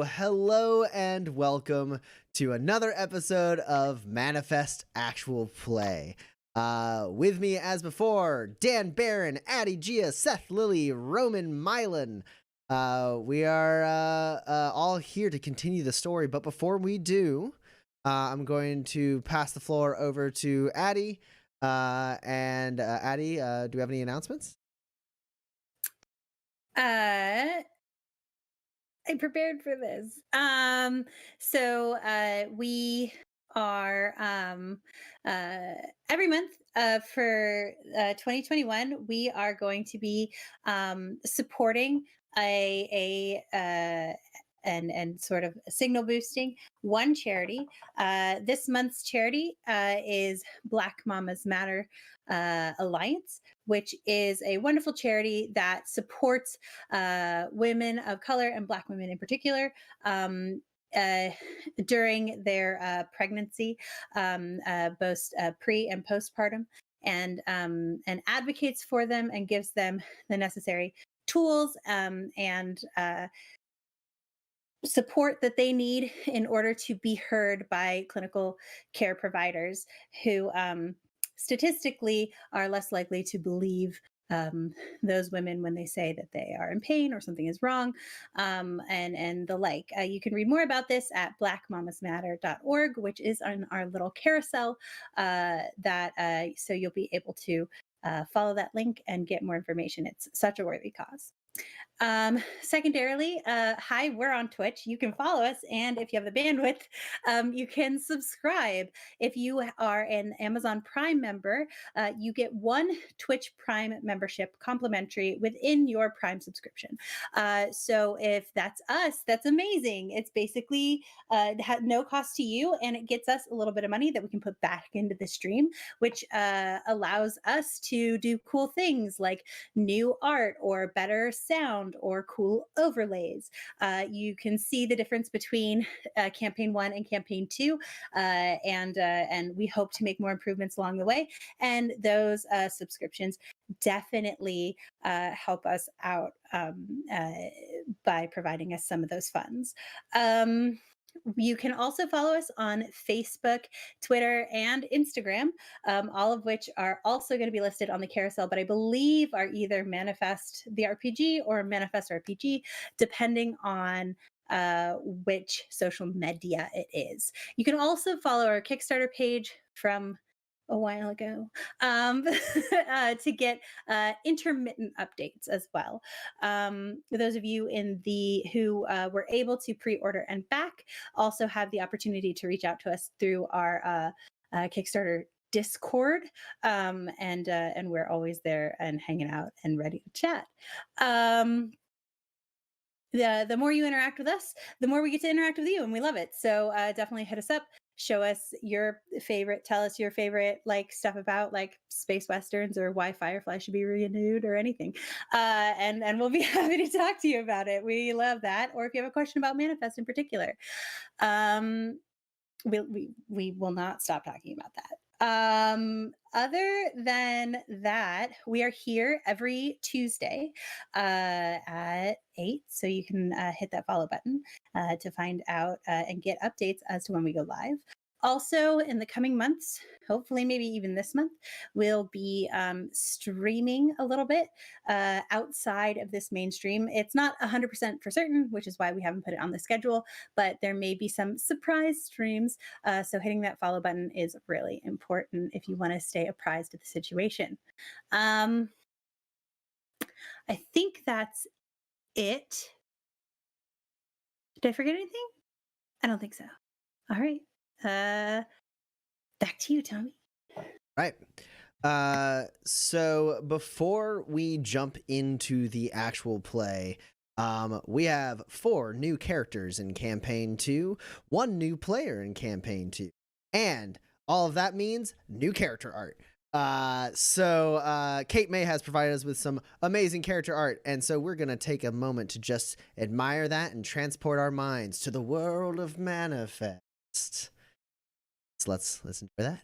hello and welcome to another episode of Manifest Actual Play. With me as before, Dan Barron, Addie Gia, Seth Lilly, Roman Milan. We are all here to continue the story, but before we do, I'm going to pass the floor over to Addie. Addie, do we have any announcements? I prepared for this. We are every month for 2021, we are going to be supporting a and sort of signal boosting one charity. This month's charity is Black Mamas Matter Alliance, which is a wonderful charity that supports women of color and Black women in particular during their pregnancy, both pre and postpartum, and advocates for them and gives them the necessary tools and support that they need in order to be heard by clinical care providers who statistically are less likely to believe those women when they say that they are in pain or something is wrong, and the like. You can read more about this at blackmamasmatter.org, which is on our little carousel so you'll be able to follow that link and get more information. It's such a worthy cause. Secondarily, hi, we're on Twitch. You can follow us, and if you have the bandwidth, you can subscribe. If you are an Amazon Prime member, you get one Twitch Prime membership complimentary within your Prime subscription. So if that's us, that's amazing. It's basically no cost to you, and it gets us a little bit of money that we can put back into the stream, which allows us to do cool things like new art or better sound or cool overlays. You can see the difference between campaign 1 and campaign 2, and we hope to make more improvements along the way. And those subscriptions definitely help us out by providing us some of those funds. You can also follow us on Facebook, Twitter, and Instagram, all of which are also going to be listed on the carousel, but I believe are either Manifest the RPG or Manifest RPG, depending on which social media it is. You can also follow our Kickstarter page from a while ago to get intermittent updates as well. Those of you who were able to pre-order and back also have the opportunity to reach out to us through our Kickstarter Discord, and we're always there and hanging out and ready to chat. The more you interact with us, the more we get to interact with you, and we love it. So definitely hit us up. Show us your favorite, tell us your favorite stuff about space westerns or why Firefly should be renewed or anything. And we'll be happy to talk to you about it. We love that. Or if you have a question about Manifest in particular, we will not stop talking about that. Other than that, we are here every Tuesday at 8. So you can hit that follow button to find out and get updates as to when we go live. Also, in the coming months, hopefully maybe even this month, we'll be streaming a little bit outside of this mainstream. It's not 100% for certain, which is why we haven't put it on the schedule, but there may be some surprise streams. So hitting that follow button is really important if you want to stay apprised of the situation. I think that's it. Did I forget anything? I don't think so. All right. Back to you, Tommy. Right. So before we jump into the actual play, we have 4 new characters in campaign 2, 1 new player in campaign 2, and all of that means new character art. Kate May has provided us with some amazing character art, and so we're gonna take a moment to just admire that and transport our minds to the world of Manifest. So let's listen to that.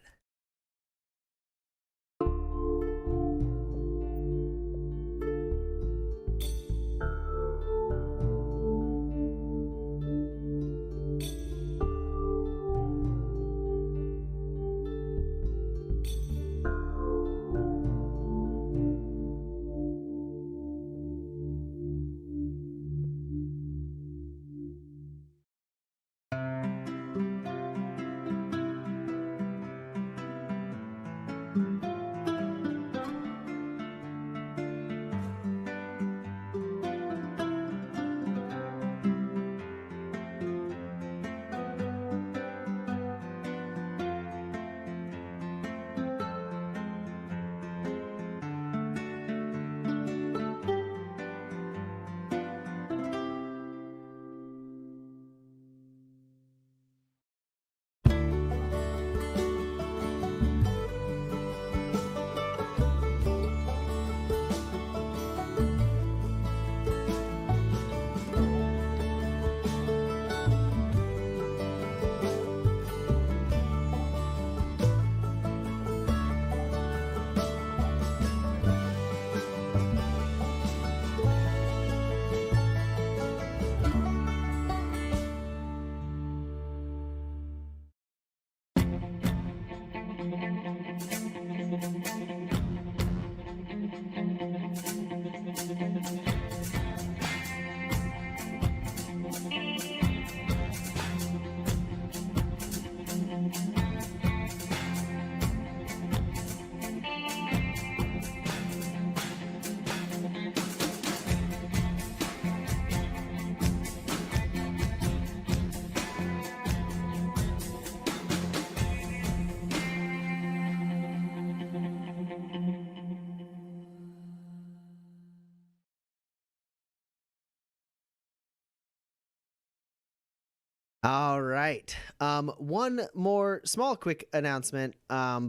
All right. One more small quick announcement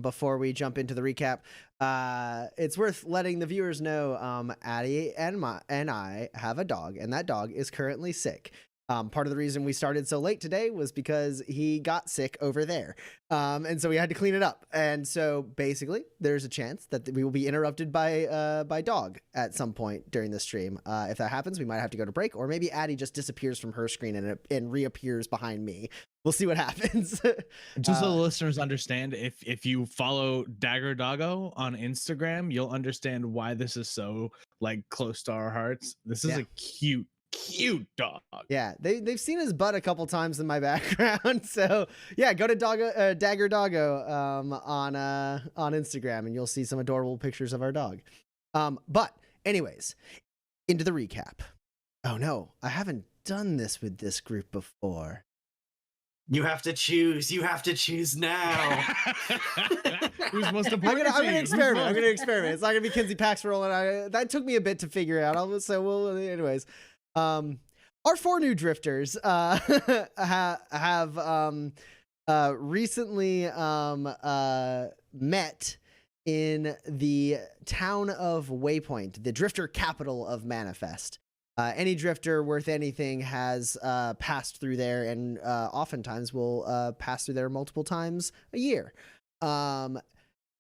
before we jump into the recap. It's worth letting the viewers know Addie and I have a dog, and that dog is currently sick. Part of the reason we started so late today was because he got sick over there. And so we had to clean it up. And so basically, there's a chance that we will be interrupted by dog at some point during the stream. If that happens, we might have to go to break, or maybe Addie just disappears from her screen and reappears behind me. We'll see what happens. Just so the listeners understand, if you follow Dagger Doggo on Instagram, you'll understand why this is so like close to our hearts. This is a cute dog. Yeah, they've seen his butt a couple times in my background. So yeah, go to Dagger Doggo on Instagram, and you'll see some adorable pictures of our dog. But anyways, into the recap. Oh no, I haven't done this with this group before. You have to choose. You have to choose now. Who's most important? I'm gonna experiment. I'm gonna experiment. It's not gonna be Kinsey Paxwell, and that took me a bit to figure out. Anyways. Our four new drifters have recently met in the town of Waypoint, the drifter capital of Manifest. Any drifter worth anything has passed through there, and oftentimes will pass through there multiple times a year.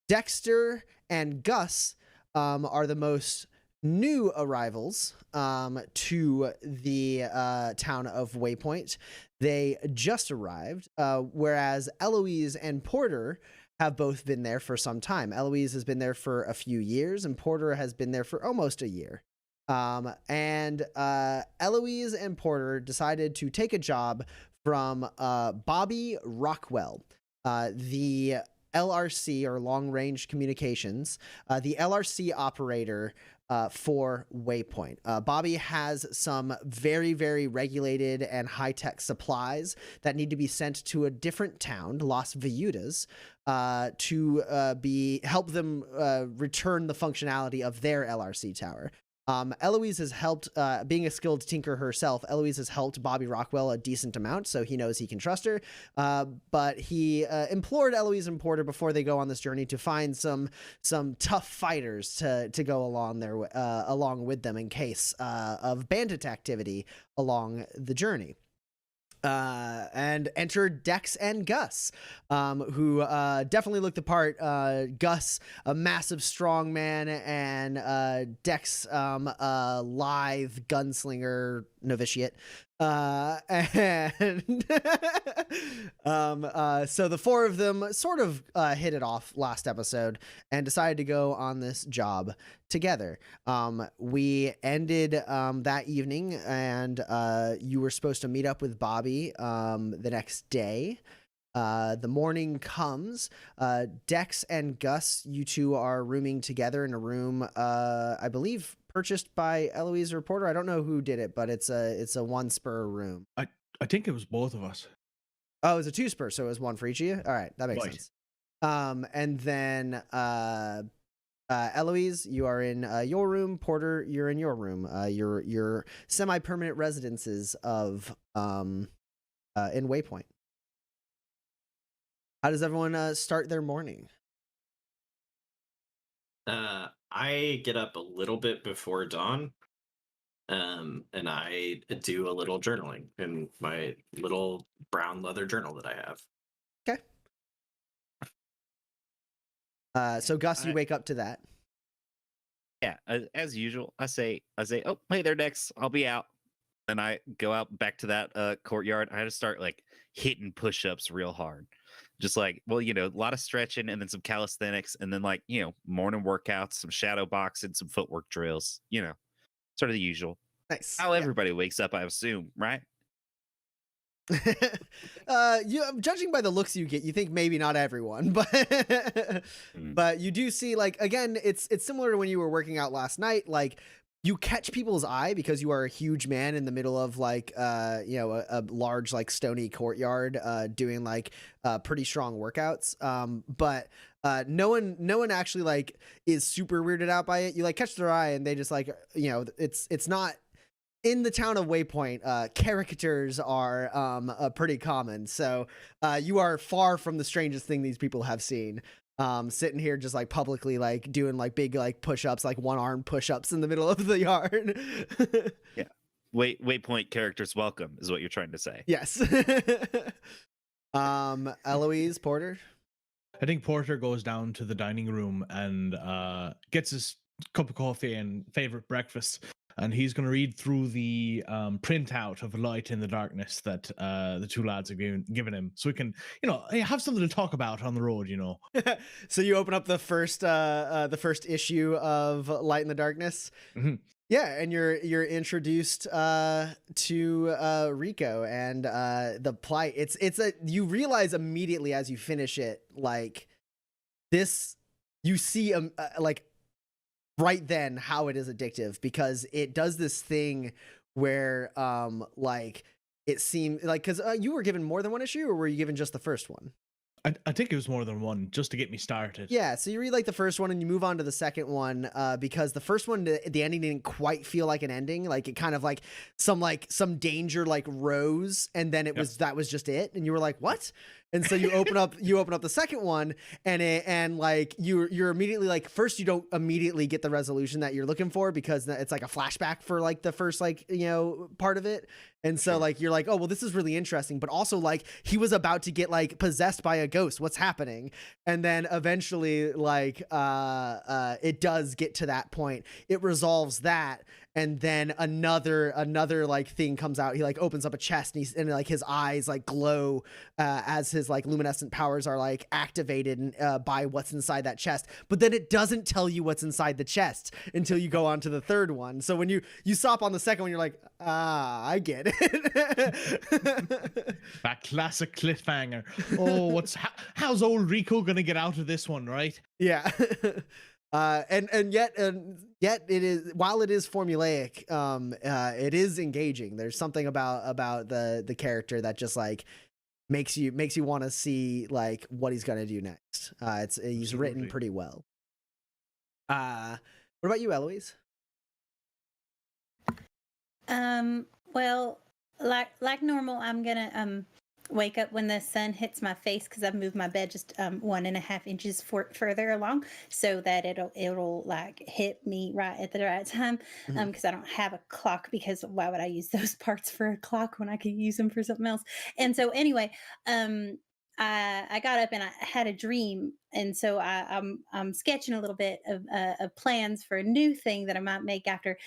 Dexter and Gus are the most new arrivals to the town of Waypoint. They just arrived, whereas Eloise and Porter have both been there for some time. Eloise has been there for a few years, and Porter has been there for almost a year. And Eloise and Porter decided to take a job from Bobby Rockwell, the LRC, or Long Range Communications, the LRC operator for Waypoint. Bobby has some very, very regulated and high-tech supplies that need to be sent to a different town, Las Viudas, to help them return the functionality of their LRC tower. Eloise has helped, being a skilled tinker herself, Eloise has helped Bobby Rockwell a decent amount, so he knows he can trust her. But he implored Eloise and Porter before they go on this journey to find some tough fighters to go along with them in case of bandit activity along the journey. And entered Dex and Gus, who definitely looked the part. Gus, a massive strong man, and Dex, a lithe gunslinger novitiate. And so the four of them sort of hit it off last episode and decided to go on this job together. We ended that evening, and you were supposed to meet up with Bobby the next day. The morning comes. Dex and Gus, you two are rooming together in a room, I believe purchased by Eloise or Porter. I don't know who did it, but it's a one spur room. I think it was both of us. Oh, it was a two spur, so it was one for each of you. All right, that makes Right. sense. And then Eloise, you are in your room. Porter, you're in your room. Your semi-permanent residences of in Waypoint. How does everyone start their morning? I get up a little bit before dawn, and I do a little journaling in my little brown leather journal that I have. Okay. So Gus, you wake up to that. Yeah, as usual, I say, oh, hey there, Dex, I'll be out. And I go out back to that courtyard. I had to start like hitting push-ups real hard. Just like, well, a lot of stretching and then some calisthenics and then like, morning workouts, some shadow boxing, some footwork drills, sort of the usual. Nice. How everybody wakes up, I assume, right? Judging by the looks you get, you think maybe not everyone, but but you do see, like, again, it's similar to when you were working out last night. Like, you catch people's eye because you are a huge man in the middle of like a large like stony courtyard doing like pretty strong workouts, but no one actually like is super weirded out by it. You like catch their eye and they just like, it's not in the town of Waypoint, caricatures are pretty common. So you are far from the strangest thing these people have seen. Sitting here just like publicly like doing like big like push-ups, like one-arm push-ups in the middle of the yard. Yeah. Waypoint characters welcome is what you're trying to say. Yes. Eloise, Porter? I think Porter goes down to the dining room and gets his cup of coffee and favorite breakfast, and he's going to read through the printout of Light in the Darkness that the two lads have given him, so we can, have something to talk about on the road. So you open up the first issue of Light in the Darkness. Mm-hmm. Yeah, and you're introduced to Rico and the plight. You realize immediately as you finish it, like this, you see like right then how it is addictive, because it does this thing where like it seemed like, because you were given more than one issue, or were you given just the first one? I think it was more than one, just to get me started. Yeah, so you read like the first one and you move on to the second one because the first one, the ending didn't quite feel like an ending. Like it kind of like some danger like rose, and then that was just it, and you were like, what? And so you open up the second one, and like you're immediately like, first you don't immediately get the resolution that you're looking for, because it's like a flashback for like the first like part of it. And so like you're like, oh well, this is really interesting, but also like he was about to get like possessed by a ghost. What's happening? And then eventually like it does get to that point. It resolves that, and then another like thing comes out. He like opens up a chest, and like his eyes like glow as his like luminescent powers are like activated by what's inside that chest. But then it doesn't tell you what's inside the chest until you go on to the third one. So when you stop on the second one, you're like, I get it. That classic cliffhanger. Oh, how's old Rico gonna get out of this one, right? Yeah. And yet it is, while it is formulaic, it is engaging. There's something about the character that just like makes you want to see like what he's gonna do next. He's written pretty well. What about you, Eloise? Well, like normal, I'm gonna wake up when the sun hits my face, because I've moved my bed just 1.5 inches further along, so that it'll like hit me right at the right time. Because I don't have a clock, because why would I use those parts for a clock when I could use them for something else? And so anyway, I got up and I had a dream, and so I'm sketching a little bit of plans for a new thing that I might make after,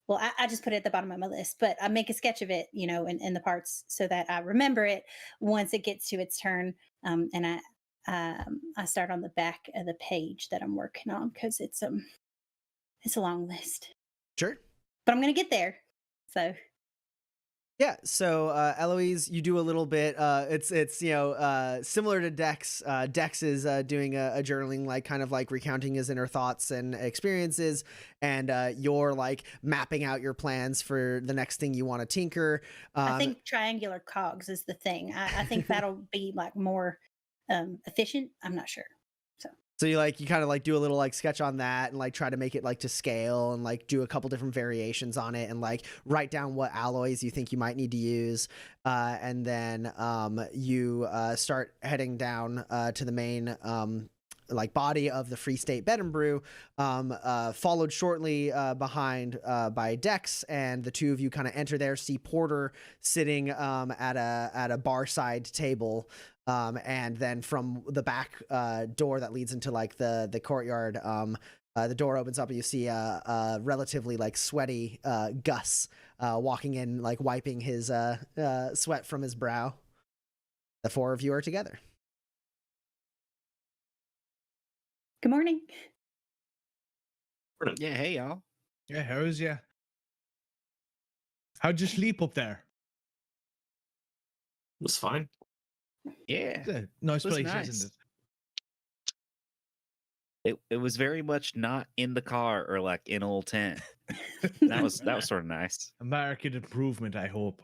well, I just put it at the bottom of my list, but I make a sketch of it, in the parts, so that I remember it once it gets to its turn. And I start on the back of the page that I'm working on, because it's a long list. Sure. But I'm gonna get there. So. Yeah, so Eloise, you do a little bit. It's similar to Dex. Dex is doing a journaling, like kind of like recounting his inner thoughts and experiences, and you're like mapping out your plans for the next thing you want to tinker. I think triangular cogs is the thing. I think that'll be like more efficient. I'm not sure. So you kind of like do a little like sketch on that, and like try to make it like to scale, and like do a couple different variations on it, and like write down what alloys you think you might need to use. And then you start heading down to the main like body of the Free State Bed and Brew, followed shortly behind by Dex, and the two of you kind of enter there, see Porter sitting at a bar side table. And then from the back door that leads into like the courtyard, the door opens up, and you see a relatively like sweaty Gus walking in, like wiping his sweat from his brow. The four of you are together. Good morning. Yeah, hey y'all. Yeah, how's ya? How'd you sleep up there? It was fine. Yeah, It's a nice was place, nice. isn't it was very much not in the car or like in a little tent. That was sort of nice. A market improvement, I hope.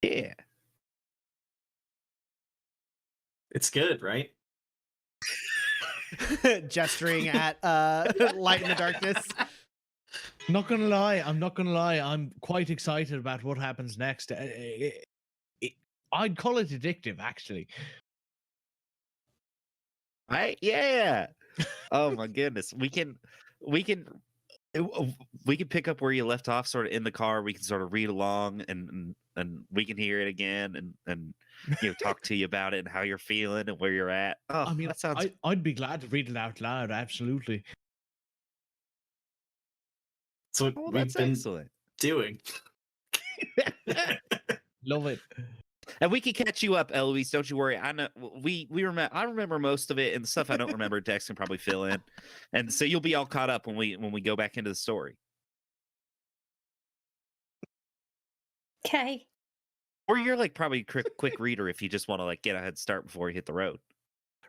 Yeah. It's good, right? Gesturing at Light in the Darkness. Not gonna lie, I'm not gonna lie. I'm quite excited about what happens next. I'd call it addictive, actually. Yeah. Oh my goodness. We can we can pick up where you left off sort of in the car. We can sort of read along and we can hear it again and talk to you about it and how you're feeling and where you're at. Oh, I mean, that sounds I'd be glad to read it out loud. Absolutely. That's what we've that's been excellent. doing. Love it. And we can catch you up, Eloise. Don't you worry. I know we remember. I remember most of it, and the stuff I don't remember, Dex can probably fill in. And so you'll be all caught up when we go back into the story. Okay. Or you're like probably a quick reader if you just want to like get a head start before you hit the road.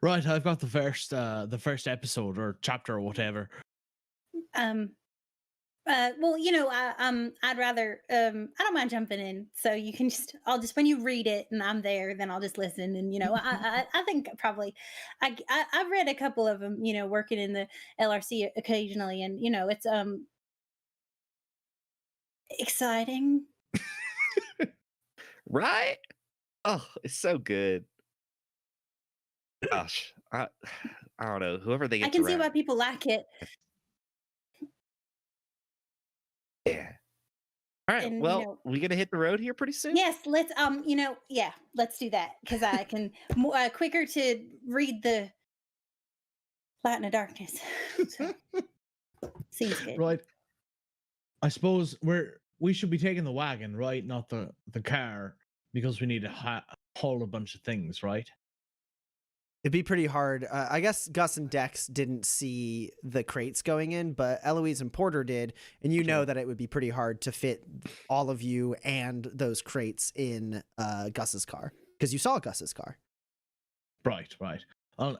Right, I've got the first episode or chapter or whatever. Well, I'd rather I don't mind jumping in, so you can I'll just when you read it and I'm there, then I'll just listen. And I think probably I've read a couple of them, working in the LRC occasionally, and it's exciting. Right? Oh, it's so good. Gosh, I don't know. Whoever they get I can to see write. why people like it. Yeah. All right. And, Well, we gonna hit the road here pretty soon. Yes, let's yeah, let's do that because I can quicker to read the Light in the Darkness. So, seems good. Right. I suppose we should be taking the wagon, right? Not the car, because we need to haul a bunch of things, right? It'd be pretty hard. I guess Gus and Dex didn't see the crates going in, but Eloise and Porter did, and you know that it would be pretty hard to fit all of you and those crates in Gus's car because you saw Gus's car. Right. I'll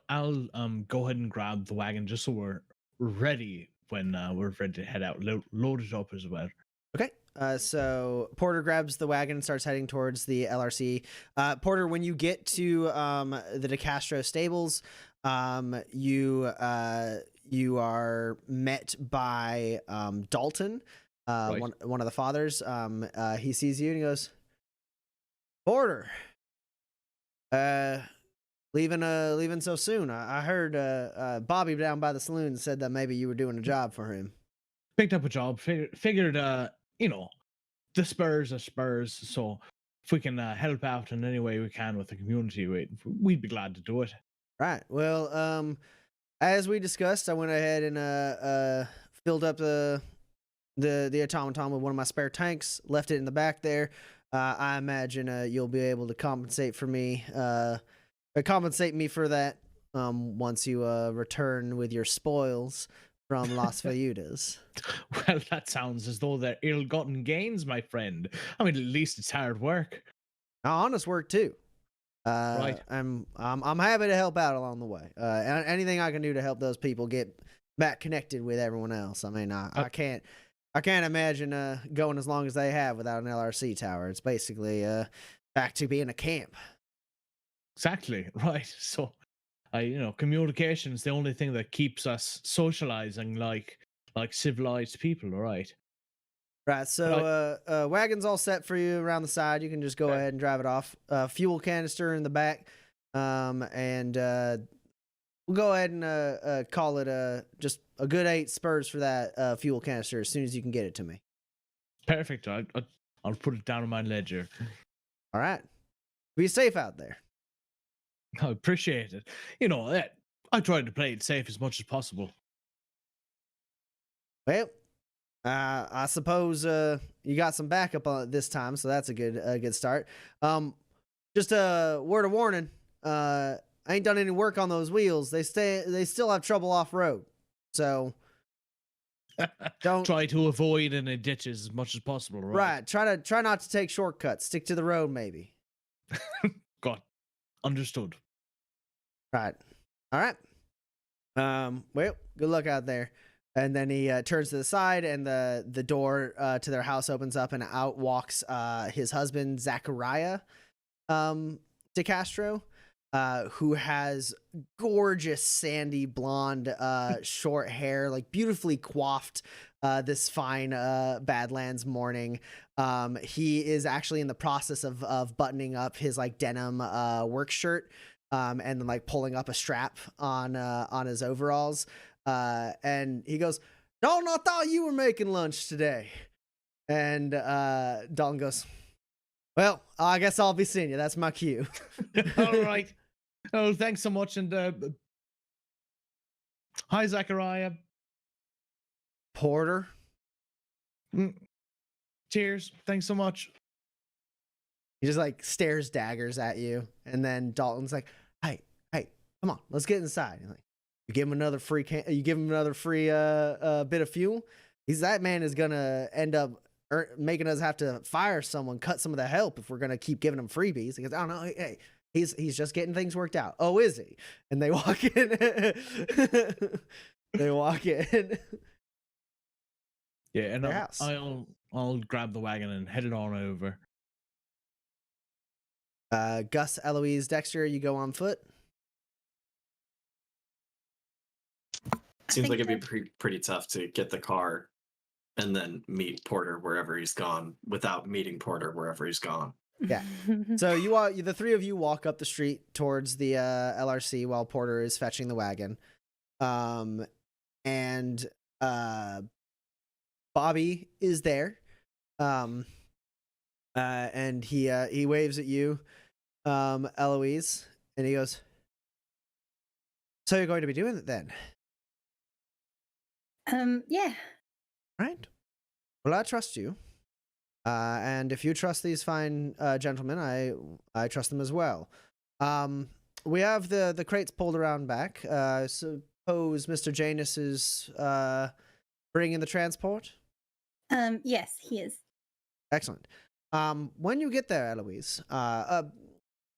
go ahead and grab the wagon just so we're ready when we're ready to head out. Load it up as well. Okay. So Porter grabs the wagon and starts heading towards the LRC. Porter, when you get to the DeCastro stables, you are met by Dalton, Right. one of the fathers. He sees you and he goes, Porter, leaving so soon. I heard Bobby down by the saloon said that maybe you were doing a job for him. Picked up a job. Figured the Spurs are Spurs, so if we can help out in any way we can with the community, we'd be glad to do it. Right. Well, as we discussed, I went ahead and filled up the automaton with one of my spare tanks, left it in the back there. I imagine you'll be able to compensate me for that once you return with your spoils from Las Vayudas. Well, that sounds as though they're ill-gotten gains, my friend. I mean, at least it's hard work. Honest work too. Right. I'm happy to help out along the way. Anything I can do to help those people get back connected with everyone else. I mean, I can't imagine going as long as they have without an LRC tower. It's basically back to being a camp. Exactly. Right. So, communication is the only thing that keeps us socializing like civilized people, right? Right, so wagon's all set for you around the side. You can just go ahead and drive it off. Fuel canister in the back, and we'll go ahead and call it just a good 8 spurs for that fuel canister as soon as you can get it to me. Perfect. I'll put it down on my ledger. All right. Be safe out there. I appreciate it. I tried to play it safe as much as possible. Well, I suppose you got some backup on it this time, so that's a good start. Just a word of warning. I ain't done any work on those wheels. They still have trouble off road. So don't try to avoid any ditches as much as possible, right? Right. Try not to take shortcuts. Stick to the road, maybe. Got understood. Right. All right. Well, good luck out there. And then he turns to the side, and the door to their house opens up, and out walks his husband, Zachariah DeCastro. who has gorgeous sandy blonde short hair, like beautifully coiffed this fine Badlands morning. He is actually in the process of buttoning up his like denim work shirt and then like pulling up a strap on his overalls. And he goes, Dalton, I thought you were making lunch today. And Dalton goes, well, I guess I'll be seeing you. That's my cue. All right. Oh, thanks so much. And hi, Zachariah. Porter. Cheers. Thanks so much. He just like stares daggers at you, and then Dalton's like, "Hey, come on, let's get inside." Like, you give him another free bit of fuel. That man is gonna end up making us have to fire someone, cut some of the help if we're gonna keep giving him freebies. He goes, "I don't know, hey, he's just getting things worked out." Oh, is he? And they walk in. They walk in. Yeah, and Their house. I'll grab the wagon and head it on over. Gus, Eloise, Dexter, you go on foot. Seems like it'd be pretty tough to get the car and then meet Porter wherever he's gone without meeting Porter wherever he's gone. Yeah. So the three of you walk up the street towards the LRC while Porter is fetching the wagon. And Bobby is there. And he waves at you, Eloise, and he goes, so you're going to be doing it then? Yeah. Right. Well, I trust you. And if you trust these fine gentlemen, I trust them as well. We have the crates pulled around back. I suppose Mr. Janus is bringing the transport? Yes, he is. Excellent. When you get there, Eloise,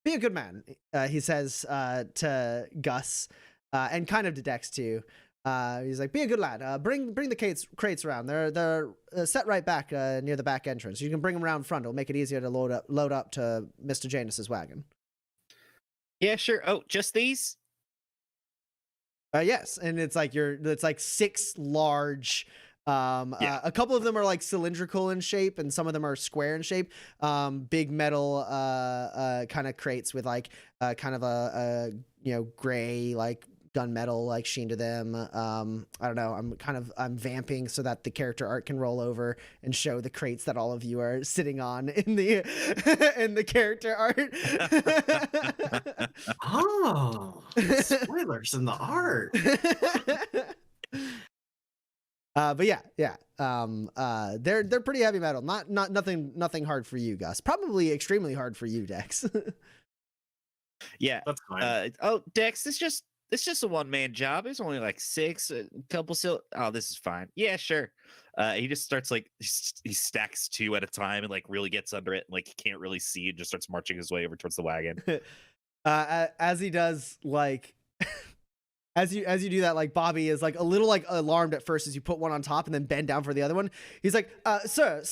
be a good man, he says to Gus, and kind of to Dex too. He's like, be a good lad. Bring the crates around. They're set right back near the back entrance. You can bring them around front. It'll make it easier to load up to Mr. Janus's wagon. Yeah, sure. Oh, just these? Yes, and it's like 6 large. A couple of them are like cylindrical in shape, and some of them are square in shape. Big metal kind of crates with like kind of a gray like gunmetal like sheen to them. I don't know. I'm vamping so that the character art can roll over and show the crates that all of you are sitting on in the in the character art. Oh, spoilers in the art. But yeah. They're pretty heavy metal. Nothing hard for you, Gus. Probably extremely hard for you, Dex. Yeah. That's fine. Dex, it's just a one-man job. There's only like 6, a couple oh, this is fine. Yeah, sure. He just starts like he stacks 2 at a time and like really gets under it, and like he can't really see and just starts marching his way over towards the wagon. As he does, like as you do that, like Bobby is like a little like alarmed at first as you put one on top and then bend down for the other one. He's like, sir,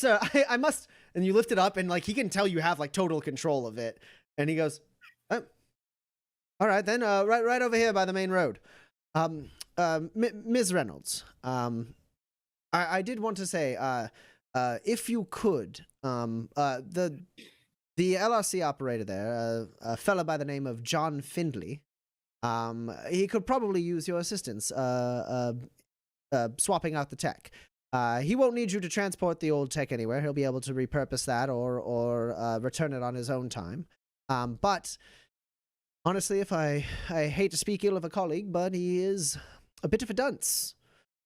I must, and you lift it up and like he can tell you have like total control of it, and he goes, oh, all right then, right over here by the main road. Ms. Reynolds, I did want to say, if you could, the LRC operator there, a fella by the name of John Findley, he could probably use your assistance, swapping out the tech. He won't need you to transport the old tech anywhere. He'll be able to repurpose that or return it on his own time. But honestly, if I hate to speak ill of a colleague, but he is a bit of a dunce.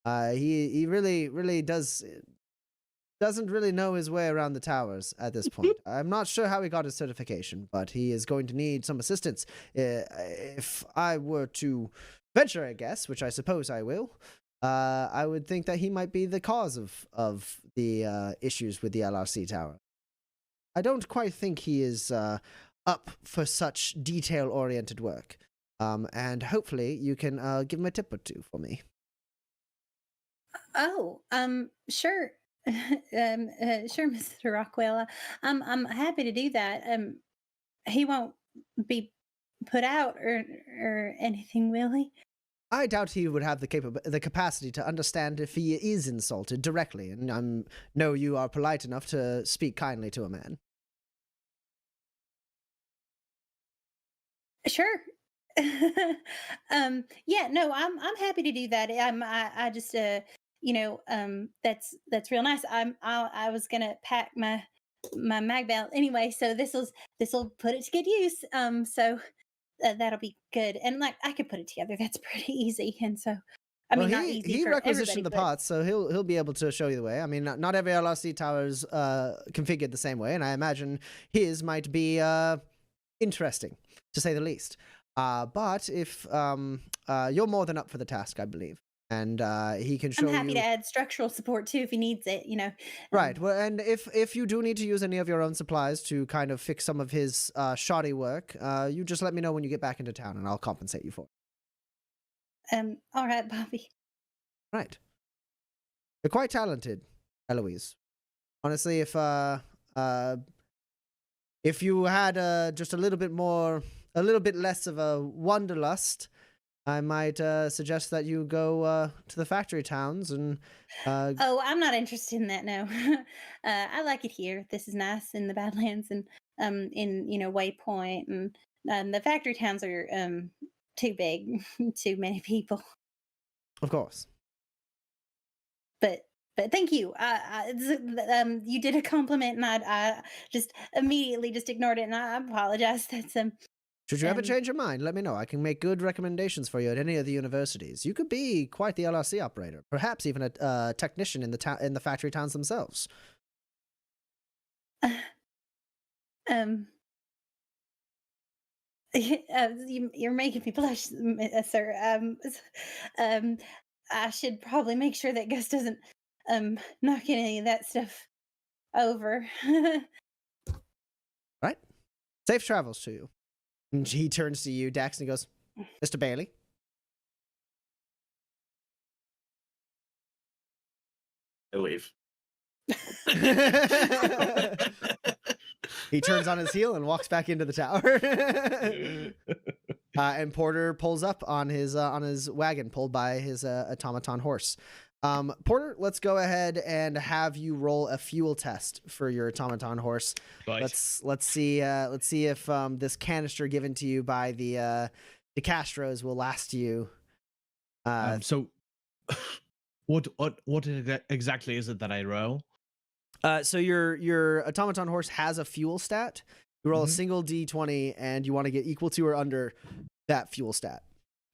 He really doesn't really know his way around the towers at this point. I'm not sure how he got his certification, but he is going to need some assistance. If I were to venture a guess, which I suppose I will, I would think that he might be the cause of the issues with the LRC tower. I don't quite think he is up for such detail-oriented work. And hopefully you can give him a tip or two for me. Oh, sure. Sure, Mr. Rockwell. I'm happy to do that. He won't be put out or anything, will he? I doubt he would have the capacity to understand if he is insulted directly, and I know you are polite enough to speak kindly to a man. Sure. Yeah, no, I'm happy to do that. I just that's real nice. I was gonna pack my mag belt anyway, so this'll put it to good use. So that'll be good. And like I could put it together. That's pretty easy. And so I Well, mean not easy he for everybody, requisitioned the but parts, so he'll be able to show you the way. I mean, not every LRC tower is configured the same way, and I imagine his might be interesting, to say the least. But if you're more than up for the task, I believe, and he can show I'm happy you. to add structural support too if he needs it, Right. Well, and if you do need to use any of your own supplies to kind of fix some of his shoddy work, you just let me know when you get back into town, and I'll compensate you for it. All right, Bobby. Right. You're quite talented, Eloise. Honestly, if you had just a little bit less of a wanderlust, I might suggest that you go to the factory towns and. Oh, I'm not interested in that. No, I like it here. This is nice in the Badlands and in Waypoint and the factory towns are too big, too many people. Of course. But thank you. You did a compliment, and I just immediately just ignored it, and I apologize. That's Should you ever change your mind, let me know. I can make good recommendations for you at any of the universities. You could be quite the LRC operator, perhaps even a technician in the factory towns themselves. You're making me blush, sir. I should probably make sure that Gus doesn't knock any of that stuff over. Right? Safe travels to you. And he turns to you, Dax, and he goes, Mr. Bailey. I leave. He turns on his heel and walks back into the tower. And Porter pulls up on his wagon, pulled by his automaton horse. Porter, let's go ahead and have you roll a fuel test for your automaton horse. Right. Let's see if this canister given to you by the Castros will last you. So, what exactly is it that I roll? So your automaton horse has a fuel stat. You roll a Mhm. single d20, and you want to get equal to or under that fuel stat.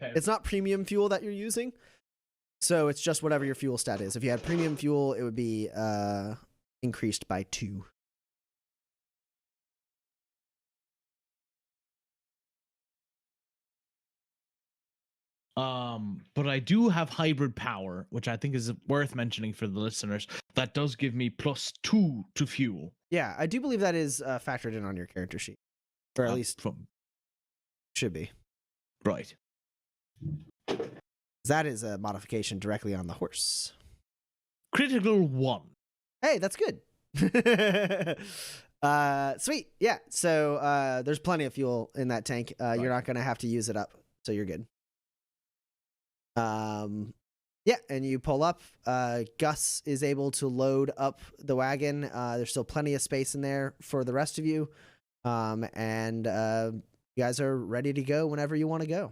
Okay. It's not premium fuel that you're using, so it's just whatever your fuel stat is. If you had premium fuel, it would be increased by 2. But I do have hybrid power, which I think is worth mentioning for the listeners. That does give me +2 to fuel. Yeah, I do believe that is factored in on your character sheet, or at least should be. Right. That is a modification directly on the horse. Critical 1. Hey, that's good. Sweet. Yeah. So there's plenty of fuel in that tank. You're not gonna have to use it up, so you're good. Yeah, and you pull up. Gus is able to load up the wagon. There's still plenty of space in there for the rest of you. And you guys are ready to go whenever you want to go.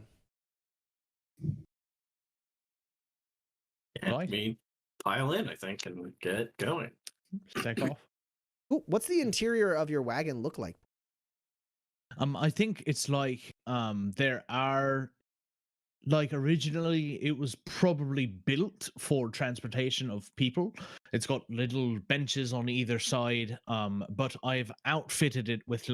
Yeah, Right. we pile in, I think, and get going. Take off. Ooh, what's the interior of your wagon look like? I think it's like there are originally it was probably built for transportation of people. It's got little benches on either side, but I've outfitted it with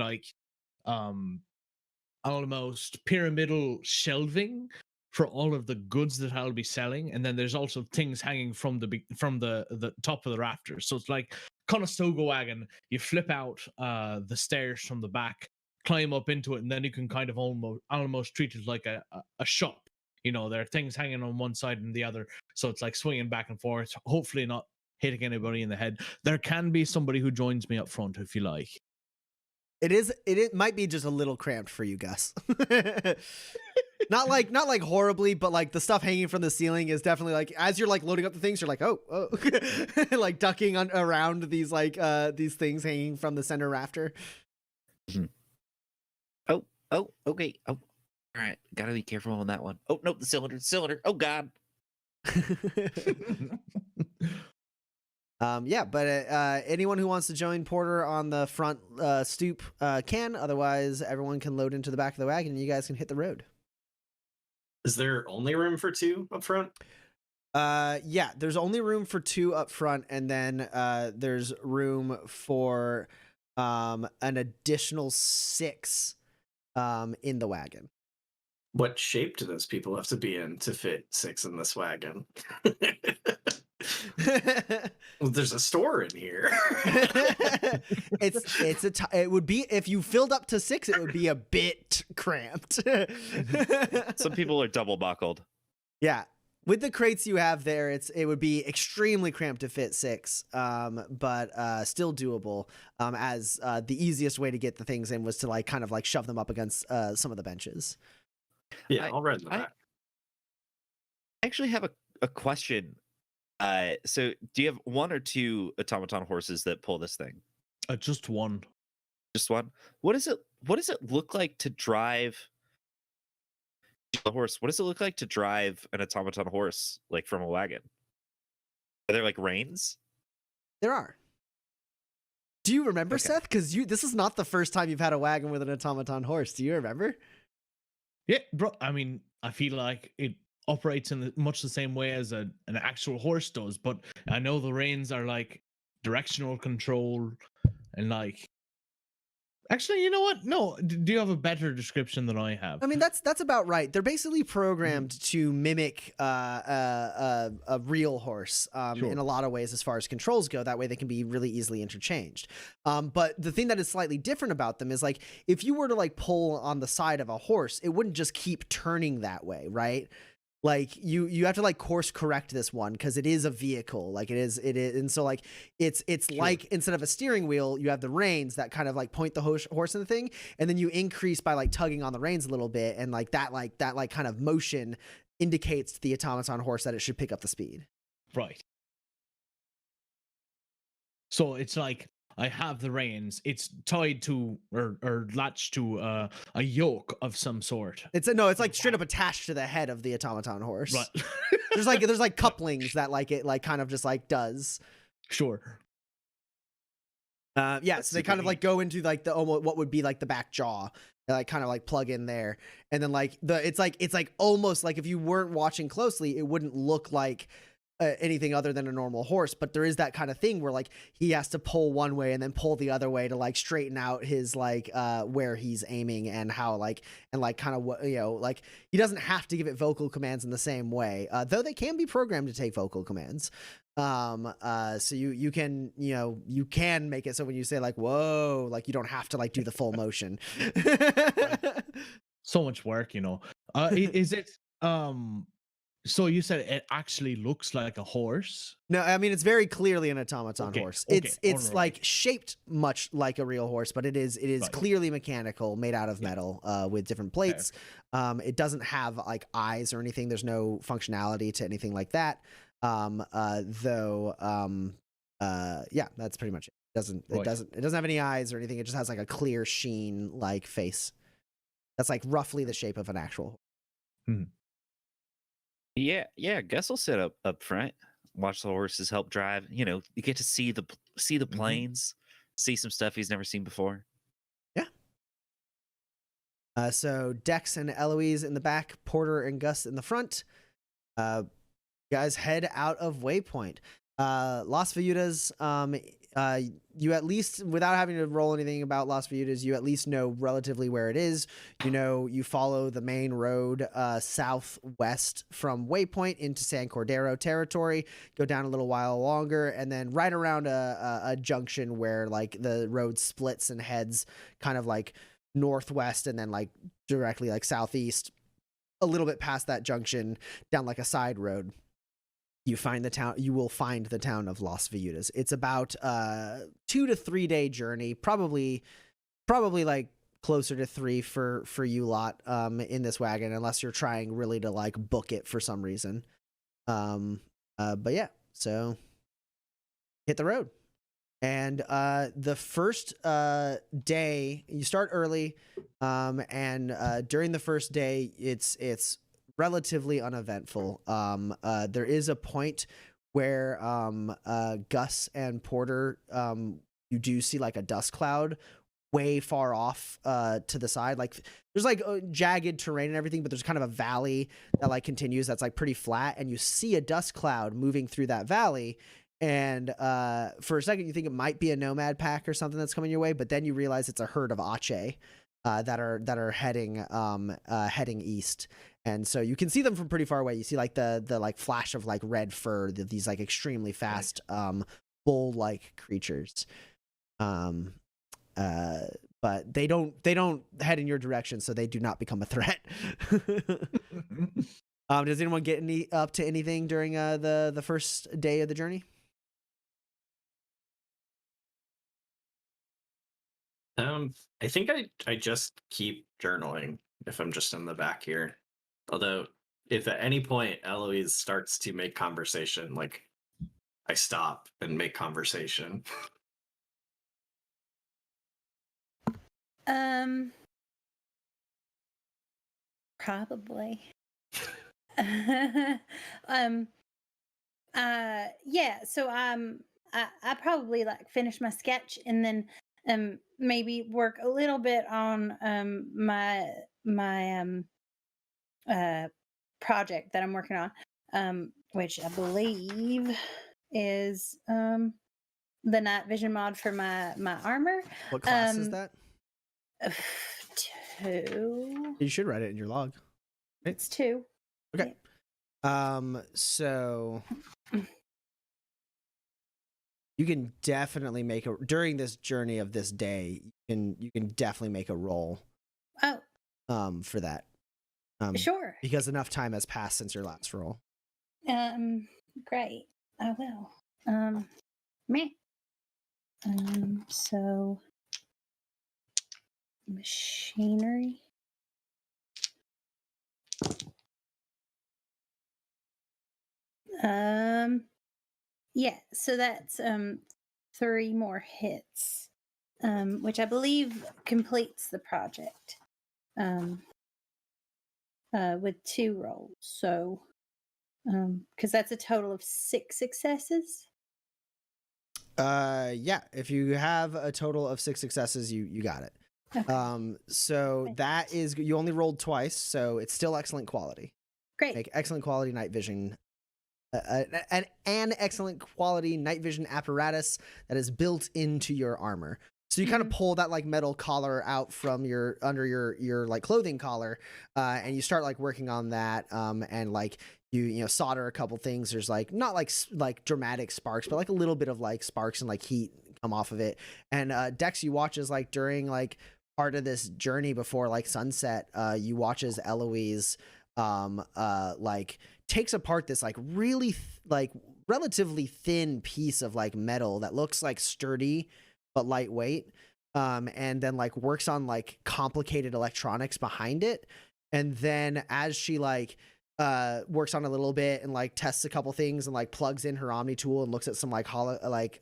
almost pyramidal shelving for all of the goods that I'll be selling, and then there's also things hanging from the top of the rafters. So it's like Conestoga wagon. You flip out the stairs from the back, climb up into it, and then you can kind of almost treat it like a shop. You know, there are things hanging on one side and the other, so it's like swinging back and forth. Hopefully, not hitting anybody in the head. There can be somebody who joins me up front if you like. It might be just a little cramped for you, Gus. Not like horribly, but like the stuff hanging from the ceiling is definitely like, as you're like loading up the things, you're like, oh, like ducking around these like these things hanging from the center rafter. Oh, okay. Oh, all right. Gotta be careful on that one. Oh nope, the cylinder. Oh God. Yeah, but anyone who wants to join Porter on the front stoop can. Otherwise, everyone can load into the back of the wagon, and you guys can hit the road. Is there only room for 2 up front? Yeah, there's only room for 2 up front, and then there's room for an additional 6 in the wagon. What shape do those people have to be in to fit 6 in this wagon? Well, there's a store in here. It would be, if you filled up to 6, it would be a bit cramped. Some people are double buckled. Yeah. With the crates you have there, it would be extremely cramped to fit 6, but still doable. As the easiest way to get the things in was to like kind of like shove them up against some of the benches. Yeah, I'll run that. I actually have a question. So do you have 1 or 2 automaton horses that pull this thing? Just one. Just one? What does it look like to drive a horse? What does it look like to drive an automaton horse like from a wagon? Are there like reins? There are. Do you remember, Okay. Seth? Because this is not the first time you've had a wagon with an automaton horse. Do you remember? Yeah, bro. I mean, I feel like it operates in much the same way as an actual horse does, but I know the reins are like directional control and like. Actually, you know what? No, do you have a better description than I have? I mean, that's about right. They're basically programmed to mimic a real horse Sure. in a lot of ways as far as controls go. That way they can be really easily interchanged. But the thing that is slightly different about them is like if you were to like pull on the side of a horse, it wouldn't just keep turning that way, right? Like you have to like course correct this one because it is a vehicle, like it is, and so like it's Sure. like instead of a steering wheel, you have the reins that kind of like point the horse in the thing, and then you increase by like tugging on the reins a little bit, and like that kind of motion indicates to the automaton horse that it should pick up the speed. Right. So it's like I have the reins. It's tied to or latched to a yoke of some sort. It's like straight up attached to the head of the automaton horse. Right. There's like couplings that like it like kind of just like does. Sure. Yeah, so they kind of like go into like the almost what would be like the back jaw, and like kind of like plug in there, and then like it's like almost like if you weren't watching closely, it wouldn't look like anything other than a normal horse, but there is that kind of thing where like he has to pull one way and then pull the other way to like straighten out his like where he's aiming and how like and like kind of what like he doesn't have to give it vocal commands in the same way, though they can be programmed to take vocal commands. So you can you can make it so when you say like whoa, like you don't have to like do the full motion. So much work, is it so you said it actually looks like a horse? No, I mean it's very clearly an automaton horse. It's alright. like shaped much like a real horse, but it is Right. clearly mechanical, made out of metal, with different plates. It doesn't have like eyes or anything. There's no functionality to anything like that. Though yeah, that's pretty much it. It doesn't have any eyes or anything. It just has like a clear sheen like face. That's like roughly the shape of an actual. Yeah. Gus will sit up front, watch the horses help drive. You get to see the plains, see some stuff he's never seen before. Yeah. So Dex and Eloise in the back, Porter and Gus in the front. Guys head out of Waypoint. Las Viudas, you at least, without having to roll anything about Las Viudas, you at least know relatively where it is. You follow the main road southwest from Waypoint into San Cordero territory, go down a little while longer, and then right around a junction where like the road splits and heads kind of like northwest and then like directly like southeast, a little bit past that junction down like a side road. You will find the town of Las Viudas. It's about 2 to 3 day journey, probably probably like closer to 3 for you lot in this wagon, unless you're trying really to like book it for some reason. But yeah, so hit the road. And the first day, you start early, and during the first day, it's relatively uneventful. There is a point where Gus and Porter, you do see like a dust cloud way far off to the side. Like there's like jagged terrain and everything, but there's kind of a valley that like continues that's like pretty flat, and you see a dust cloud moving through that valley. And for a second, you think it might be a nomad pack or something that's coming your way, but then you realize it's a herd of Ache that are heading east. And so you can see them from pretty far away. You see like the like flash of like red fur, these like extremely fast bull like creatures. But they don't head in your direction, so they do not become a threat. Does anyone get up to anything during the first day of the journey? I think I just keep journaling if I'm just in the back here. Although, if at any point Eloise starts to make conversation, like I stop and make conversation. Probably. Yeah. So I probably like finish my sketch and then maybe work a little bit on my project that I'm working on, which I believe is the night vision mod for my armor. What class is that? 2. You should write it in your log. Right? It's 2. Okay. So you can definitely make during this journey of this day, you can definitely make a roll. Oh. For that. Sure. Because enough time has passed since your last roll. Great. I will. Me. So machinery. Yeah, so that's 3 more hits, which I believe completes the project. With 2 rolls. So because that's a total of 6 successes. Yeah, if you have a total of 6 successes, you got it. Okay. So that is, you only rolled twice, so it's still excellent quality. Great. Make excellent quality night vision. An excellent quality night vision apparatus that is built into your armor. So you kind of pull that like metal collar out from under your like clothing collar, and you start like working on that, and like you solder a couple things. There's like not like dramatic sparks, but like a little bit of like sparks and like heat come off of it. And Dex, you watch as like during like part of this journey before like sunset, you watch as Eloise like takes apart this like really like relatively thin piece of like metal that looks like sturdy but lightweight, and then like works on like complicated electronics behind it. And then as she like works on a little bit and like tests a couple things and like plugs in her Omni tool and looks at some like holograms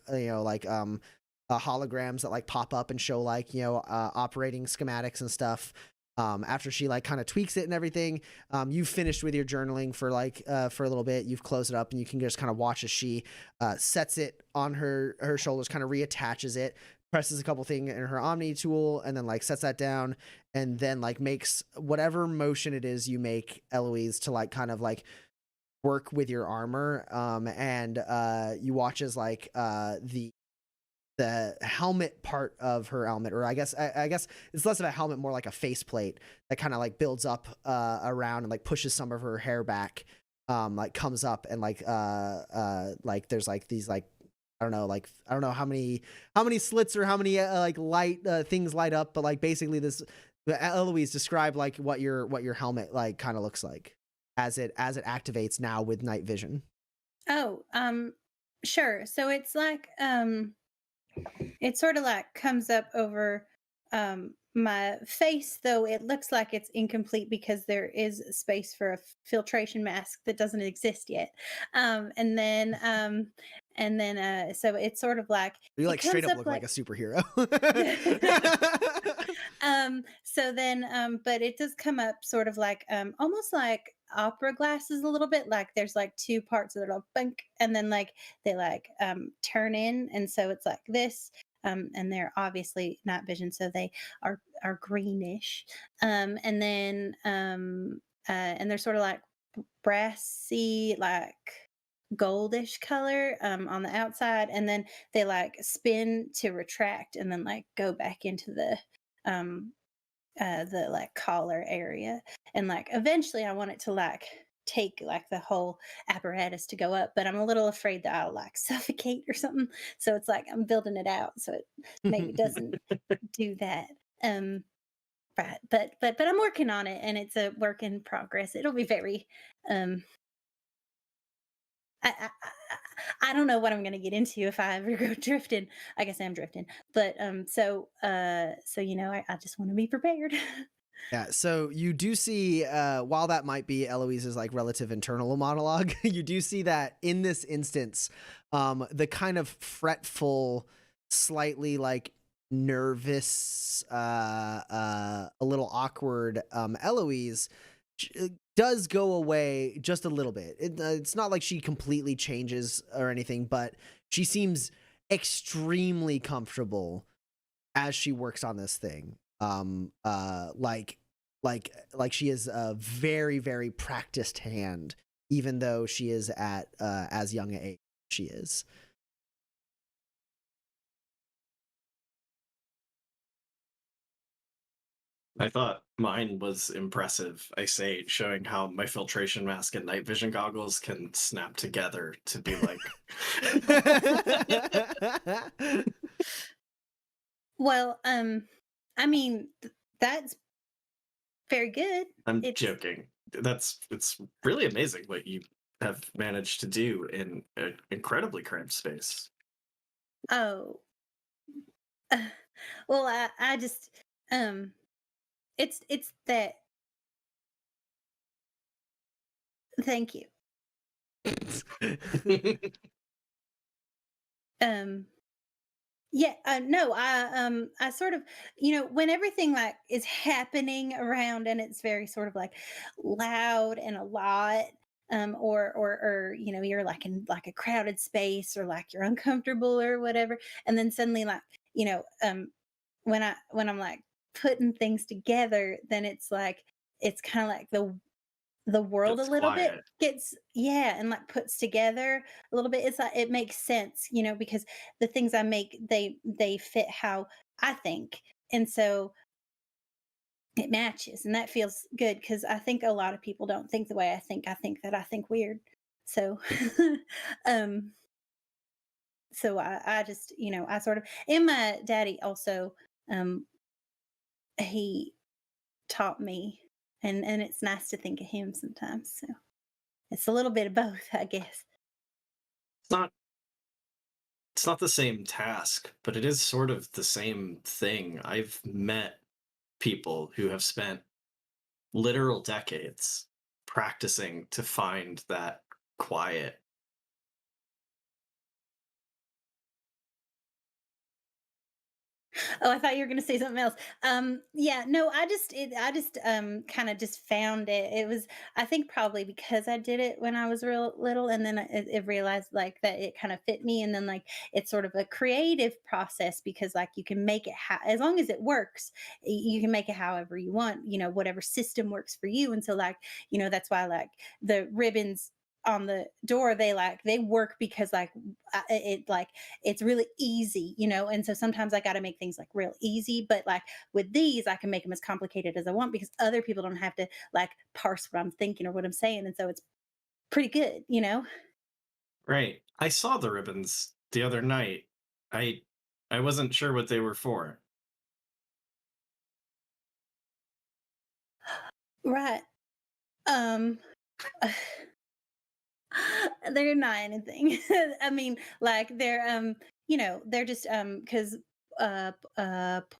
that like pop up and show like operating schematics and stuff. After she like kind of tweaks it and everything, you've finished with your journaling for a little bit. You've closed it up and you can just kind of watch as she sets it on her shoulders, kind of reattaches it, presses a couple things in her Omni tool, and then like sets that down, and then like makes whatever motion it is you make, Eloise, to like kind of like work with your armor. And you watch as like the helmet part of her helmet, or I guess it's less of a helmet, more like a faceplate that kind of like builds up around and like pushes some of her hair back, like comes up and like there's like these like I don't know how many slits or how many like light things light up, but like basically this Eloise, describe like what your helmet like kind of looks like as it activates now with night vision. Oh, sure. So it's like it sort of like comes up over my face, though, it looks like it's incomplete because there is space for a filtration mask that doesn't exist yet. And then so it's sort of like You it like straight comes up up look like a superhero. so then but it does come up sort of like almost like opera glasses a little bit, like there's like two parts that are bunk, and then like they like turn in, and so it's like this, and they're obviously night vision, so they are greenish, and they're sort of like brassy, like goldish color on the outside, and then they like spin to retract and then like go back into um the like collar area, and like eventually I want it to like take like the whole apparatus to go up, but I'm a little afraid that I'll like suffocate or something, so it's like I'm building it out so it maybe doesn't do that. Right, but I'm working on it, and it's a work in progress. It'll be very um I don't know what I'm gonna get into if I ever go drifting. I guess I'm drifting. But so I just want to be prepared. Yeah, so you do see, while that might be Eloise's like relative internal monologue, you do see that in this instance, the kind of fretful, slightly like nervous, a little awkward Eloise does go away just a little bit. It's not like she completely changes or anything, but she seems extremely comfortable as she works on this thing. Like she is a very, very practiced hand, even though she is at as young an age she is. I thought mine was impressive. I say, showing how my filtration mask and night vision goggles can snap together to be like. Well, I mean that's very good. I'm It's joking. It's really amazing what you have managed to do in an incredibly cramped space. oh well, I just um it's that. Thank you. Um Yeah, no, I sort of, when everything like is happening around and it's very sort of like loud and a lot, or you're like in like a crowded space or like you're uncomfortable or whatever, and then suddenly like, when I'm like putting things together, then it's like it's kind of like the world a It's little bit quiet. gets, yeah, and like puts together a little bit. It's like it makes sense, because the things I make, they fit how I think, and so it matches, and that feels good because I think a lot of people don't think the way I think that I think weird, so um I just, I sort of, and my daddy also, um he taught me, and it's nice to think of him sometimes, so it's a little bit of both, I guess. It's not it's not the same task, but it is sort of the same thing. I've met people who have spent literal decades practicing to find that quiet. Oh, I thought you were going to say something else. Yeah, no, I just kind of just found it. It was, I think, probably because I did it when I was real little, and then it realized like that it kind of fit me, and then like it's sort of a creative process because like you can make it as long as it works, you can make it however you want. Whatever system works for you, and so like that's why like the ribbons on the door, they work because like it like it's really easy, and so sometimes I got to make things like real easy, but like with these I can make them as complicated as I want because other people don't have to like parse what I'm thinking or what I'm saying, and so it's pretty good. Right. I saw the ribbons the other night. I I wasn't sure what they were for. Right. um they're not anything. I mean, like they're they're just because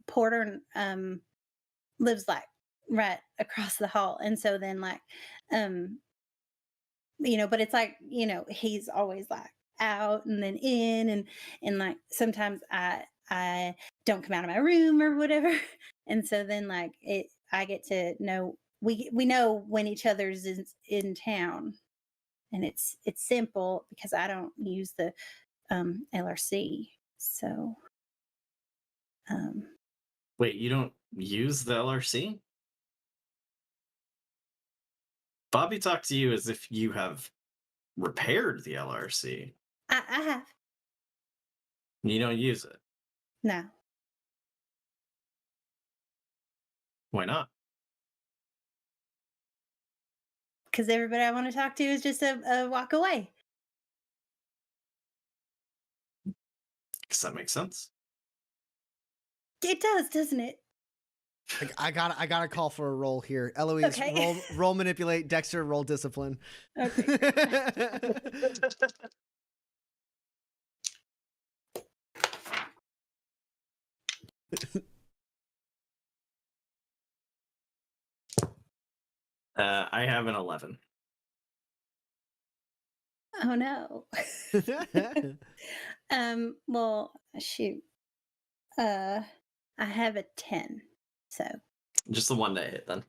Porter lives like right across the hall, and so then like but it's like he's always like out and then in, and like sometimes I don't come out of my room or whatever, and so then like I get to know we know when each other's in town, and it's simple because I don't use the LRC, so Wait, you don't use the LRC? Bobby talked to you as if you have repaired the LRC. I have You don't use it. no. Why not? Because everybody I want to talk to is just a walk away. Does that make sense? It does, doesn't it? I gotta call for a roll here. Eloise, Okay. roll manipulate. Dexter, roll discipline. Okay. I have an 11. Oh no. Well, shoot. I have a 10. So Just the one to hit then.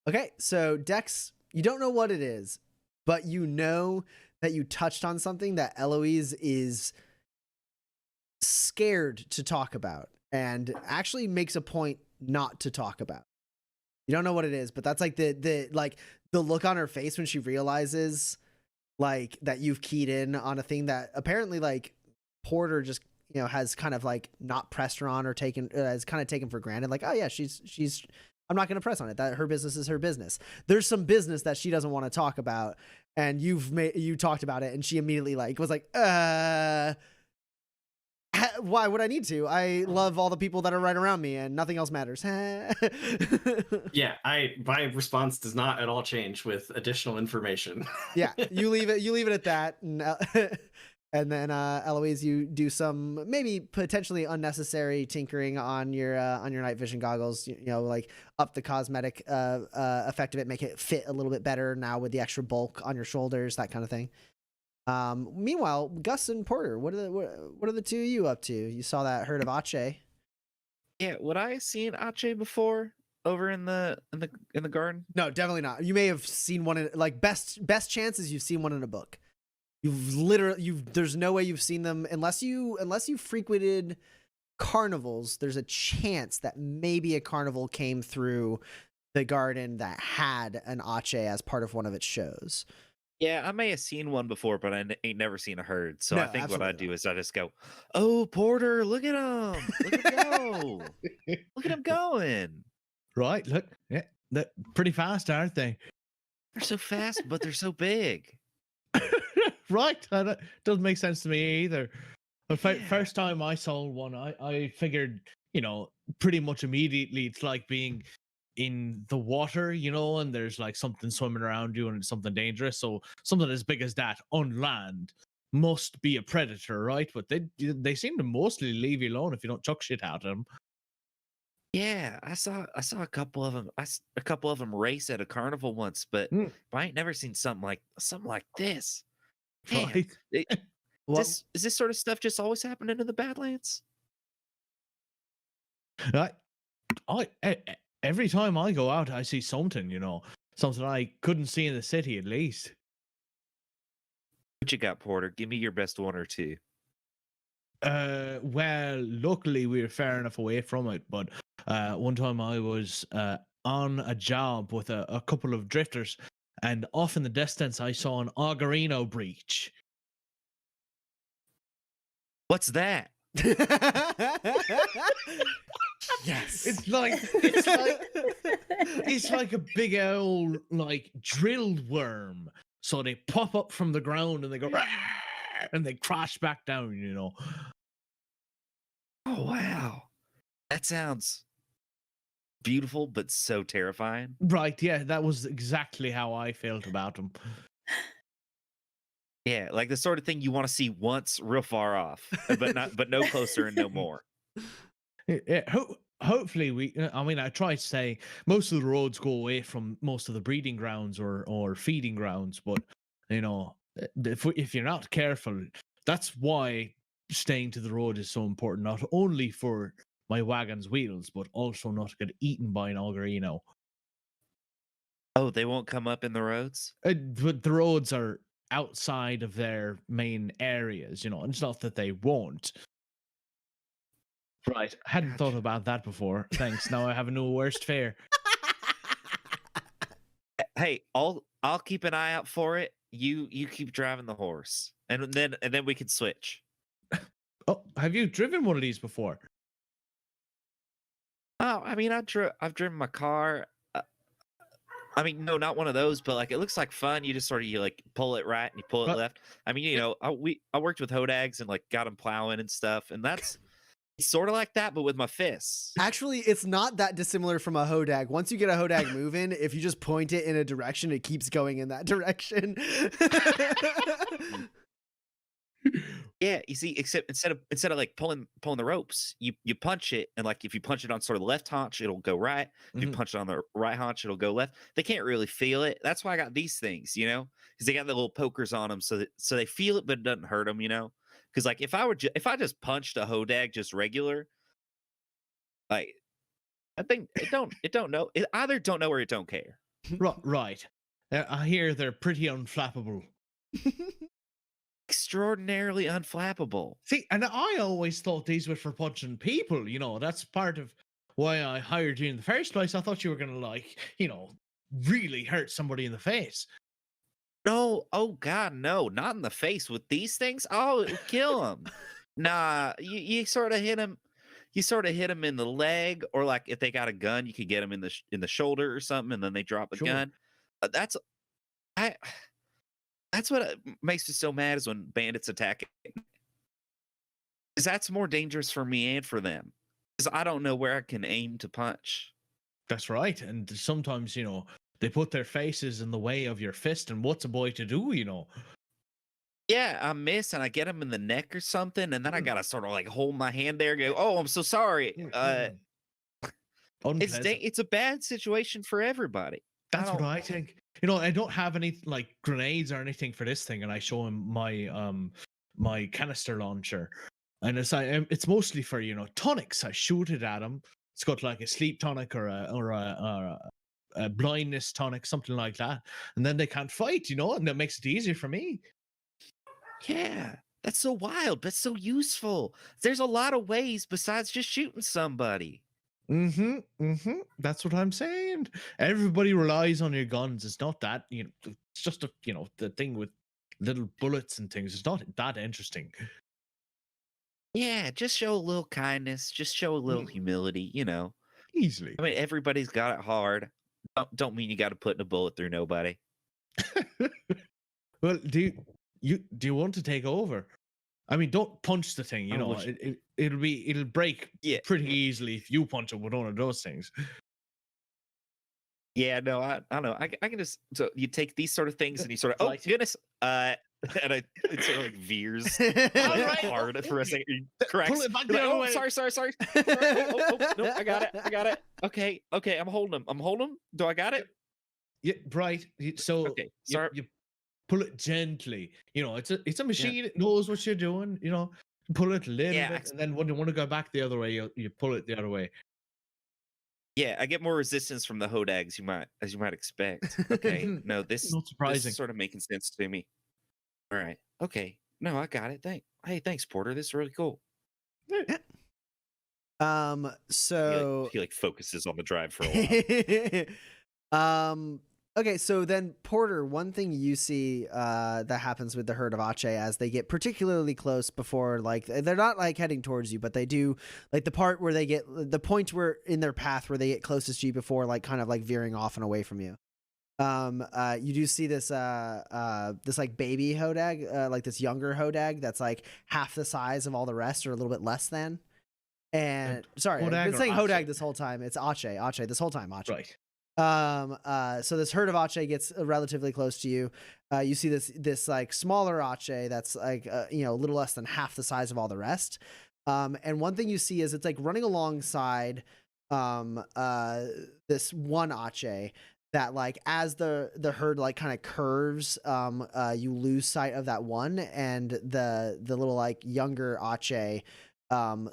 Okay, so Dex, you don't know what it is, but you know that you touched on something that Eloise is scared to talk about and actually makes a point not to talk about. You don't know what it is, but that's like the look on her face when she realizes like that you've keyed in on a thing that apparently like Porter just has kind of like not pressed her on or taken has kind of taken for granted, like, oh yeah, she's I'm not going to press on it, that her business is her business. There's some business that she doesn't want to talk about, and you talked about it, and she immediately like was like, why would I need to? I love all the people that are right around me, and nothing else matters. Yeah, my response does not at all change with additional information. Yeah, you leave it at that, and then Eloise, you do some maybe potentially unnecessary tinkering on your night vision goggles. Like up the cosmetic effect of it, make it fit a little bit better now with the extra bulk on your shoulders, that kind of thing. Meanwhile, Gus and Porter, what are the two of you up to? You saw that herd of Ache. Yeah, would I have seen Ache before over in the garden? No, definitely not. You may have seen one in like best chances you've seen one in a book. There's no way you've seen them unless you frequented carnivals. There's a chance that maybe a carnival came through the garden that had an Ache as part of one of its shows. Yeah, I may have seen one before, but I ain't never seen a herd. So No, I think what I absolutely do is I just go, "Oh, Porter, look at him! Look at him go! Look at him going! Right, look, yeah, they're pretty fast, aren't they? They're so fast, but they're so big." Right, doesn't make sense to me either. But Yeah. first time I saw one, I figured, pretty much immediately it's like being in the water, and there's like something swimming around you and it's something dangerous. So something as big as that on land must be a predator, right? But they seem to mostly leave you alone if you don't chuck shit at them. Yeah, I saw a couple of them. A couple of them race at a carnival once, but I ain't never seen something like this. Man, Right. is this sort of stuff just always happening in the Badlands? Every time I go out, I see something, something I couldn't see in the city at least. What you got, Porter? Give me your best one or two. Well, luckily we were far enough away from it, but one time I was on a job with a couple of drifters, and off in the distance I saw an Augarino breach. What's that? Yes. It's like a big old like drilled worm. So they pop up from the ground and they go and they crash back down, Oh wow. That sounds beautiful but so terrifying. Right, yeah, that was exactly how I felt about them. Yeah, like the sort of thing you want to see once real far off, but no closer and no more. Hopefully I mean, I try to say most of the roads go away from most of the breeding grounds or feeding grounds, but if you're not careful, that's why staying to the road is so important. Not only for my wagon's wheels, but also not to get eaten by an augerino. Oh, they won't come up in the roads? But the roads are outside of their main areas, and it's not that they won't. Right. I hadn't thought about that before. Thanks. Now I have a new worst fear. Hey, I'll keep an eye out for it. You keep driving the horse. And then we can switch. Oh, have you driven one of these before? Oh, I mean, I've driven my car. I mean, no, not one of those, but like it looks like fun. You just sort of like pull it right and you pull it left. I mean, I worked with hodags and like got them plowing and stuff, and that's sort of like that, but with my fists. Actually, it's not that dissimilar from a hodag. Once you get a hodag moving, if you just point it in a direction, it keeps going in that direction. Yeah, you see, except instead of like pulling the ropes, you punch it, and like if you punch it on sort of the left haunch, it'll go right. If you punch it on the right haunch, it'll go left. They can't really feel it. That's why I got these things, because they got the little pokers on them, so they feel it, but it doesn't hurt them, Because like if I just punched a hodag just regular, like I think it don't know. It either don't know or it don't care. Right. I hear they're pretty unflappable. Extraordinarily unflappable. See, and I always thought these were for punching people. That's part of why I hired you in the first place. I thought you were gonna really hurt somebody in the face. No, oh God, no, not in the face with these things. Oh, it would kill them. Nah, you sort of hit him. You sort of hit him in the leg, or like if they got a gun, you could get him in the shoulder or something, and then they drop a gun. That's what makes me so mad is when bandits attack it. Because that's more dangerous for me and for them. Because I don't know where I can aim to punch. That's right, and sometimes they put their faces in the way of your fist, and what's a boy to do? Yeah, I miss and I get him in the neck or something, and then I gotta sort of like hold my hand there and go, "Oh, I'm so sorry." It's a bad situation for everybody. That's what I think. I don't have any like grenades or anything for this thing, and I show him my canister launcher, and it's mostly for tonics. I shoot it at him. It's got like a sleep tonic or a blindness tonic, something like that, and then they can't fight, and that makes it easier for me. Yeah, that's so wild, but so useful. There's a lot of ways besides just shooting somebody. That's what I'm saying. Everybody relies on your guns. It's not that, it's just the thing with little bullets and things. It's not that interesting. Yeah, just show a little kindness. Just show a little humility, Easily. I mean, everybody's got it hard. Don't mean you got to put a bullet through nobody. Well, do you want to take over? I mean, don't punch the thing. It'll break pretty easily if you punch it with one of those things. Yeah, no, I don't know. I can just so you take these sort of things and you sort of goodness, and it sort of like veers hard for a second. Correct. Pull it back the other way. Sorry. No, I got it. Okay, I'm holding him. Do I got it? Yeah, right. So okay, sorry. You pull it gently. It's a machine. It knows what you're doing. Pull it a little bit, and then when you want to go back the other way, you pull it the other way. Yeah, I get more resistance from the hodags, as you might expect. Okay, no, this not surprising. This is sort of making sense to me. All right, okay, no, I got it. Thanks, Porter. This is really cool. So he focuses on the drive for a while. Okay, so then Porter, one thing you see that happens with the herd of Ache as they get particularly close before, like, they're not like heading towards you, but they do, like, the part where they get the point where in their path where they get closest to you before, like, kind of like veering off and away from you. You do see this this like baby hodag, like this younger hodag that's like half the size of all the rest or a little bit less than. And sorry, I've been saying hodag this whole time. It's Ache this whole time. Ache. Right. So this herd of Ache gets relatively close to you. You see this like smaller Ache that's like a little less than half the size of all the rest. And one thing you see is it's like running alongside this one Ache that like as the herd like kind of curves, you lose sight of that one, and the little like younger Ache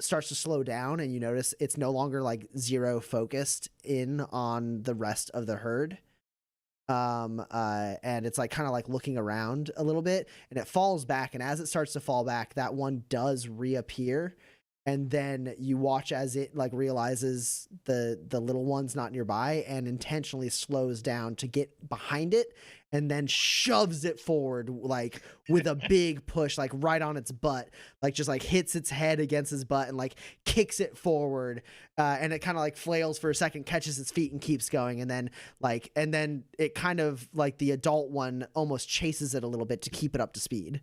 starts to slow down, and you notice it's no longer like zero focused in on the rest of the herd. And it's like kind of like looking around a little bit, and it falls back, and as it starts to fall back, that one does reappear. And then you watch as it like realizes the little one's not nearby and intentionally slows down to get behind it, and then shoves it forward like with a big push, like right on its butt, like just like hits its head against its butt and like kicks it forward. And it kind of like flails for a second, catches its feet and keeps going. And then it kind of like the adult one almost chases it a little bit to keep it up to speed.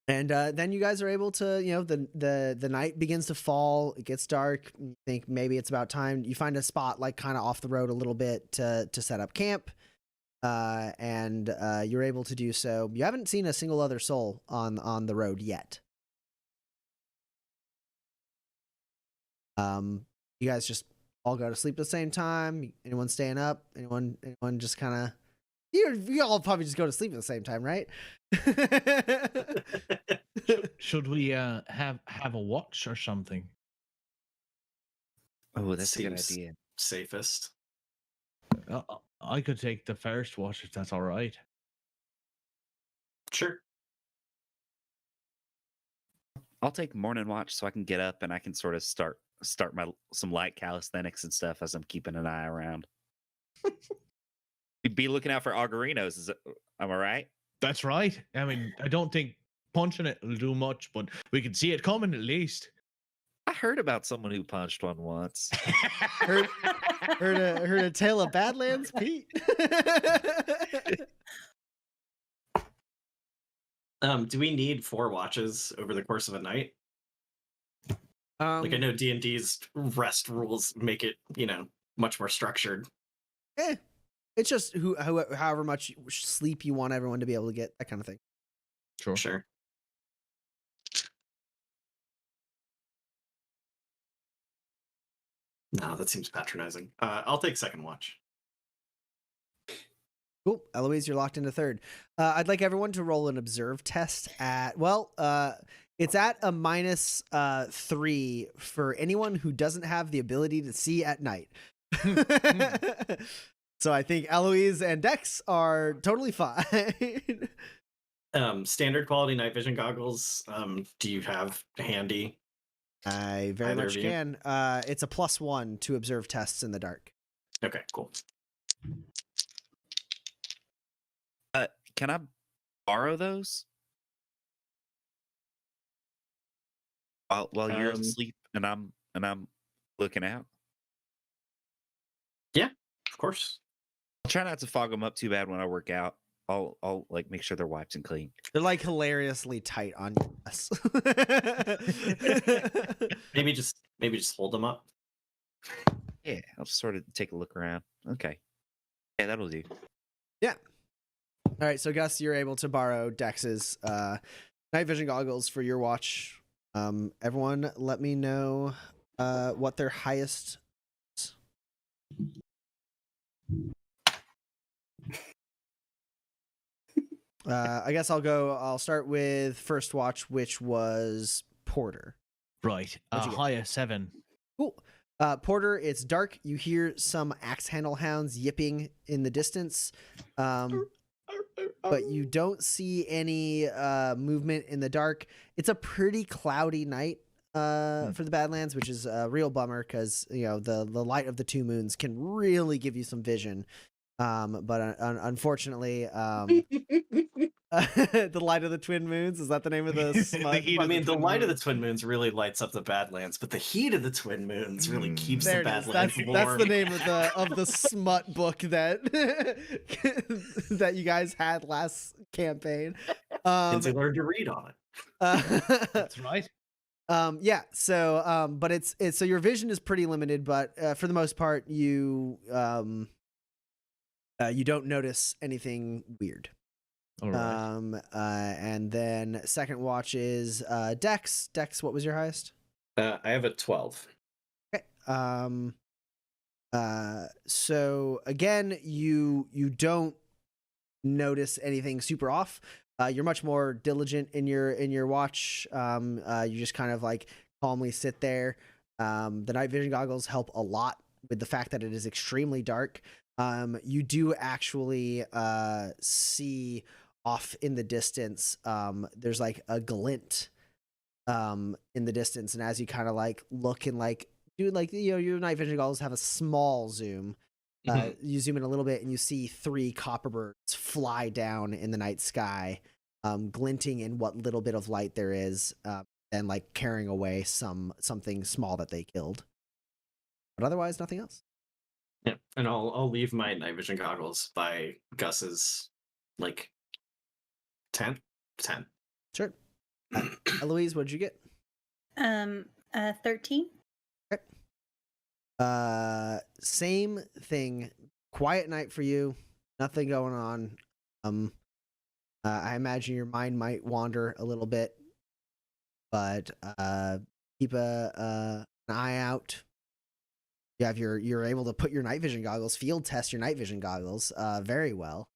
And then you guys are able to, the night begins to fall. It gets dark. You think maybe it's about time. You find a spot like kind of off the road a little bit to set up camp. And you're able to do so. You haven't seen a single other soul on the road yet. You guys just all go to sleep at the same time. Anyone staying up? Anyone just kind of... You all probably just go to sleep at the same time, right? Should we have a watch or something? Oh, that's a good Seems idea. safest. I could take the first watch if that's all right. Sure. I'll take morning watch so I can get up and I can sort of start some light calisthenics and stuff as I'm keeping an eye around. Be looking out for augurinos. Am I right? That's right. I mean, I don't think punching it will do much, but we can see it coming at least. I heard about someone who punched one once. heard a tale of Badlands, Pete. Do we need 4 watches over the course of a night? Like I know D&D's rest rules make it, much more structured. It's just however much sleep you want everyone to be able to get, that kind of thing. Sure. No, that seems patronizing. I'll take second watch. Cool. Eloise, you're locked into third. I'd like everyone to roll an observe test at, it's at a -3 for anyone who doesn't have the ability to see at night. So I think Eloise and Dex are totally fine. Standard quality night vision goggles. Do you have handy? I very Either much of you? can. It's a +1 to observe tests in the dark. Okay, cool. Can I borrow those? While you're asleep and I'm looking out. Yeah, of course. I'll try not to fog them up too bad when I work out. I'll like make sure they're wiped and clean. They're like hilariously tight on us. Maybe just hold them up. Yeah, I'll just sort of take a look around. Okay. Yeah, that'll do. Yeah. All right, so Gus, you're able to borrow Dex's night vision goggles for your watch. Everyone, let me know what their highest. I guess I'll start with first watch, which was Porter. Right. What'd you get? Highest 7. Cool. Porter, it's dark. You hear some axe handle hounds yipping in the distance. But you don't see any movement in the dark. It's a pretty cloudy night for the Badlands, which is a real bummer because the light of the 2 moons can really give you some vision. But unfortunately, the light of the twin moons, is that the name of the smut? The light of the twin moons really lights up the Badlands, but the heat of the twin moons really keeps the Badlands warm. That's the name of the smut book that that you guys had last campaign. Kinsey learned to read on it. That's right. Yeah. So, but it's so your vision is pretty limited, but for the most part, you don't notice anything weird. All right. And then second watch is Dex. Dex, what was your highest? I have a 12. Okay. So again, you don't notice anything super off. You're much more diligent in your watch. You just kind of like calmly sit there. The night vision goggles help a lot with the fact that it is extremely dark. You do actually see off in the distance. There's like a glint in the distance, and as you kind of like look and like do like your night vision goggles have a small zoom. You zoom in a little bit and you see 3 copper birds fly down in the night sky, glinting in what little bit of light there is, and like carrying away something small that they killed. But otherwise, nothing else. Yeah, and I'll leave my night vision goggles by Gus's like 10. Sure. Eloise, what'd you get? 13. Same thing. Quiet night for you. Nothing going on. I imagine your mind might wander a little bit, but keep an eye out. You have you're able to put your night vision goggles, field test your night vision goggles, very well.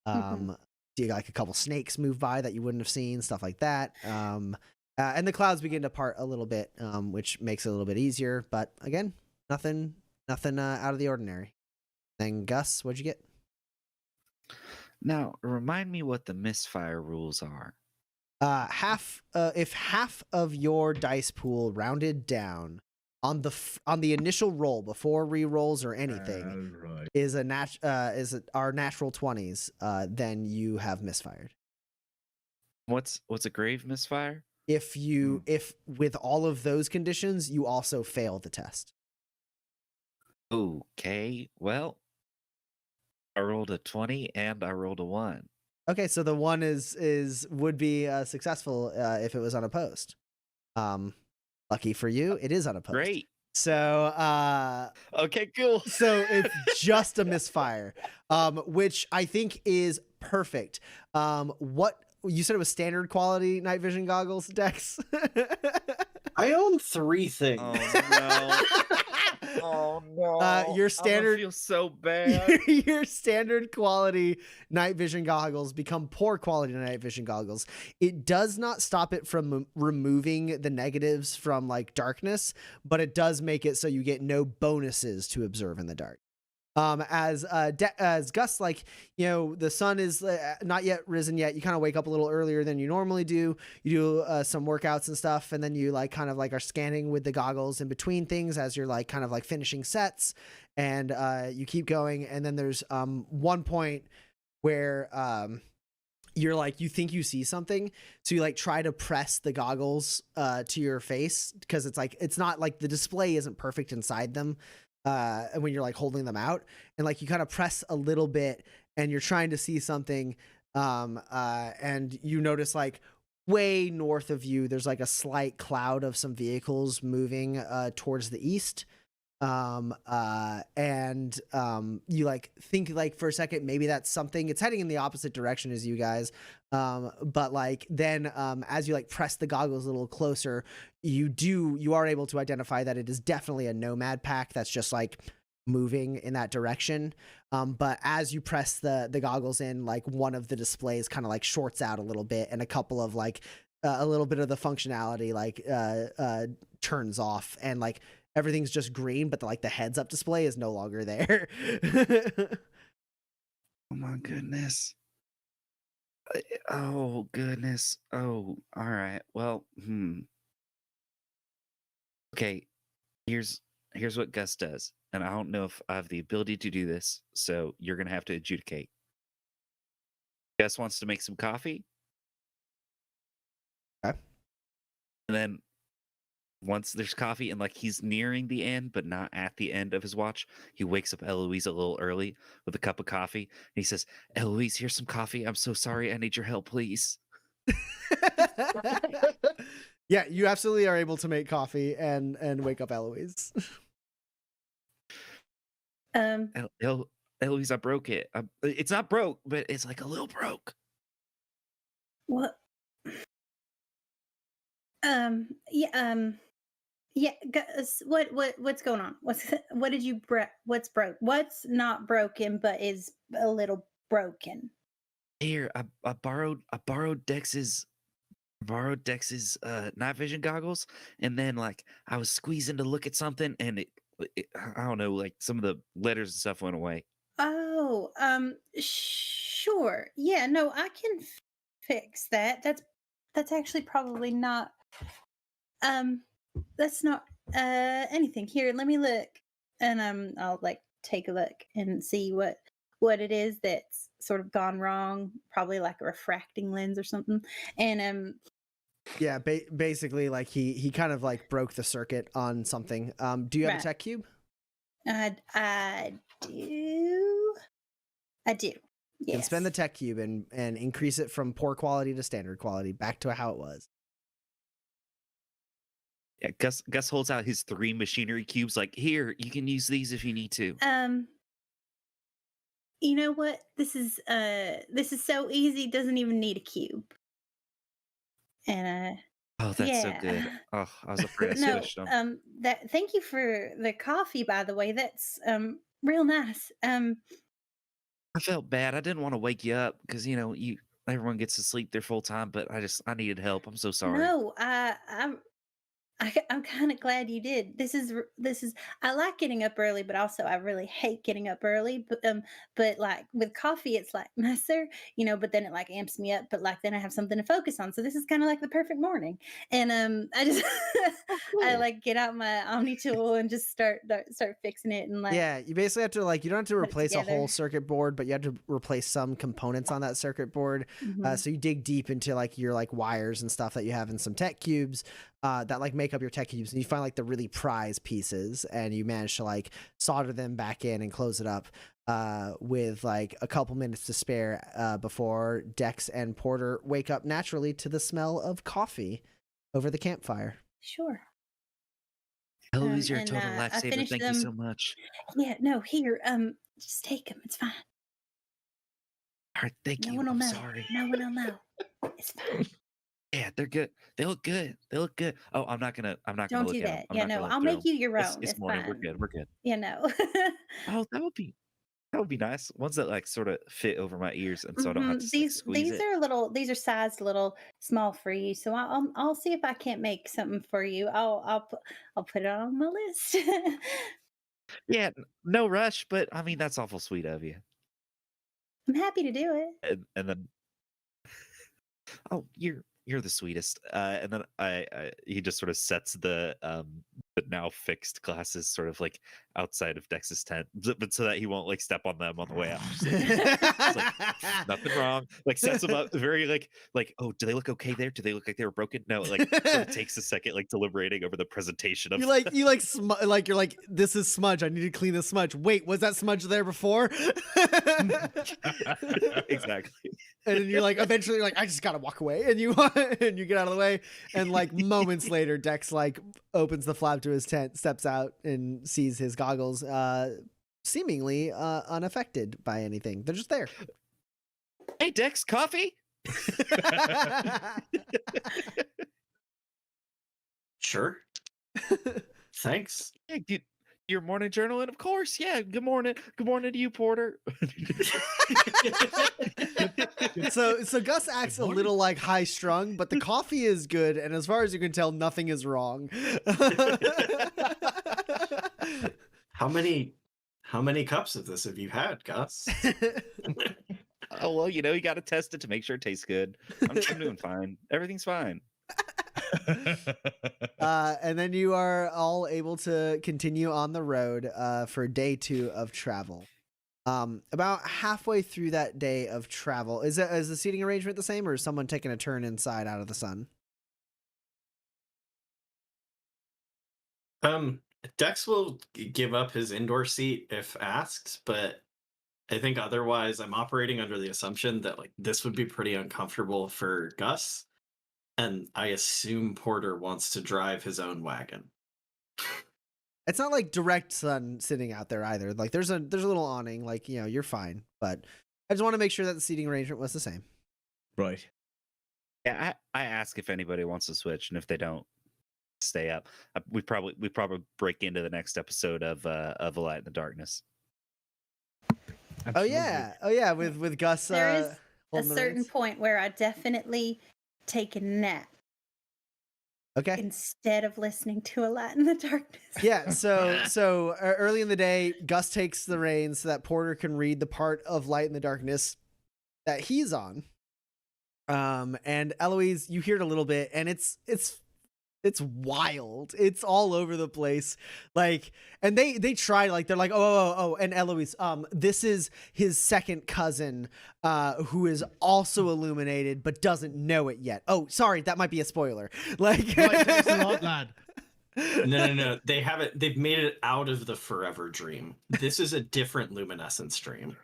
You got like a couple snakes move by that you wouldn't have seen, stuff like that. And the clouds begin to part a little bit, which makes it a little bit easier. But again, nothing out of the ordinary. Then Gus, what'd you get? Now, remind me what the misfire rules are. If half of your dice pool rounded down on the initial roll before re-rolls or anything Right. is our natural 20s, then you have misfired. What's a grave misfire? If with all of those conditions, you also fail the test. Okay, well, I rolled a 20 and I rolled a 1. Okay, so the 1 would be successful if it was unopposed. Lucky for you, it is unopposed. Great. So Okay, cool. So it's just a misfire, which I think is perfect. What you said it was standard quality night vision goggles, Dex? I own 3 things. Oh no. Oh no. Your standard I feel so bad. your standard quality night vision goggles become poor quality night vision goggles. It does not stop it from removing the negatives from like darkness, but it does make it so you get no bonuses to observe in the dark. As Gus, like, the sun is not yet risen yet. You kind of wake up a little earlier than you normally do. You do some workouts and stuff, and then you like kind of like are scanning with the goggles in between things as you're like kind of like finishing sets, and you keep going. And then there's one point where you're like, you think you see something, so you like try to press the goggles to your face, because it's like it's not like the display isn't perfect inside them. And when you're like holding them out, and like you kind of press a little bit and you're trying to see something, and you notice like way north of you, there's like a slight cloud of some vehicles moving towards the east. And you like think like for a second, maybe that's something, it's heading in the opposite direction as you guys. But like then as you like press the goggles a little closer, you are able to identify that it is definitely a nomad pack that's just like moving in that direction. But as you press the goggles in, like one of the displays kind of like shorts out a little bit, and a couple of like a little bit of the functionality like turns off, and like everything's just green, but the heads up display is no longer there. Oh my goodness. Oh goodness. Oh, all right. Well, okay. Here's what Gus does, and I don't know if I have the ability to do this, so you're gonna have to adjudicate. Gus wants to make some coffee. Okay. And then once there's coffee and like he's nearing the end, but not at the end of his watch, he wakes up Eloise a little early with a cup of coffee. And he says, "Eloise, here's some coffee. I'm so sorry. I need your help, please." Yeah, you absolutely are able to make coffee and wake up Eloise. Eloise, I broke it. It's not broke, but it's like a little broke. What? Yeah. Yeah. What's going on? What did you what's broke? What's not broken but is a little broken? Here, I borrowed Dex's night vision goggles, and then like I was squeezing to look at something, and I don't know, like some of the letters and stuff went away. Oh, sure. Yeah, no, I can fix that. That's actually probably not um that's not anything. Here, let me look. And I'll like take a look and see what it is that's sort of gone wrong, probably like a refracting lens or something. And Yeah, basically, like he kind of like broke the circuit on something. Do you have a right. tech cube? I do. I do. You can spend the Yes. tech cube and increase it from poor quality to standard quality back to how it was. Yeah, Gus holds out his 3 machinery cubes, like, here, you can use these if you need to. You know what? This is so easy, doesn't even need a cube. And Oh, that's so yeah. good. Oh, I was afraid I No, switched them. that thank you for the coffee, by the way. That's real nice. I felt bad. I didn't want to wake you up because everyone gets to sleep their full time, but I needed help. I'm so sorry. No, I'm kind of glad you did. This is I like getting up early, but also I really hate getting up early. But like with coffee, it's like nicer, But then it like amps me up. But like then I have something to focus on. So this is kind of like the perfect morning. And I just Oh, I cool. like get out my Omni tool and just start fixing it and like Yeah, you basically have to like you don't have to put it replace a whole together. circuit board, but you have to replace some components on that circuit board. Mhm. So you dig deep into like your like wires and stuff that you have in some tech cubes that like make up your tech cubes, and you find like the really prized pieces, and you manage to like solder them back in and close it up with like a couple minutes to spare before Dex and Porter wake up naturally to the smell of coffee over the campfire. Sure. Eloise, you're a And total I lifesaver. finished Thank you them. so much. Yeah, no, here, just take them. It's fine. All right, thank No you. one will I'm know. sorry. No one will know. It's fine. Yeah, they're good. They look good. They look good. Oh, I'm not gonna Don't look do at them. that. I'm Yeah, not no, gonna look I'll through make them. you your It's own. it's It's morning. We're fine. good. We're good. Oh, that would be nice. Ones that like sort of fit over my ears, and so I don't have to like squeeze These it. are these are sized a little small for you. So I'll see if I can't make something for you. I'll put it on my list. Yeah, no rush, but I mean that's awful sweet of you. I'm happy to do it. And then oh, you're the sweetest. And then he just sort of sets the now fixed glasses sort of like outside of Dex's tent, but so that he won't like step on them on the way out. Just like nothing wrong. Like sets them up very like oh, do they look okay there? Do they look like they were broken? No, like sort of takes a second like deliberating over the presentation of like you're like, this is smudge. I need to clean the smudge. Wait, was that smudge there before? exactly. And then you're like, eventually, you're like, I just gotta walk away, and you and you get out of the way, and like moments later, Dex like opens the flap to his tent, steps out, and sees his goggles, seemingly unaffected by anything. They're just there. Hey Dex, coffee? Sure. Thanks. Yeah, your morning journaling, of course. Yeah. Good morning. Good morning to you, Porter. So Gus acts a little like high strung, but the coffee is good, and as far as you can tell, nothing is wrong. How many cups of this have you had, Gus? Oh well, you got to test it to make sure it tastes good. I'm doing fine. Everything's fine. And then you are all able to continue on the road for day 2 of travel. About halfway through that day of travel, is the seating arrangement the same, or is someone taking a turn inside out of the sun? Dex will give up his indoor seat if asked, but I think otherwise I'm operating under the assumption that like this would be pretty uncomfortable for Gus, and I assume Porter wants to drive his own wagon. It's not like direct sun sitting out there either. Like there's a little awning, like you're fine, but I just want to make sure that the seating arrangement was the same. Right. Yeah, I ask if anybody wants to switch, and if they don't, stay up. We probably break into the next episode of A Light in the Darkness. Oh yeah, with Gus. There is a holding the certain reins. point where I definitely take a nap Okay. instead of listening to A Light in the Darkness. Yeah, so early in the day, Gus takes the reins so that Porter can read the part of Light in the Darkness that he's on. And Eloise, you hear it a little bit, and it's wild. It's all over the place. Like, and they try, like, they're like, oh, and Eloise, this is his second cousin, who is also illuminated but doesn't know it yet. Oh, sorry, that might be a spoiler. Like, Right, thanks a lot, lad. No. They haven't. They've made it out of the forever dream. This is a different luminescence dream.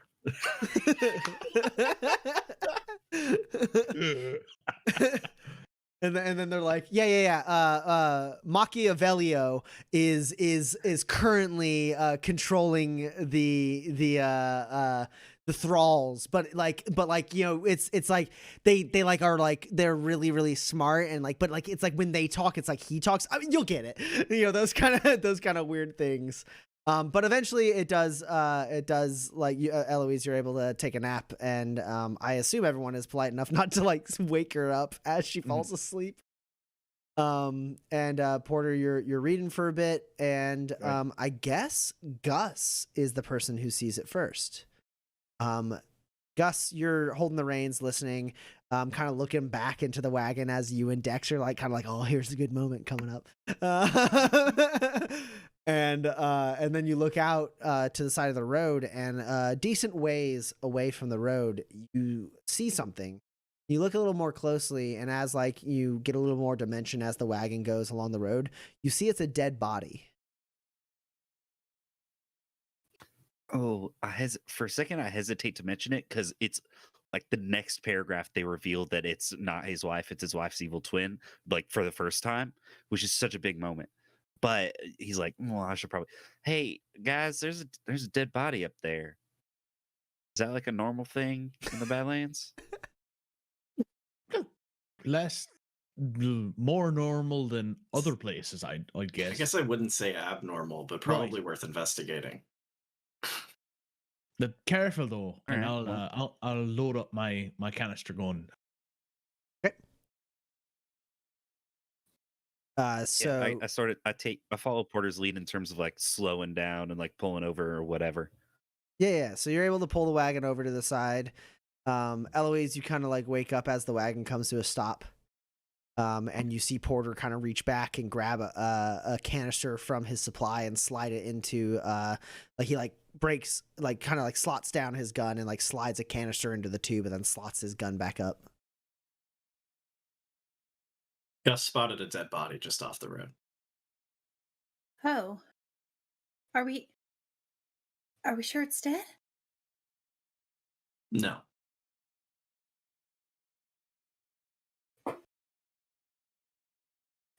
And then they're like, yeah. Machiavelli is currently controlling the thralls, but like it's like they like are like they're really smart, and like, but like it's like when they talk, it's like he talks. I mean, you'll get it, those kind of weird things. But eventually it does like Eloise, you're able to take a nap, and I assume everyone is polite enough not to like wake her up as she falls asleep. And Porter, you're reading for a bit, and Right. I guess Gus is the person who sees it first. Gus, you're holding the reins, listening, kind of looking back into the wagon as you and Dex are like, kind of like, oh, here's a good moment coming up. And then you look out to the side of the road, and decent ways away from the road, you see something. You look a little more closely, and as like you get a little more dimension as the wagon goes along the road, you see it's a dead body. Oh, for a second I hesitate to mention it because it's like the next paragraph they revealed that it's not his wife, it's his wife's evil twin, like for the first time, which is such a big moment. But he's like, well, I should probably. Hey guys, there's a dead body up there. Is that like a normal thing in the Badlands? More normal than other places, I'd guess. I guess I wouldn't say abnormal, but probably worth investigating. But careful though, and Alright, I'll load up my canister gun. So Yeah, I follow Porter's lead in terms of like slowing down and like pulling over or whatever. yeah. So you're able to pull the wagon over to the side. Eloise, you kind of like wake up as the wagon comes to a stop. And you see Porter kind of reach back and grab a canister from his supply and slide it into like he like breaks, like kind of like slots down his gun and like slides a canister into the tube and then slots his gun back up. Gus spotted a dead body just off the road. Oh, are we sure it's dead? No.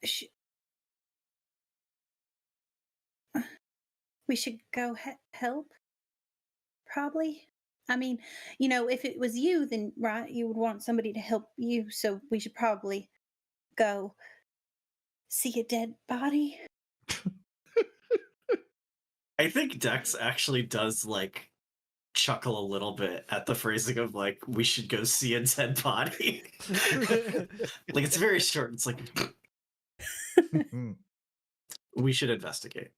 Sh- we should go help. Probably. I mean, if it was you, then right, you would want somebody to help you. So we should probably go see a dead body. I think Dex actually does like chuckle a little bit at the phrasing of like we should go see a dead body. Like it's very short. It's like we should investigate.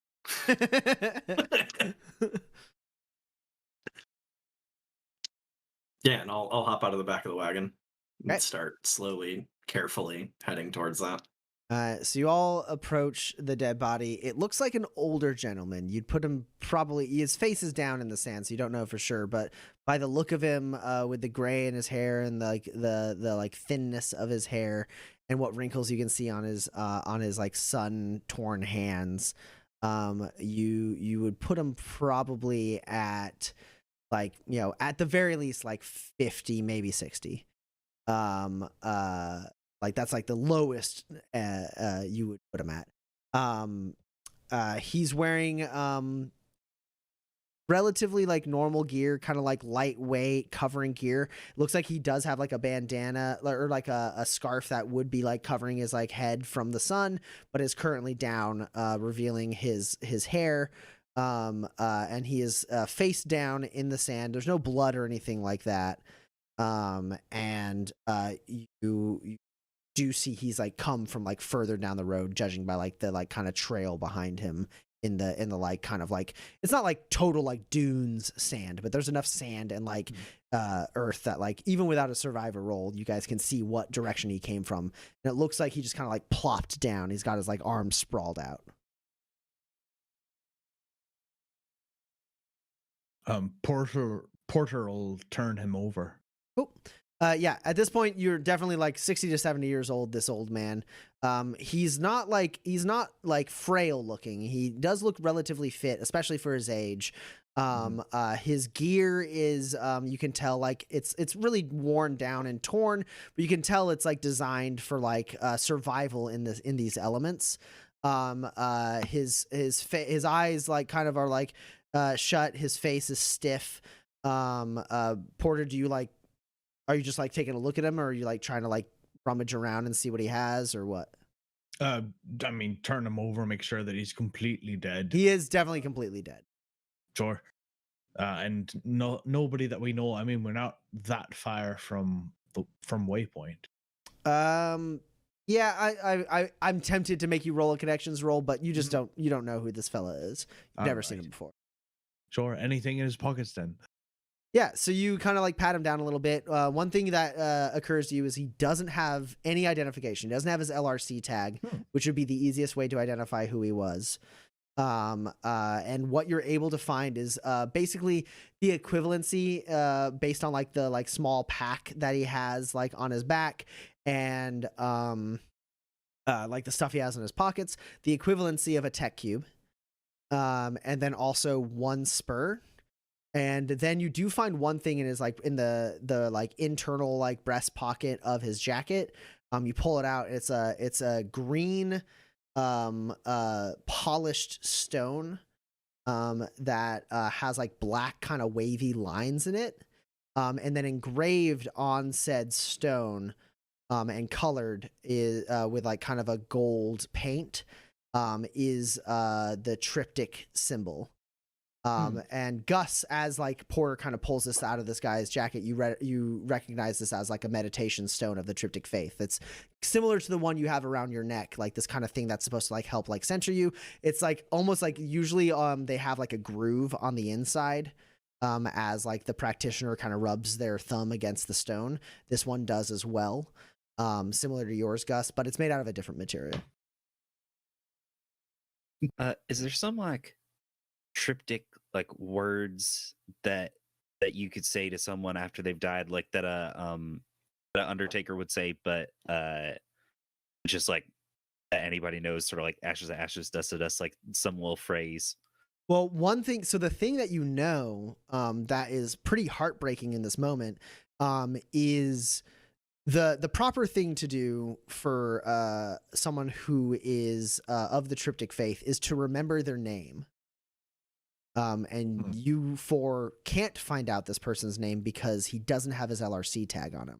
Yeah, and I'll hop out of the back of the wagon and Okay. start slowly, carefully heading towards that. So you all approach the dead body. It looks like an older gentleman. You'd put him probably, his face is down in the sand, so you don't know for sure. But by the look of him, with the gray in his hair and the like thinness of his hair and what wrinkles you can see on his like sun torn hands, you would put him probably at like at the very least like 50, maybe 60. Like that's like the lowest you would put him at. He's wearing relatively like normal gear, kind of like lightweight covering gear. Looks like he does have like a bandana or like a scarf that would be like covering his like head from the sun, but is currently down, revealing his hair. And he is face down in the sand. There's no blood or anything like that. And you do see he's like come from like further down the road, judging by like the like kind of trail behind him in the like kind of like, it's not like total like dunes sand, but there's enough sand and like earth that like even without a survivor roll, you guys can see what direction he came from. And it looks like he just kind of like plopped down. He's got his like arms sprawled out. Porter will turn him over. Cool. Yeah, at this point you're definitely like 60 to 70 years old, this old man. He's not like frail looking. He does look relatively fit, especially for his age. His gear is you can tell like it's really worn down and torn, but you can tell it's like designed for like survival in these elements. His eyes like kind of are like shut. His face is stiff. Porter, are you just like taking a look at him, or are you like trying to like rummage around and see what he has, or what? I mean, turn him over, make sure that he's completely dead. He is definitely completely dead. Sure. And nobody that we know. I mean, we're not that far from Waypoint. Yeah, I'm tempted to make you roll a connections roll, but you just don't know who this fella is. You've never seen him before. Sure. Anything in his pockets then? Yeah, so you kind of like pat him down a little bit. One thing that occurs to you is he doesn't have any identification. He doesn't have his LRC tag, which would be the easiest way to identify who he was. And what you're able to find is basically the equivalency based on like the like small pack that he has like on his back and like the stuff he has in his pockets, the equivalency of a tech cube, and then also one spur. And then you do find one thing in his like in the like internal like breast pocket of his jacket. You pull it out. It's a green polished stone that has like black kind of wavy lines in it. And then engraved on said stone and colored is with like kind of a gold paint is the triptych symbol. And Gus, as like Porter kind of pulls this out of this guy's jacket, you recognize this as like a meditation stone of the triptych faith. It's similar to the one you have around your neck, like this kind of thing that's supposed to like help like center you. It's like almost like usually they have like a groove on the inside as like the practitioner kind of rubs their thumb against the stone. This one does as well, similar to yours, Gus, but it's made out of a different material. Is there some like triptych like words that you could say to someone after they've died, like that an Undertaker would say, but just like that anybody knows, sort of like ashes to ashes, dust to dust, like some little phrase? Well, one thing, so the thing that you know that is pretty heartbreaking in this moment is the proper thing to do for someone who is of the triptych faith is to remember their name. And you can't find out this person's name because he doesn't have his LRC tag on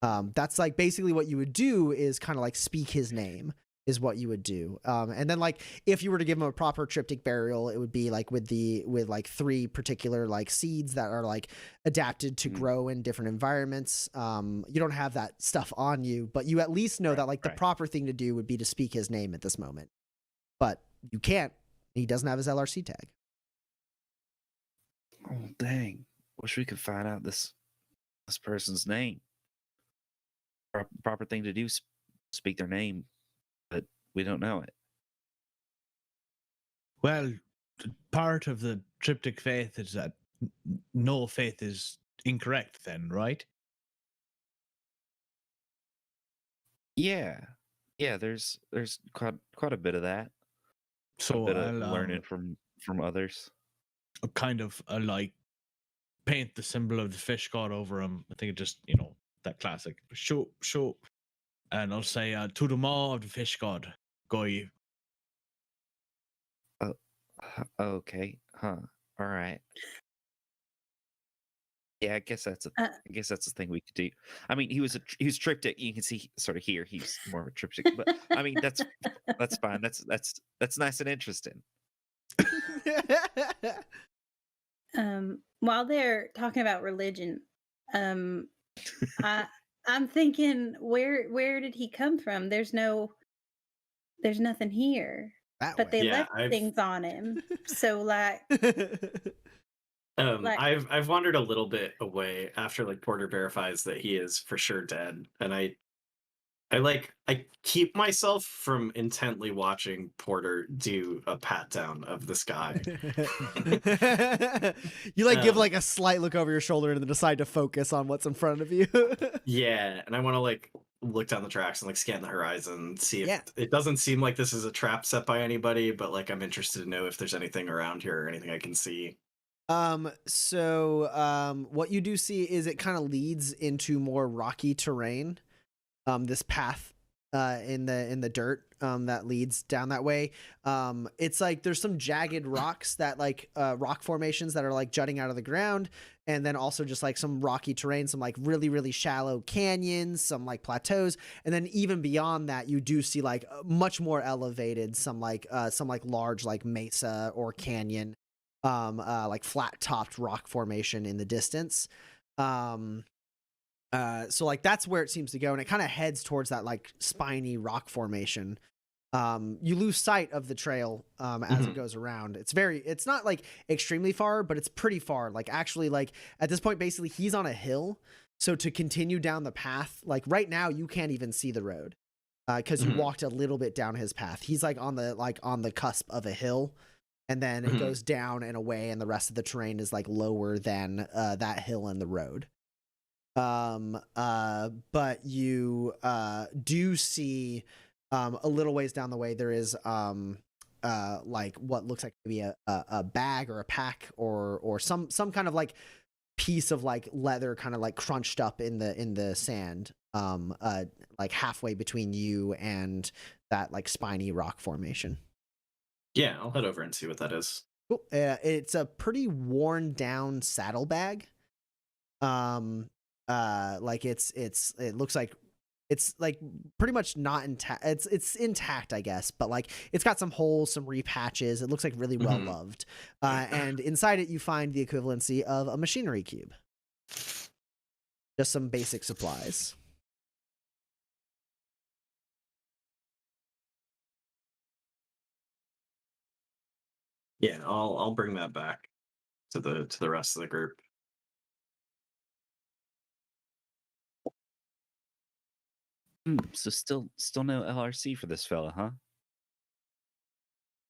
him. That's like basically what you would do is kind of like speak his name is what you would do. And then like if you were to give him a proper triptych burial, it would be like with like 3 particular like seeds that are like adapted to grow in different environments. You don't have that stuff on you, but you at least know that like the proper thing to do would be to speak his name at this moment. But you can't. He doesn't have his LRC tag. Oh dang! Wish we could find out this person's name. Proper thing to do: speak their name, but we don't know it. Well, part of the triptych faith is that no faith is incorrect. Then, right? Yeah. There's quite a bit of that. So a bit of learning from others. Kind of like paint the symbol of the fish god over him. I think it just that classic show, and I'll say to the maw of the fish god, go you. Okay. Huh. All right. Yeah, I guess that's Uh, I guess that's the thing we could do. I mean, he was triptych. You can see sort of here. He's more of a triptych, but I mean that's fine. That's nice and interesting. While they're talking about religion, um, I'm thinking, where did he come from? There's nothing here, That but way. they Yeah, left things on him. So like, like I've wandered a little bit away after like Porter verifies that he is for sure dead, and I keep myself from intently watching Porter do a pat down of this guy. You like give Um, like a slight look over your shoulder and then decide to focus on what's in front of you. Yeah, and I want to like look down the tracks and like scan the horizon, see if Yeah. it doesn't seem like this is a trap set by anybody, but like I'm interested to know if there's anything around here or anything I can see. What you do see is it kind of leads into more rocky terrain. This path in the dirt that leads down that way. It's like there's some jagged rocks that like rock formations that are like jutting out of the ground, and then also just like some rocky terrain, some like really shallow canyons, some like plateaus, and then even beyond that you do see like much more elevated some like large like mesa or canyon, like flat topped rock formation in the distance. So like that's where it seems to go, and it kind of heads towards that like spiny rock formation. You lose sight of the trail as it goes around. It's not like extremely far, but it's pretty far. Like actually, like at this point, basically he's on a hill. So to continue down the path, like right now you can't even see the road because you walked a little bit down his path. He's like on the cusp of a hill, and then it goes down and away, and the rest of the terrain is like lower than that hill and the road. But you do see a little ways down the way there is like what looks like maybe a bag or a pack or some kind of like piece of like leather kind of like crunched up in the sand, like halfway between you and that like spiny rock formation. Yeah, I'll head over and see what that is. Cool. It's a pretty worn down saddlebag. Like it looks like it's like pretty much not intact. It's intact, I guess, but like it's got some holes, some repatches. It looks like really well loved. And inside it you find the equivalency of a machinery cube. Just some basic supplies. Yeah, I'll bring that back to the rest of the group. So still no LRC for this fella, huh?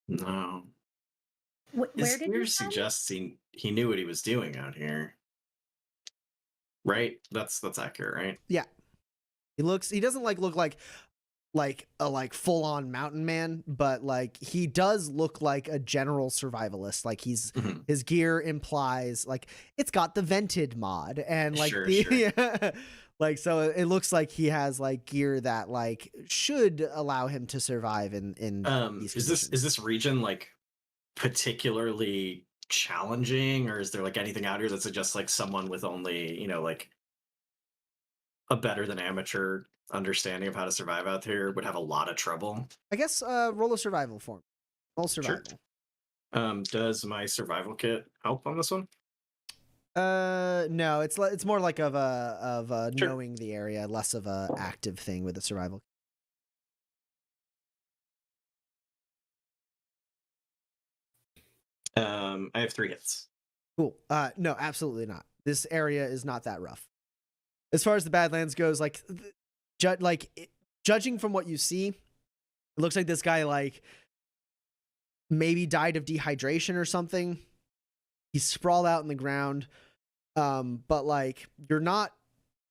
No. where His did ear you find it? suggests he knew what he was doing out here. Right? That's accurate, right? Yeah. He doesn't look like a full on mountain man, but like he does look like a general survivalist. Like his gear implies like it's got the vented mod and like Sure. Yeah, like so it looks like he has like gear that like should allow him to survive in these is this region like particularly challenging, or is there like anything out here that suggests like someone with only, like a better than amateur understanding of how to survive out here would have a lot of trouble? I guess roll a survival for me. Roll survival. Sure. Does my survival kit help on this one? No, it's more like of a Sure. knowing the area, less of a active thing with the survival. I have 3 hits. Cool. No, absolutely not. This area is not that rough. As far as the Badlands goes, like judging from what you see, it looks like this guy like maybe died of dehydration or something. He's sprawled out in the ground. But like you're not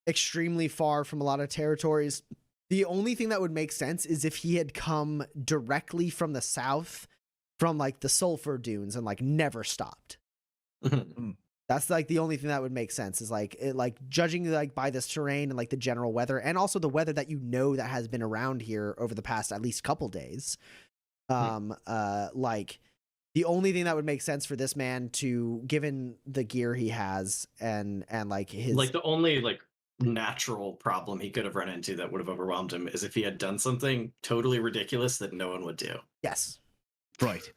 extremely far from a lot of territories. The only thing that would make sense is if he had come directly from the south, from like the sulfur dunes, and like never stopped. That's like the only thing that would make sense is like judging like by this terrain and like the general weather, and also the weather that that has been around here over the past at least couple days. Like the only thing that would make sense for this man to, given the gear he has and like his Like the only like natural problem he could have run into that would have overwhelmed him is if he had done something totally ridiculous that no one would do. yes. Right.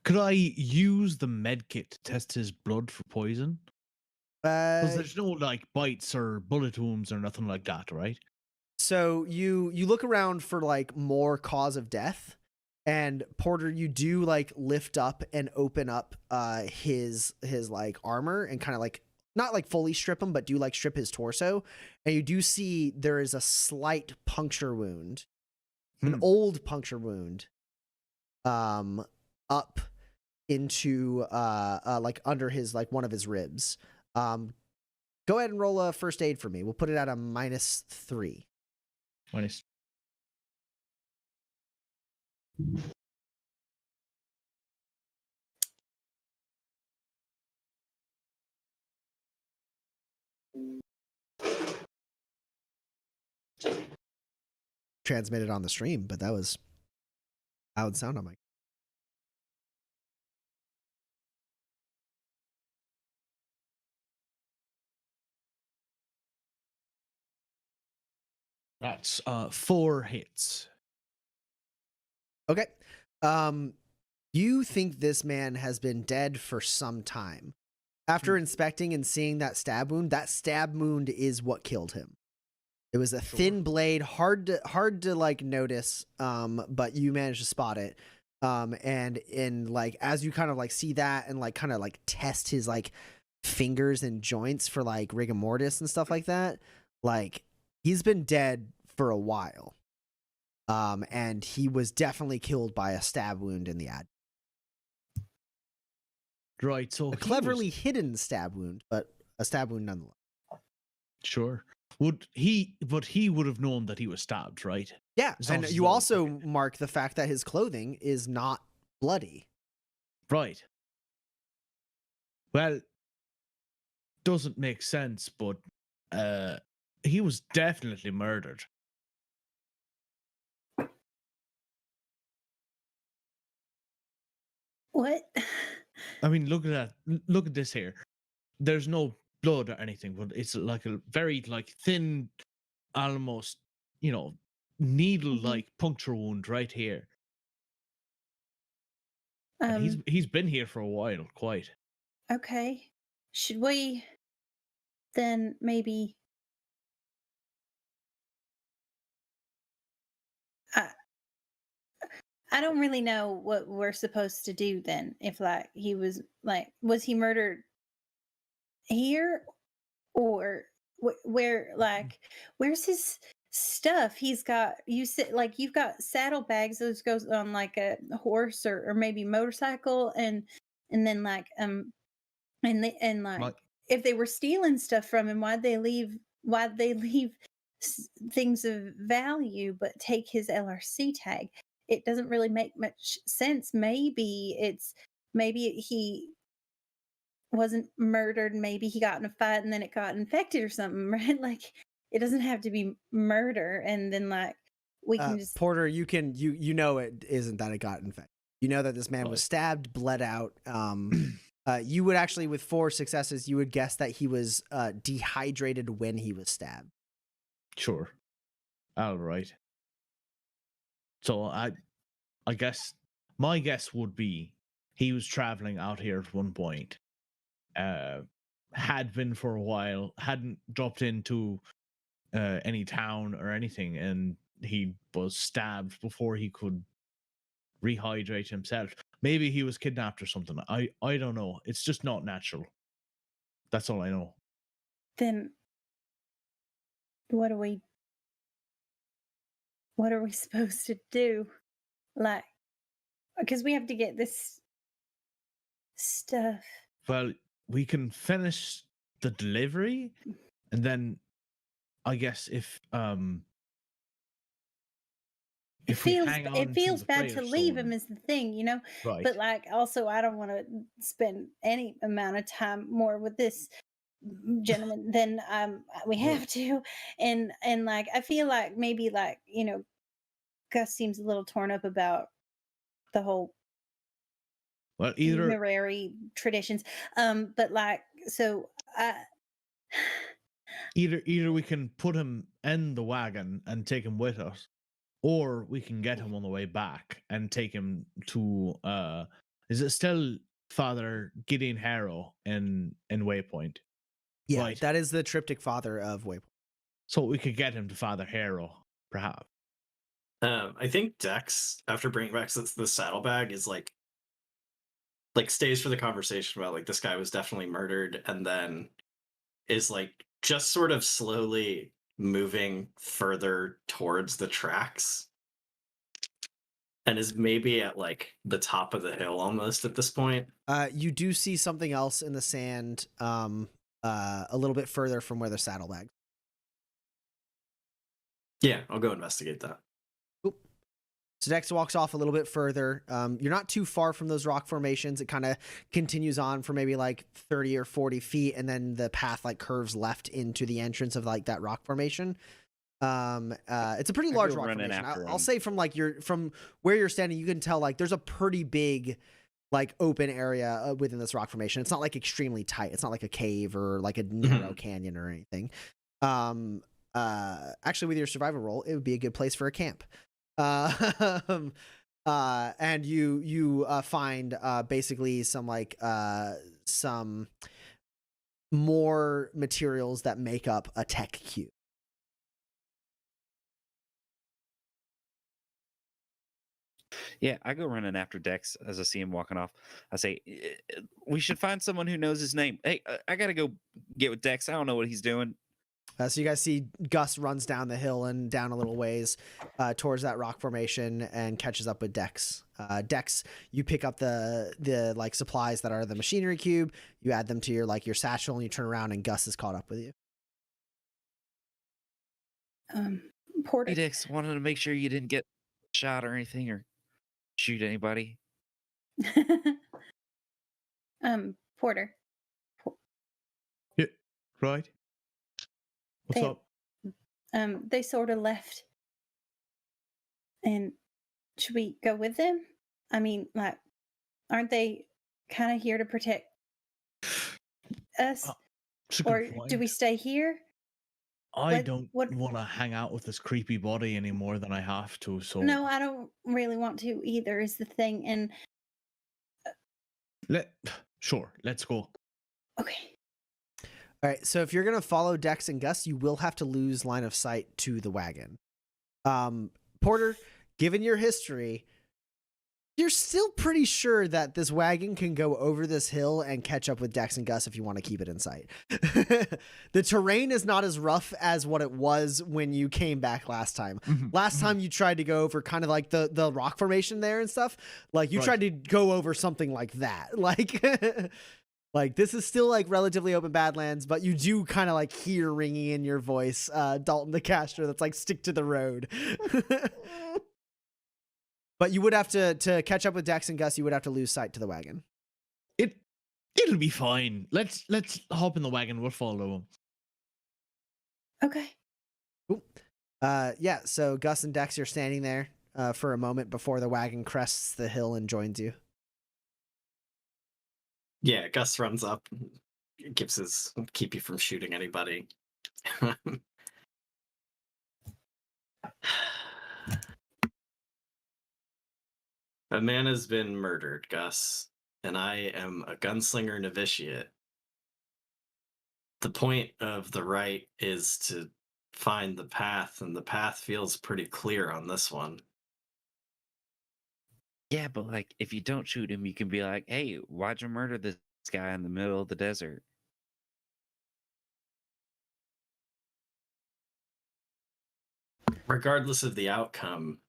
Could I use the med kit to test his blood for poison? Because there's no like bites or bullet wounds or nothing like that, right? So you look around for like more cause of death, and Porter, you do like lift up and open up his like armor and kind of like not like fully strip him, but do like strip his torso, and you do see there is a slight puncture wound, an old puncture wound, up into like under his like one of his ribs. Go ahead and roll a first aid for me. We'll put it at a -3. Minus. Transmitted on the stream, but that was how it would sound on my. That's 4 hits. Okay. You think this man has been dead for some time. After inspecting and seeing that stab wound is what killed him. It was a thin blade, hard to like notice, but you managed to spot it. And in like as you kind of like see that and like kind of like test his like fingers and joints for like rigor mortis and stuff like that, like he's been dead for a while. And he was definitely killed by a stab wound in the ad. Right, so A cleverly hidden stab wound, but a stab wound nonetheless. Sure. But he would have known that he was stabbed, right? Yeah, As long and as you it's also okay. mark the fact that his clothing is not bloody. Right. Well, doesn't make sense, but he was definitely murdered. What? I mean, look at that. Look at this here. There's no blood or anything, but it's like a very like thin, almost, needle-like puncture wound right here. And he's been here for a while, quite. Okay. Should we then maybe I don't really know what we're supposed to do then. If like he was like, was he murdered here or where? Like, where's his stuff? He's got you said like you've got saddlebags. Those goes on like a horse or maybe motorcycle, and then like and like Like, if they were stealing stuff from him, why'd they leave? Why'd they leave things of value but take his LRC tag? It doesn't really make much sense. Maybe he wasn't murdered. Maybe he got in a fight and then it got infected or something, right? Like it doesn't have to be murder, and then like we can just Porter, you know it isn't that it got infected. You know that this man was Right. stabbed, bled out. You would actually, with 4 successes, you would guess that he was dehydrated when he was stabbed. sure. All right. So I guess my guess would be he was traveling out here at one point. Had been for a while, hadn't dropped into any town or anything, and he was stabbed before he could rehydrate himself. Maybe he was kidnapped or something. I don't know. It's just not natural. That's all I know. then what are we supposed to do? Like, because we have to get this stuff. Well, we can finish the delivery, and then I guess if It we feels hang on it feels the bad to Prayer leave Stone- him is the thing, you know. right? But like, also, I don't want to spend any amount of time more with this gentleman than we have to, and like I feel like maybe like Gus seems a little torn up about the whole Well, either funerary traditions. But like, so either we can put him in the wagon and take him with us, or we can get him on the way back and take him to is it still Father Gideon Harrow in Waypoint? Yeah, Right. that is the triptych father of Waypoint. So we could get him to Father Harrow, perhaps. I think Dex, after bringing back the saddlebag, is like stays for the conversation about like this guy was definitely murdered, and then is like just sort of slowly moving further towards the tracks, and is maybe at like the top of the hill almost at this point. You do see something else in the sand, a little bit further from where the saddlebag. Yeah, I'll go investigate that. So Dex walks off a little bit further. You're not too far from those rock formations. It kind of continues on for maybe like 30 or 40 feet, and then the path like curves left into the entrance of like that rock formation. It's a pretty I large go rock running formation. after I'll him. say from like from where you're standing, you can tell like there's a pretty big like open area within this rock formation. It's not like extremely tight. It's not like a cave or like a narrow canyon or anything. Actually, with your survival roll, it would be a good place for a camp. And you find basically some like some more materials that make up a tech cube. Yeah, I go running after Dex as I see him walking off. I say, we should find someone who knows his name. Hey, I gotta go get with Dex. I don't know what he's doing. So you guys see Gus runs down the hill and down a little ways towards that rock formation and catches up with Dex. Dex, you pick up the like supplies that are the machinery cube. You add them to your satchel, and you turn around, and Gus is caught up with you. Porter. Hey, Dex, wanted to make sure you didn't get shot or anything or shoot anybody. Porter. Yeah, right. What's They- up? They sort of left. And should we go with them? I mean, like, aren't they kind of here to protect us? It's a good Or point. do we stay here? I what- don't what- want to hang out with this creepy body any more than I have to. So No, I don't really want to either, is the thing. And sure, let's go. okay. All right, so if you're gonna follow Dex and Gus, you will have to lose line of sight to the wagon. Porter, given your history, you're still pretty sure that this wagon can go over this hill and catch up with Dex and Gus if you want to keep it in sight. The terrain is not as rough as what it was when you came back last time. Last time you tried to go over kind of like the rock formation there and stuff. Like you Right. tried to go over something like that. Like like this is still like relatively open Badlands, but you do kind of like hear ringing in your voice, Dalton the caster, that's like stick to the road. But you would have to catch up with Dex and Gus. You would have to lose sight to the wagon. It'll be fine. Let's hop in the wagon. We'll follow him. Okay. Yeah. So Gus and Dex, you're standing there for a moment before the wagon crests the hill and joins you. Yeah, Gus runs up, gives his keep you from shooting anybody. A man has been murdered, Gus, and I am a gunslinger novitiate. The point of the rite is to find the path, and the path feels pretty clear on this one. Yeah, but like if you don't shoot him, you can be like, hey, why'd you murder this guy in the middle of the desert? Regardless of the outcome,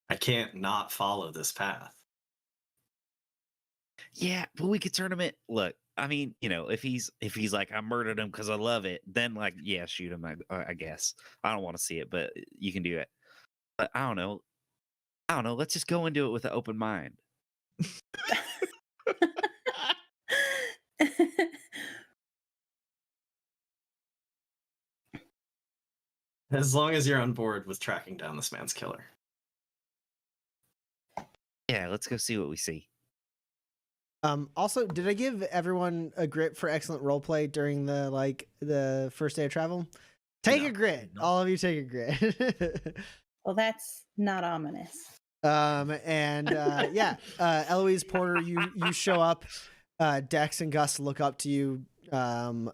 I can't not follow this path. Yeah, but we could turn him in. Look, I mean, if he's like, I murdered him because I love it, then like, yeah, shoot him. I guess I don't want to see it, but you can do it. But I don't know. Let's just go into it with an open mind. As long as you're on board with tracking down this man's killer. Yeah, let's go see what we see. Also, did I give everyone a grit for excellent roleplay during the first day of travel? Take No. a grit. No. All of you take a grit. Well, that's not ominous. Yeah, Eloise, Porter, you show up. Dex and Gus look up to you. And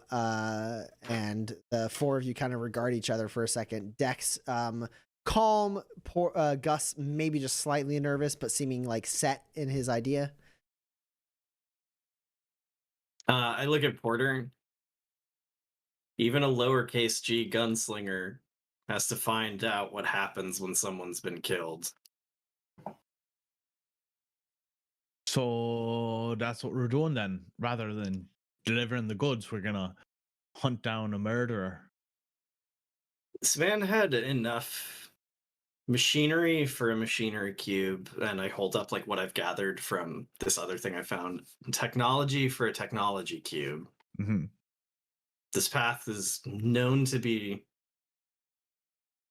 the four of you kind of regard each other for a second. Dex, calm. Gus maybe just slightly nervous, but seeming like set in his idea. I look at Porter. Even a lowercase g gunslinger has to find out what happens when someone's been killed. So that's what we're doing then. Rather than delivering the goods, we're gonna hunt down a murderer. This man had enough machinery for a machinery cube, and I hold up like what I've gathered from this other thing I found. Technology for a technology cube. Mm-hmm. This path is known to be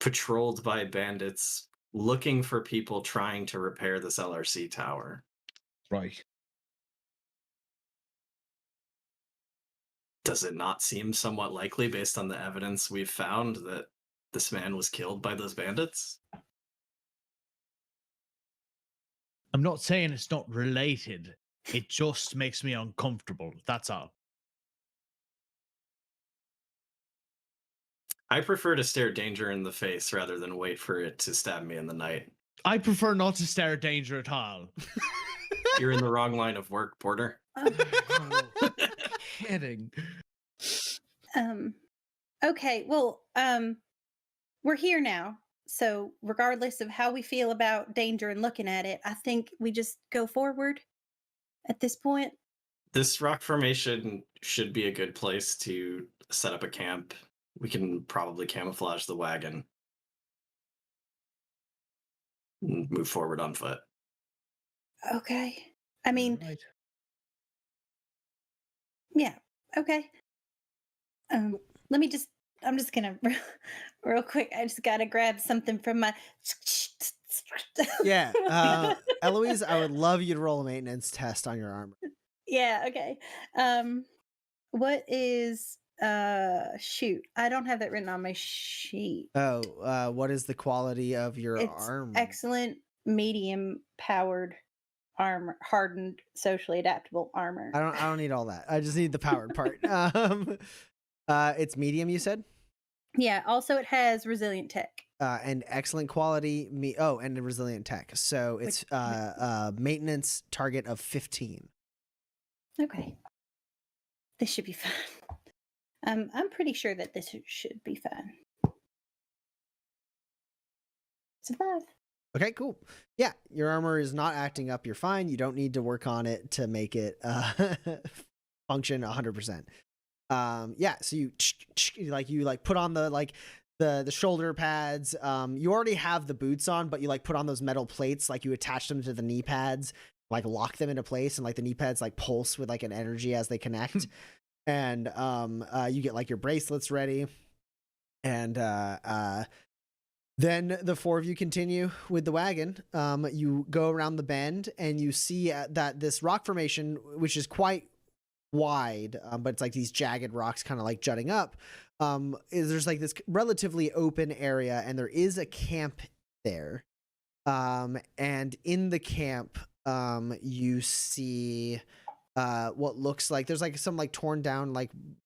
patrolled by bandits looking for people trying to repair this LRC tower. Right. Does it not seem somewhat likely, based on the evidence we've found, that this man was killed by those bandits? I'm not saying it's not related. It just makes me uncomfortable. That's all. I prefer to stare danger in the face rather than wait for it to stab me in the night. I prefer not to stare at danger at all. You're in the wrong line of work, Porter. Kidding. Okay, well, we're here now. So regardless of how we feel about danger and looking at it, I think we just go forward at this point. This rock formation should be a good place to set up a camp. We can probably camouflage the wagon and move forward on foot. Okay. I mean, Right. yeah, okay. Let me just, I'm just gonna real quick, I just gotta grab something from my Yeah, Eloise, I would love you to roll a maintenance test on your armor. Yeah, okay. What is shoot, I don't have that written on my sheet. Oh, what is the quality of your It's armor? excellent medium powered armor, hardened, socially adaptable armor. I don't need all that. I just need the powered part. It's medium, you said? Yeah, also it has resilient tech. And excellent quality. And a resilient tech. So it's maintenance target of 15. Okay. This should be fine. I'm pretty sure that this should be fine. Survive. Okay, cool. Yeah, your armor is not acting up. You're fine. You don't need to work on it to make it function 100%. Yeah, so you put on the shoulder pads. You already have the boots on, but you put on those metal plates, you attach them to the knee pads, lock them into place, and the knee pads pulse with an energy as they connect. And you get your bracelets ready, and then the four of you continue with the wagon. You go around the bend, and you see that this rock formation, which is quite wide, but it's these jagged rocks kind of jutting up, there's this relatively open area, and there is a camp there. And in the camp, you see what looks like there's some torn down,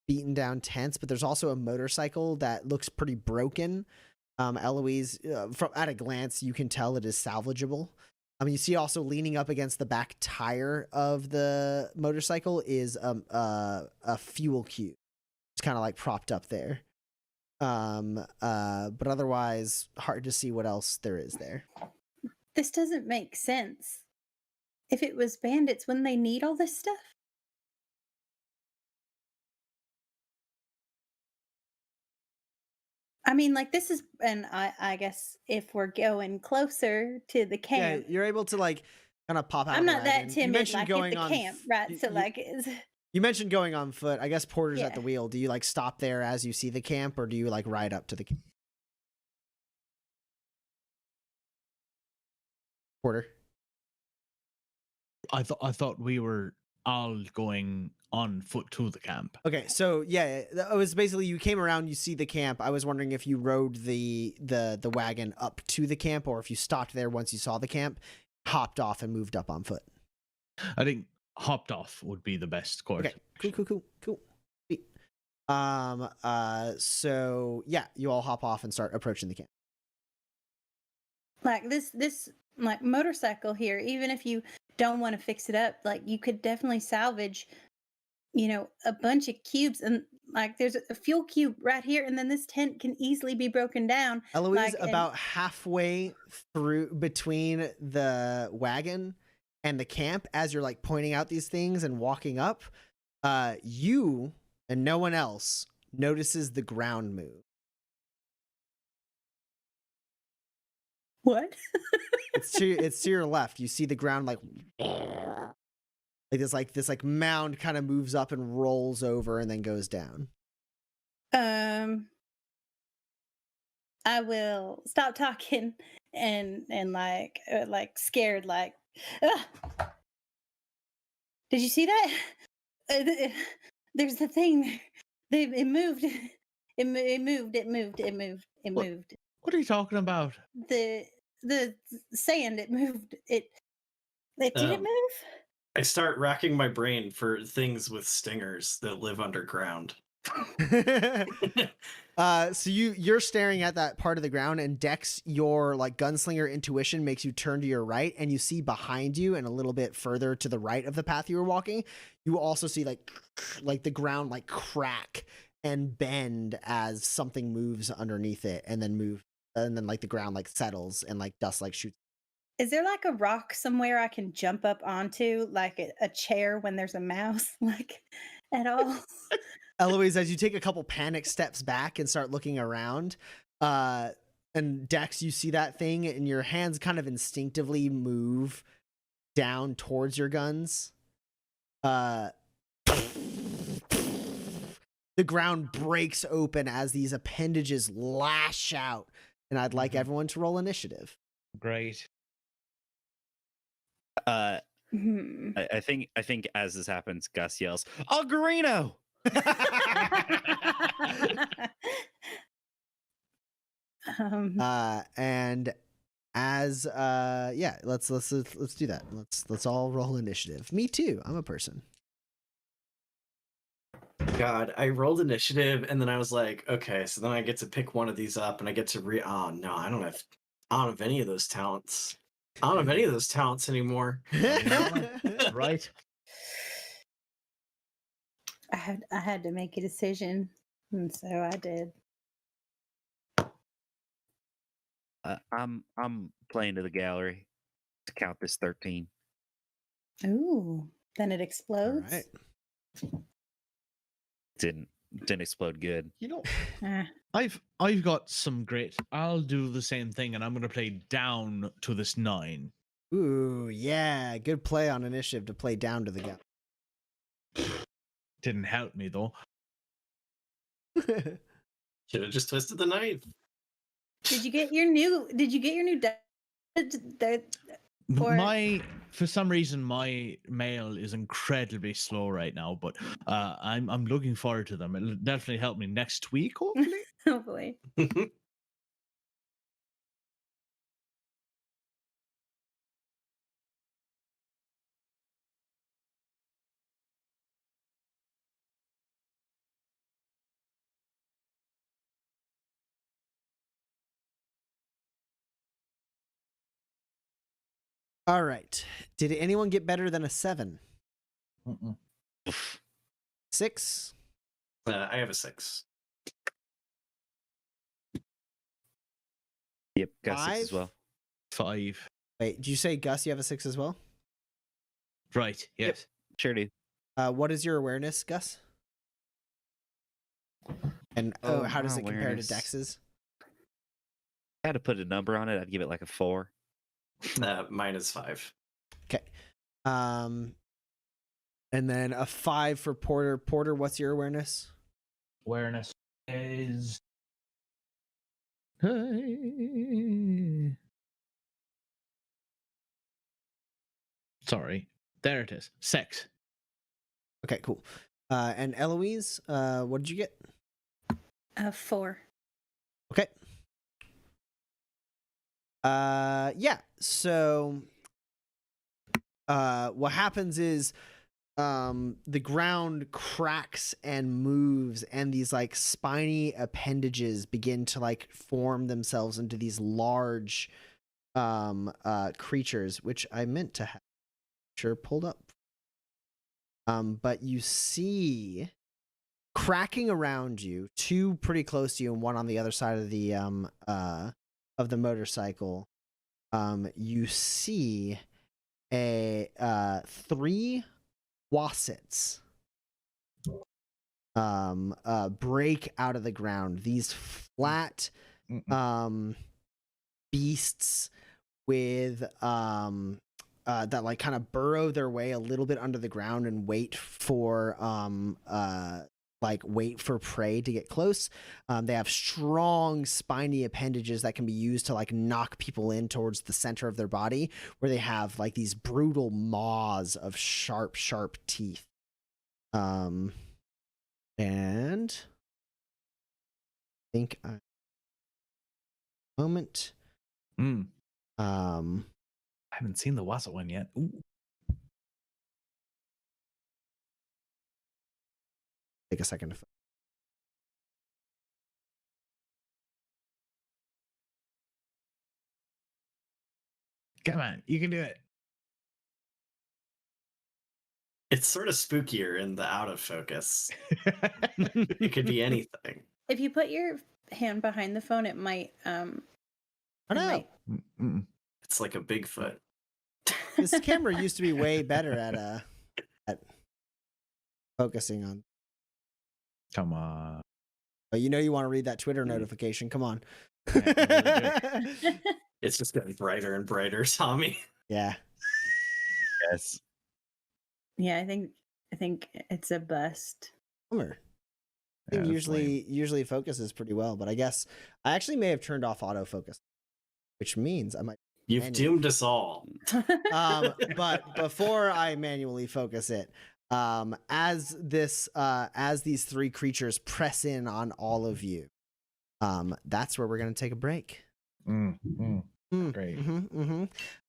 beaten down tents, but there's also a motorcycle that looks pretty broken. Eloise, from at a glance, you can tell it is salvageable. You see also leaning up against the back tire of the motorcycle is a fuel cube. It's kind of propped up there. But otherwise hard to see what else there is there. This doesn't make sense. If it was bandits, wouldn't they need all this stuff? I mean, this is, and I guess if we're going closer to the camp, Yeah, you're able to kind of pop out. I'm of the not that wagon. You timid mentioned at going the on camp, right? you- So you- is You mentioned going on foot. I guess Porter's at Yeah. the wheel. Do you stop there as you see the camp, or do you ride up to the camp? Porter. I thought we were all going on foot to the camp. Okay, so yeah, it was basically you came around, you see the camp. I was wondering if you rode the wagon up to the camp, or if you stopped there once you saw the camp, hopped off and moved up on foot. I think hopped off would be the best course. Okay, cool. Sweet. So yeah, you all hop off and start approaching the camp. Like this like motorcycle here, even if you don't want to fix it up, like you could definitely salvage, a bunch of cubes, and like there's a fuel cube right here, and then this tent can easily be broken down. Eloise, about halfway through between the wagon and the camp, as you're like pointing out these things and walking up, you and no one else notices the ground move. What? It's to your left. You see the ground like this mound kind of moves up and rolls over and then goes down. I will stop talking and like scared, like, ugh. Did you see that? There's the thing. It moved. It moved. What are you talking about? The sand, it moved. It didn't move. I start racking my brain for things with stingers that live underground. So you're staring at that part of the ground, and Dex, your like gunslinger intuition makes you turn to your right, and you see behind you and a little bit further to the right of the path you were walking, you also see like the ground like crack and bend as something moves underneath it, and then like the ground like settles and like dust like shoots. Is there like a rock somewhere I can jump up onto, like a chair when there's a mouse, like at all? Eloise, as you take a couple panic steps back and start looking around, and Dex, you see that thing, and your hands kind of instinctively move down towards your guns. The ground breaks open as these appendages lash out, and I'd like everyone to roll initiative. Great. I think as this happens, Gus yells, "Algarino!" And as let's do that. Let's all roll initiative. Me too. I'm a person. God, I rolled initiative, and then I was like, okay, so then I get to pick one of these up, and I get to oh no, I don't have any of those talents. I don't have any of those talents anymore. Right. I had to make a decision, and so I did. I'm playing to the gallery to count this 13. Ooh, then it explodes. All right. Didn't explode good. I've got some great. I'll do the same thing, and I'm going to play down to this 9. Ooh, yeah, good play on initiative to play down to the guy. Didn't help me though. Should have just twisted the knife. Did you get your new? For some reason my mail is incredibly slow right now, but I'm looking forward to them. It'll definitely help me next week, hopefully. Hopefully. All right. Did anyone get better than a 7? 6? I have a 6. Yep, got 6 as 5? well. 5. Wait, did you say, Gus, you have a 6 as well? Right. Yes. Yep. Sure do. What is your awareness, Gus? And how does my it compare to awareness. Dex's? If I had to put a number on it, I'd give it like a 4. Mine is 5. Okay. And then a 5 for Porter. Porter, what's your awareness? Awareness is. Sorry. There it is. 6. Okay, cool. And Eloise, what did you get? 4. Okay. Yeah. So, what happens is, the ground cracks and moves, and these like spiny appendages begin to like form themselves into these large, creatures, which I meant to have pulled up. But you see, cracking around you, 2 pretty close to you, and 1 on the other side of the motorcycle. You see a 3 wassets break out of the ground. These flat beasts with that like kind of burrow their way a little bit under the ground and wait for prey to get close. They have strong spiny appendages that can be used to like knock people in towards the center of their body, where they have like these brutal maws of sharp teeth. And I think moment. I haven't seen the wasset one yet. Ooh. Take a second to. Come on, you can do it. It's sort of spookier in the out of focus. It could be anything. If you put your hand behind the phone, it might. Oh no! It's like a Bigfoot. This camera used to be way better at focusing on. Come on. But you know you want to read that Twitter notification. Come on. It's just getting brighter and brighter, Tommy. Yeah. Yes. Yeah, I think it's a bust. Bummer. I think usually focuses pretty well, but I guess I actually may have turned off autofocus, which means I might. You've doomed us all. But before I manually focus it, as these 3 creatures press in on all of you, that's where we're gonna take a break. Great.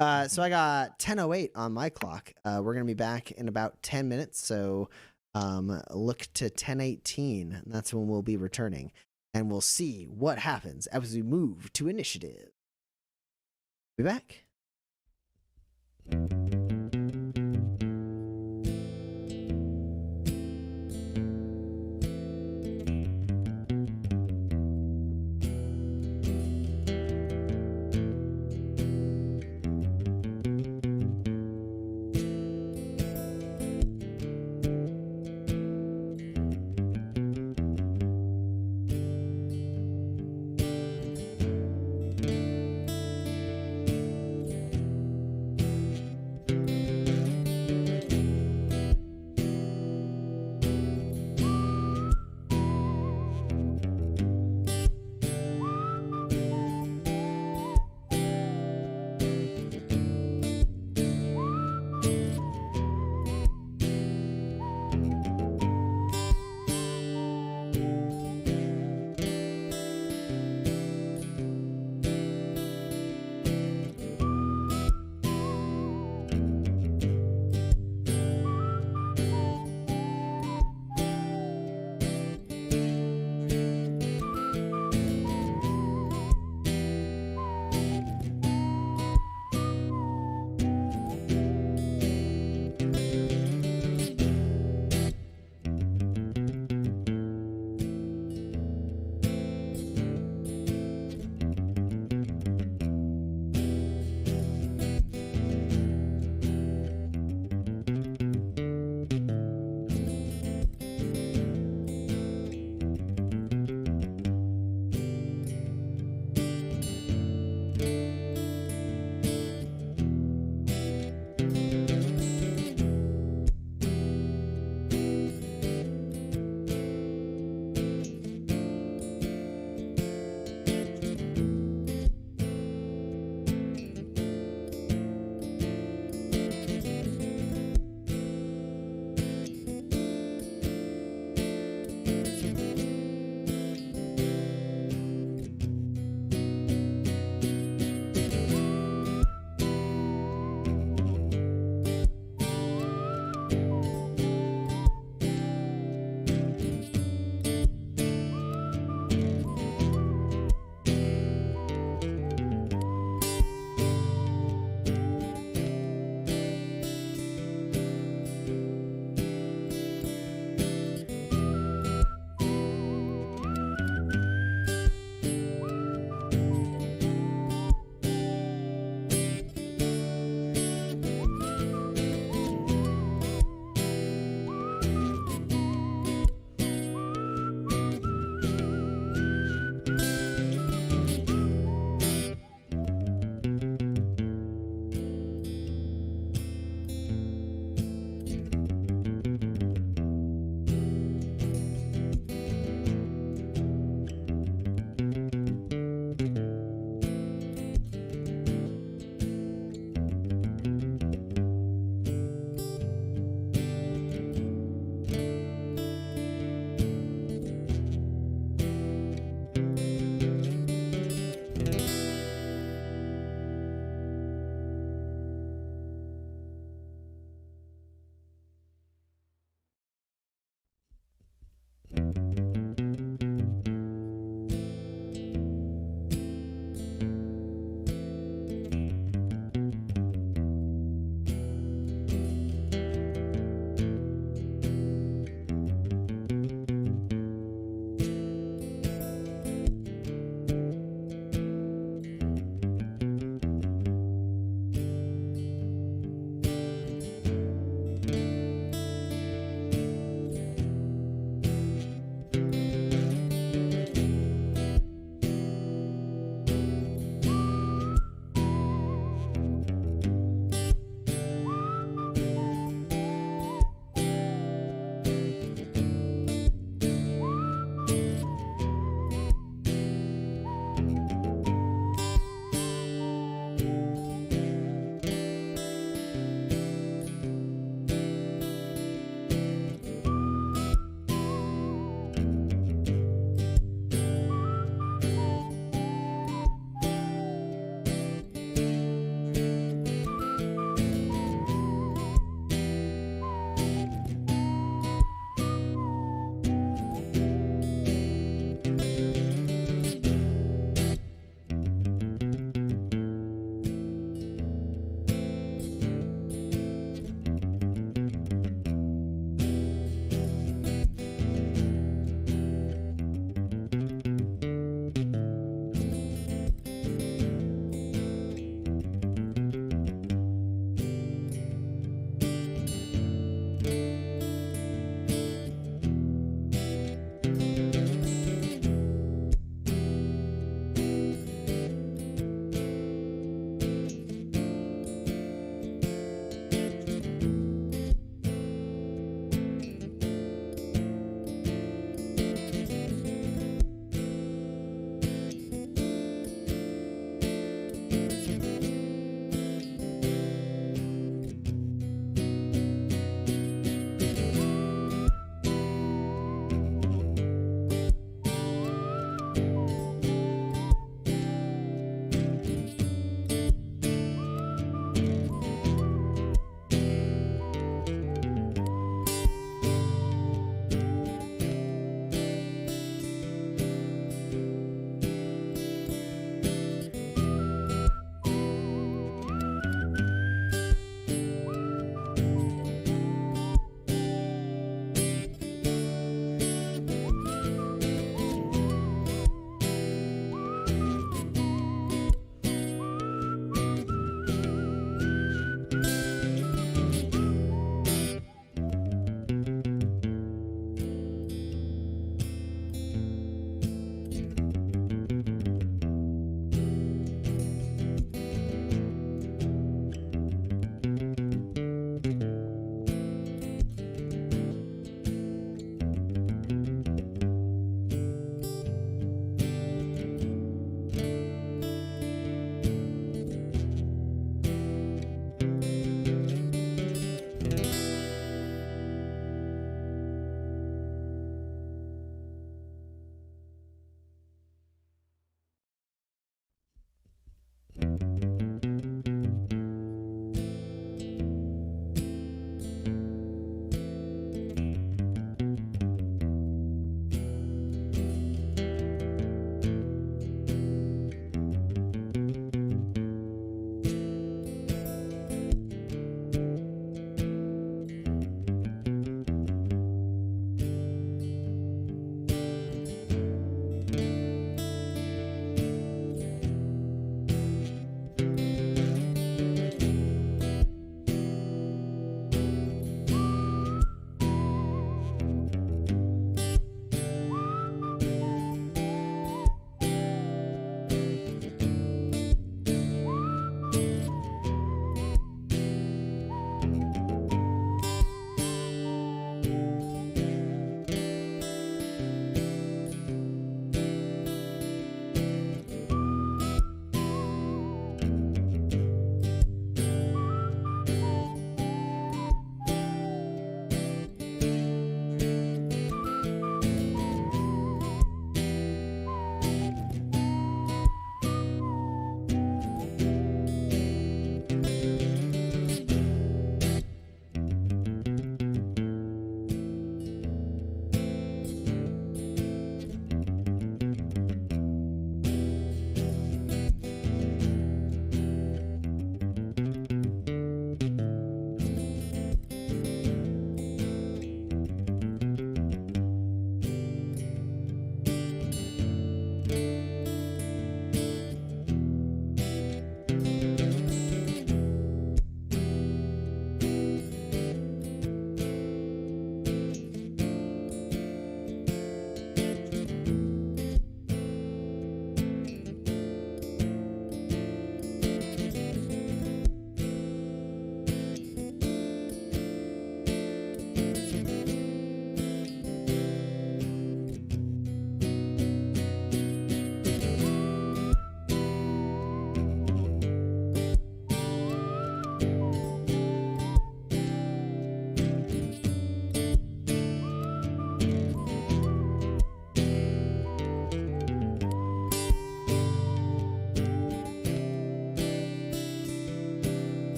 So I got 10:08 on my clock. We're gonna be back in about 10 minutes. So look to 10:18. That's when we'll be returning, and we'll see what happens as we move to initiative. Be back.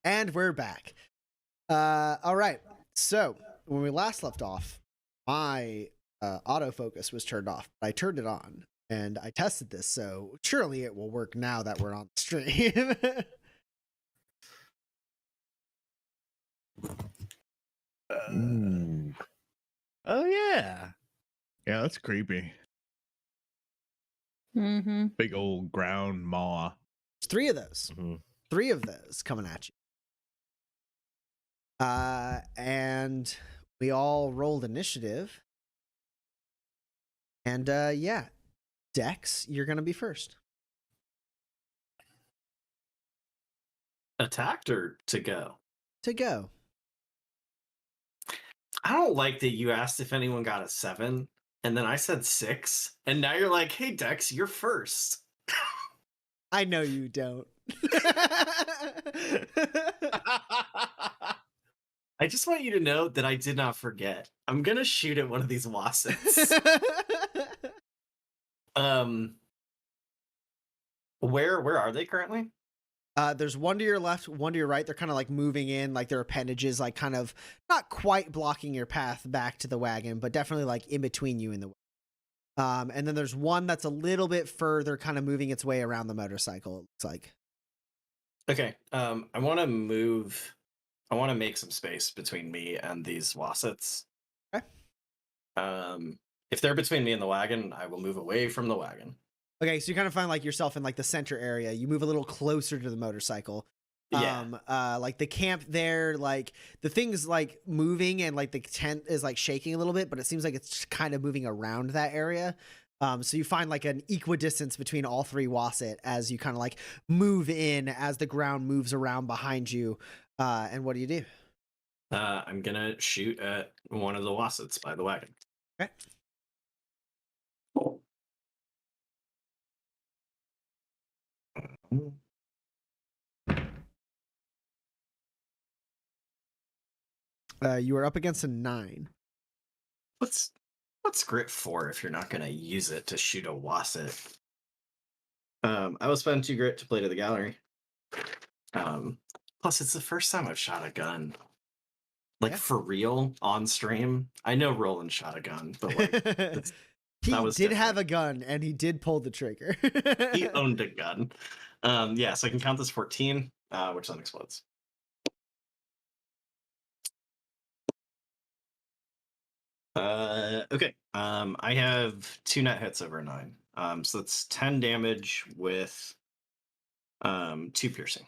And we're back. All right. So when we last left off, my autofocus was turned off. I turned it on and I tested this. So surely it will work now that we're on the stream. Oh yeah. Yeah, that's creepy. Mm-hmm. Big old ground maw. There's three of those. Mhm. Three of those coming at you. And we all rolled initiative. And yeah, Dex, you're gonna be first. Attacked or to go? To go. I don't like that you asked if anyone got a 7, and then I said 6, and now you're like, hey, Dex, you're first. I know you don't. I just want you to know that I did not forget. I'm gonna shoot at one of these wassets. Where are they currently? There's one to your left, one to your right. They're kind of like moving in, like their appendages, like kind of not quite blocking your path back to the wagon, but definitely like in between you and the wagon. And then there's one that's a little bit further, kind of moving its way around the motorcycle, it looks like. Okay. I want to move. I want to make some space between me and these wassets. Okay. If they're between me and the wagon, I will move away from the wagon. Okay, so you kind of find like yourself in like the center area. You move a little closer to the motorcycle. Yeah. Like the camp there, like the thing's like moving and like the tent is like shaking a little bit, but it seems like it's kind of moving around that area. So you find like an equidistance between all three wasset as you kind of like move in as the ground moves around behind you. And what do you do? I'm gonna shoot at one of the wassets by the wagon. Okay. You are up against a 9. What's grit for if you're not gonna use it to shoot a wasset? I will spend 2 grit to play to the gallery. Plus, it's the first time I've shot a gun. Like, Yeah. for real, on stream. I know Roland shot a gun, but like, He that did was have different. a gun and he did pull the trigger. He owned a gun. Yeah, so I can count this 14, which then explodes. Okay. I have 2 net hits over 9. So that's 10 damage with 2 piercing.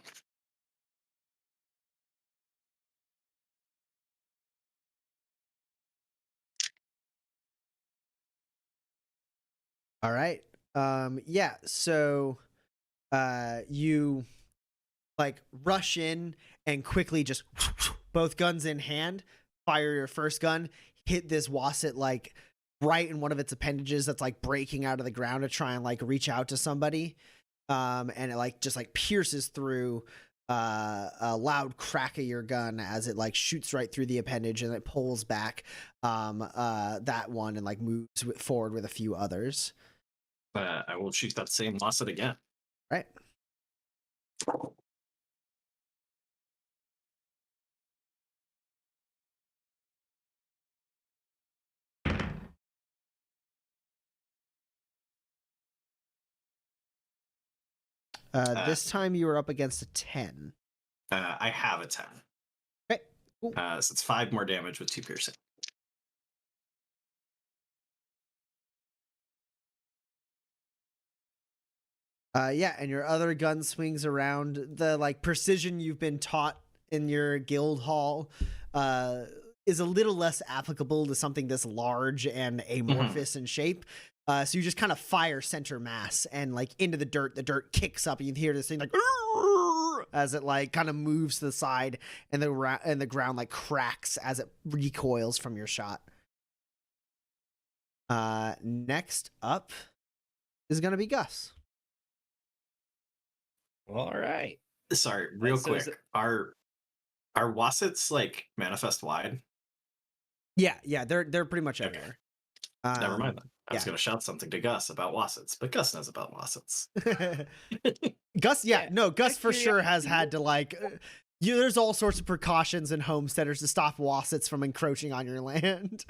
All right. Yeah, so you like rush in and quickly just both guns in hand, fire your first gun, hit this wasset like right in one of its appendages that's like breaking out of the ground to try and like reach out to somebody. And it like just like pierces through a loud crack of your gun as it like shoots right through the appendage and it pulls back that one and like moves forward with a few others. I will shoot that same wasset again. Right. This time you were up against a 10. I have a 10. Okay. Cool. So it's 5 more damage with 2 piercing. Yeah, and your other gun swings around. The like precision you've been taught in your guild hall is a little less applicable to something this large and amorphous in shape. So you just kind of fire center mass and like into the dirt kicks up and you hear this thing like as it like kind of moves to the side and the ground like cracks as it recoils from your shot. Next up is going to be Gus. All right. Sorry, real So quick. is it- Are wassets like manifest wide? Yeah, they're pretty much Okay. everywhere. Never mind then. I was yeah. going to shout something to Gus about wassets, but Gus knows about wassets. Gus, Yeah, no, Gus for sure has curiosity, had to like. There's all sorts of precautions in homesteaders to stop wassets from encroaching on your land.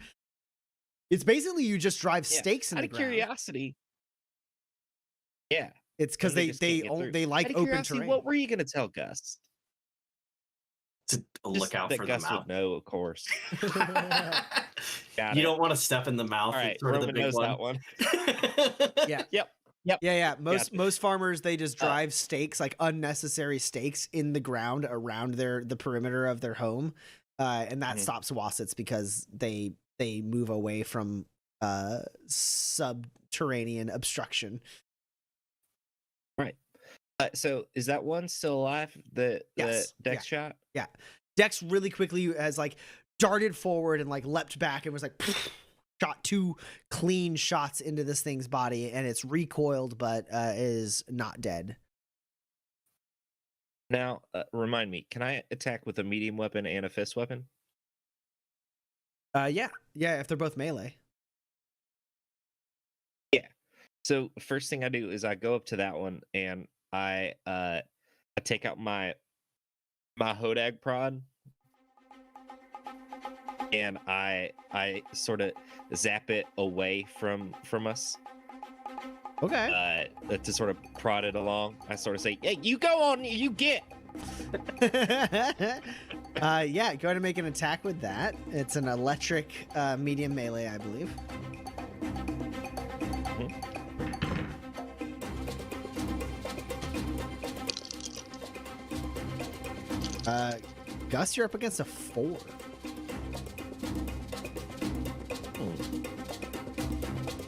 It's basically you just drive Yeah, stakes in out the of ground. curiosity. Yeah, It's because and just can't get through. they like Out of open curiosity, terrain. what were you gonna tell Gus? To Just look out that for Gus the mouth. would know, of course. You Got it. don't want to step in the mouth. All and right, sort of the Roman big knows one. that one. Yeah. Yep. Yeah. Gotcha. Most farmers they just drive stakes, like unnecessary stakes, in the ground around the perimeter of their home, and that Mhm. stops wassets because they move away from subterranean obstruction. So is that one still alive? The Yes. Dex shot? Dex really quickly has like darted forward and like leapt back and was like shot 2 clean shots into this thing's body, and it's recoiled but is not dead. Now, remind me, can I attack with a medium weapon and a fist weapon? Yeah, if they're both melee. So first thing I do is I go up to that one and I take out my Hodag prod and I sort of zap it away from us Okay. to sort of prod it along. I sort of say, "Hey, you go on, you get." Yeah, go ahead and make an attack with that. It's an electric medium melee, I believe. Gus, you're up against a 4.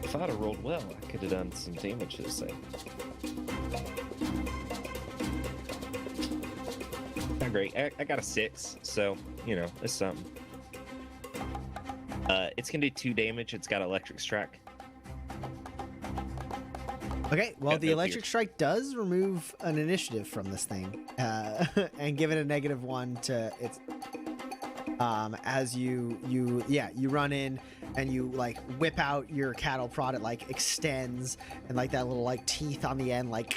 If I'd have rolled well, I could have done some damage to this thing. Not great. I got a 6, so you know it's something. It's gonna do 2 damage. It's got electric strike. Okay, well, Got the no electric pierce. strike does remove an initiative from this thing, and give it a -1 to its. As you run in and you like whip out your cattle prod, it like extends and like that little like teeth on the end like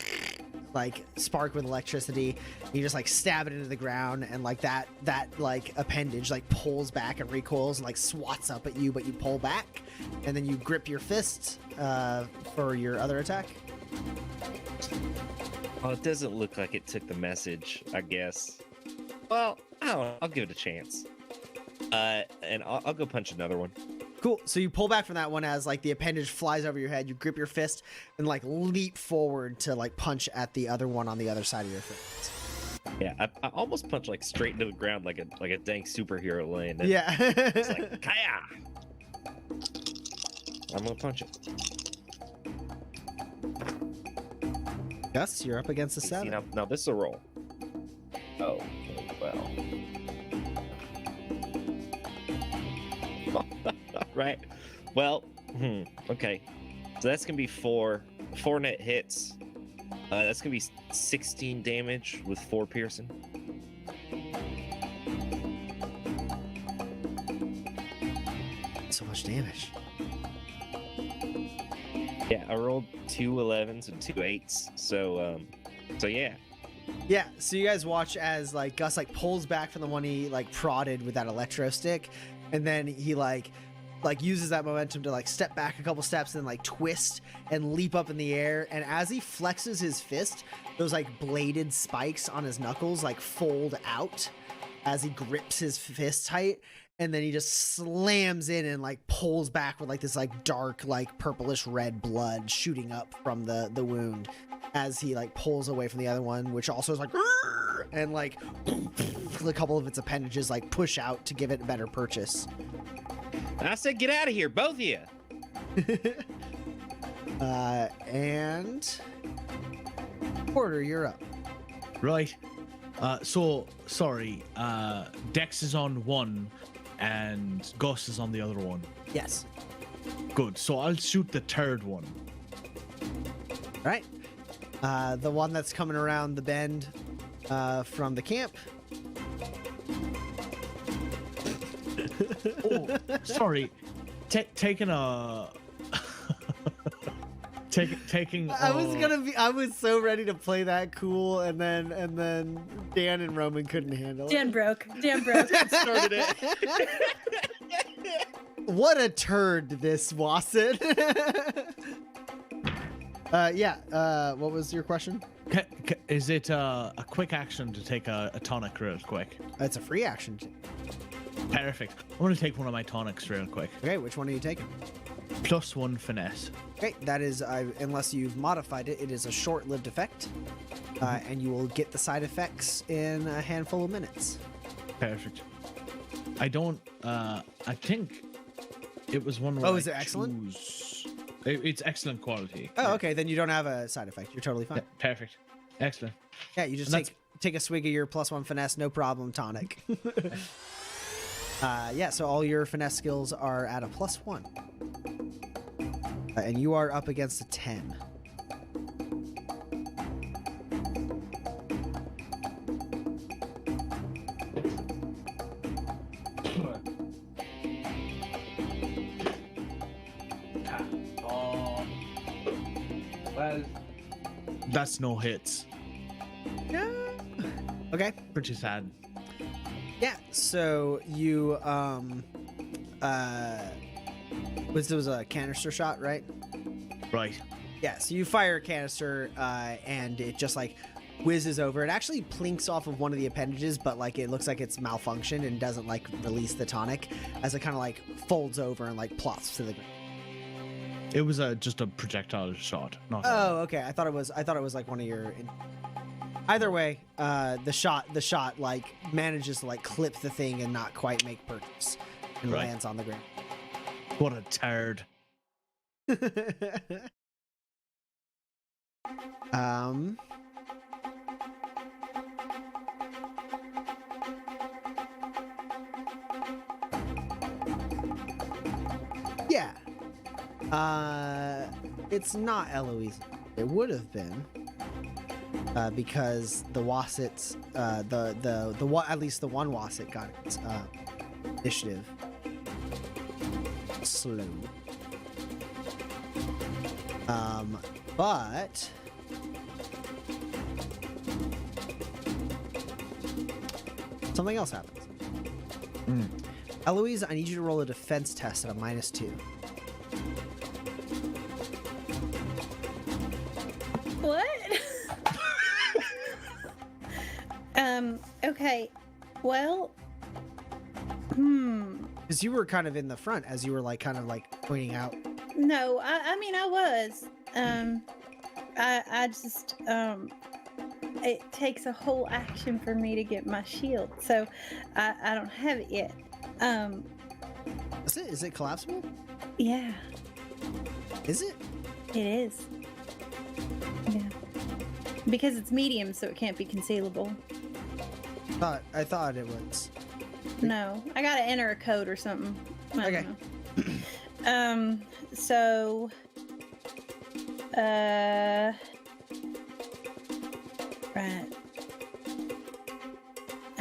spark with electricity. You just like stab it into the ground, and like that like appendage like pulls back and recoils and like swats up at you, but you pull back, and then you grip your fist for your other attack. Oh, it doesn't look like it took the message, I guess. Well, I don't know. I'll give it a chance. And I'll go punch another one. Cool. So you pull back from that one as like the appendage flies over your head. You grip your fist and like leap forward to like punch at the other one on the other side of your fist. Yeah, I almost punched like straight into the ground like a dang superhero landed. Yeah. It's like, kaya! I'm gonna punch it. Gus, you're up against a See, 7. now this is a roll. Oh, well. Right. Well, okay. So that's gonna be 4 net hits. That's gonna be 16 damage with 4 piercing. So much damage. Yeah, I rolled 2 11s and 2 8s. So yeah. Yeah, so you guys watch as like Gus like pulls back from the one he like prodded with that electro stick, and then he like uses that momentum to like step back a couple steps and like twist and leap up in the air. And as he flexes his fist, those like bladed spikes on his knuckles like fold out as he grips his fist tight, and then he just slams in and like pulls back with like this like dark like purplish red blood shooting up from the wound as he like pulls away from the other one, which also is like and like a couple of its appendages like push out to give it a better purchase. I said, get out of here, both of you. And Porter, you're up. Right. So sorry. Dex is on one, and Gus is on the other one. Yes. Good. So I'll shoot the third one. All right. The one that's coming around the bend from the camp. Oh, sorry. Taking a Taking. I was so ready to play that cool, and then Dan and Roman couldn't handle Dan it. broke. Started it. What a turd this Wasset. What was your question? Is it a quick action to take a tonic real quick? It's a free action. Perfect. I want to take one of my tonics real quick. Okay, which one are you taking? +1 finesse. Okay, that is, unless you've modified it, it is a short-lived effect, and you will get the side effects in a handful of minutes. Perfect. I don't. I think it was one. Where Oh, is it excellent? It's excellent quality. Oh, okay, then you don't have a side effect. You're totally fine. Yeah, perfect. Excellent. Yeah, you just And take a swig of your +1 finesse, no problem, tonic. So all your finesse skills are at a +1. And you are up against a 10. Well, that's no hits. Okay. Pretty sad. Yeah, so you was a canister shot, right? Right. Yeah, so you fire a canister and it just like whizzes over. It actually plinks off of one of the appendages, but like it looks like it's malfunctioned and doesn't like release the tonic as it kind of like folds over and like plops to the ground. It was just a projectile shot. Not. Oh, okay. I thought it was like one of your. Either way, the shot like manages to like clip the thing and not quite make purchase and Right. lands on the ground. What a turd. Yeah. It's not Eloise. It would have been. Because the Wassets, at least the one Wasset got its initiative slow. But something else happens. Eloise, I need you to roll a defense test at a -2. What? Okay. Well, Because you were kind of in the front as you were like kind of like pointing out. no, I mean, I was. I just, it takes a whole action for me to get my shield, so I don't have it yet. Is it collapsible? Yeah, Is it? it is. Yeah. Because it's medium, so it can't be concealable. I thought it was. No, I gotta enter a code or something. I Okay. don't know. So, right.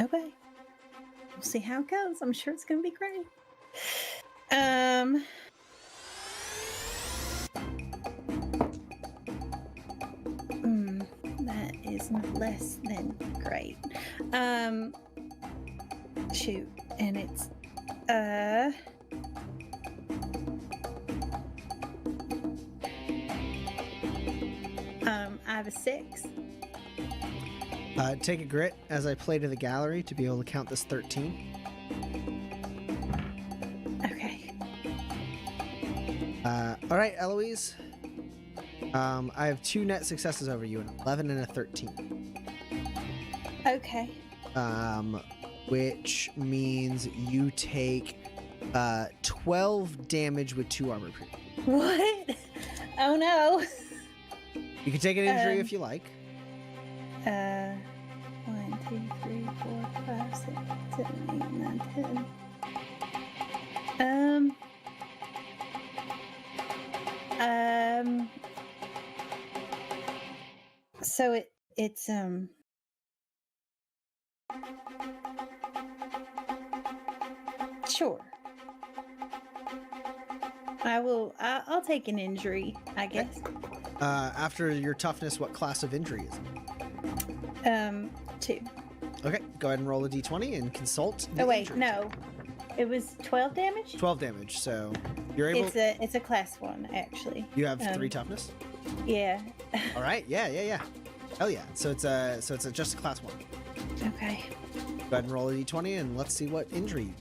Okay. We'll see how it goes. I'm sure it's gonna be great. That is less than great. Shoot, and it's I have a 6. Take a grit as I play to the gallery to be able to count this 13. Okay. All right, Eloise. I have 2 net successes over you, an 11 and a 13. Okay. Which means you take 12 damage with 2 armor piercing. What? Oh no. You can take an injury if you like. 1, 2, 3, 4, 5, 6, 7, 8, 9, 10. So it's sure. I'll take an injury, I guess. After your toughness, what class of injury is it? 2. Okay, go ahead and roll a d20 and consult. the Oh wait, injury. no. It was 12 damage? 12 damage. So you're able. It's a class 1 actually. You have 3 toughness. Yeah. All right. Yeah. Hell yeah. So it's just a class 1. Okay. Go ahead and roll a d20 and let's see what injury.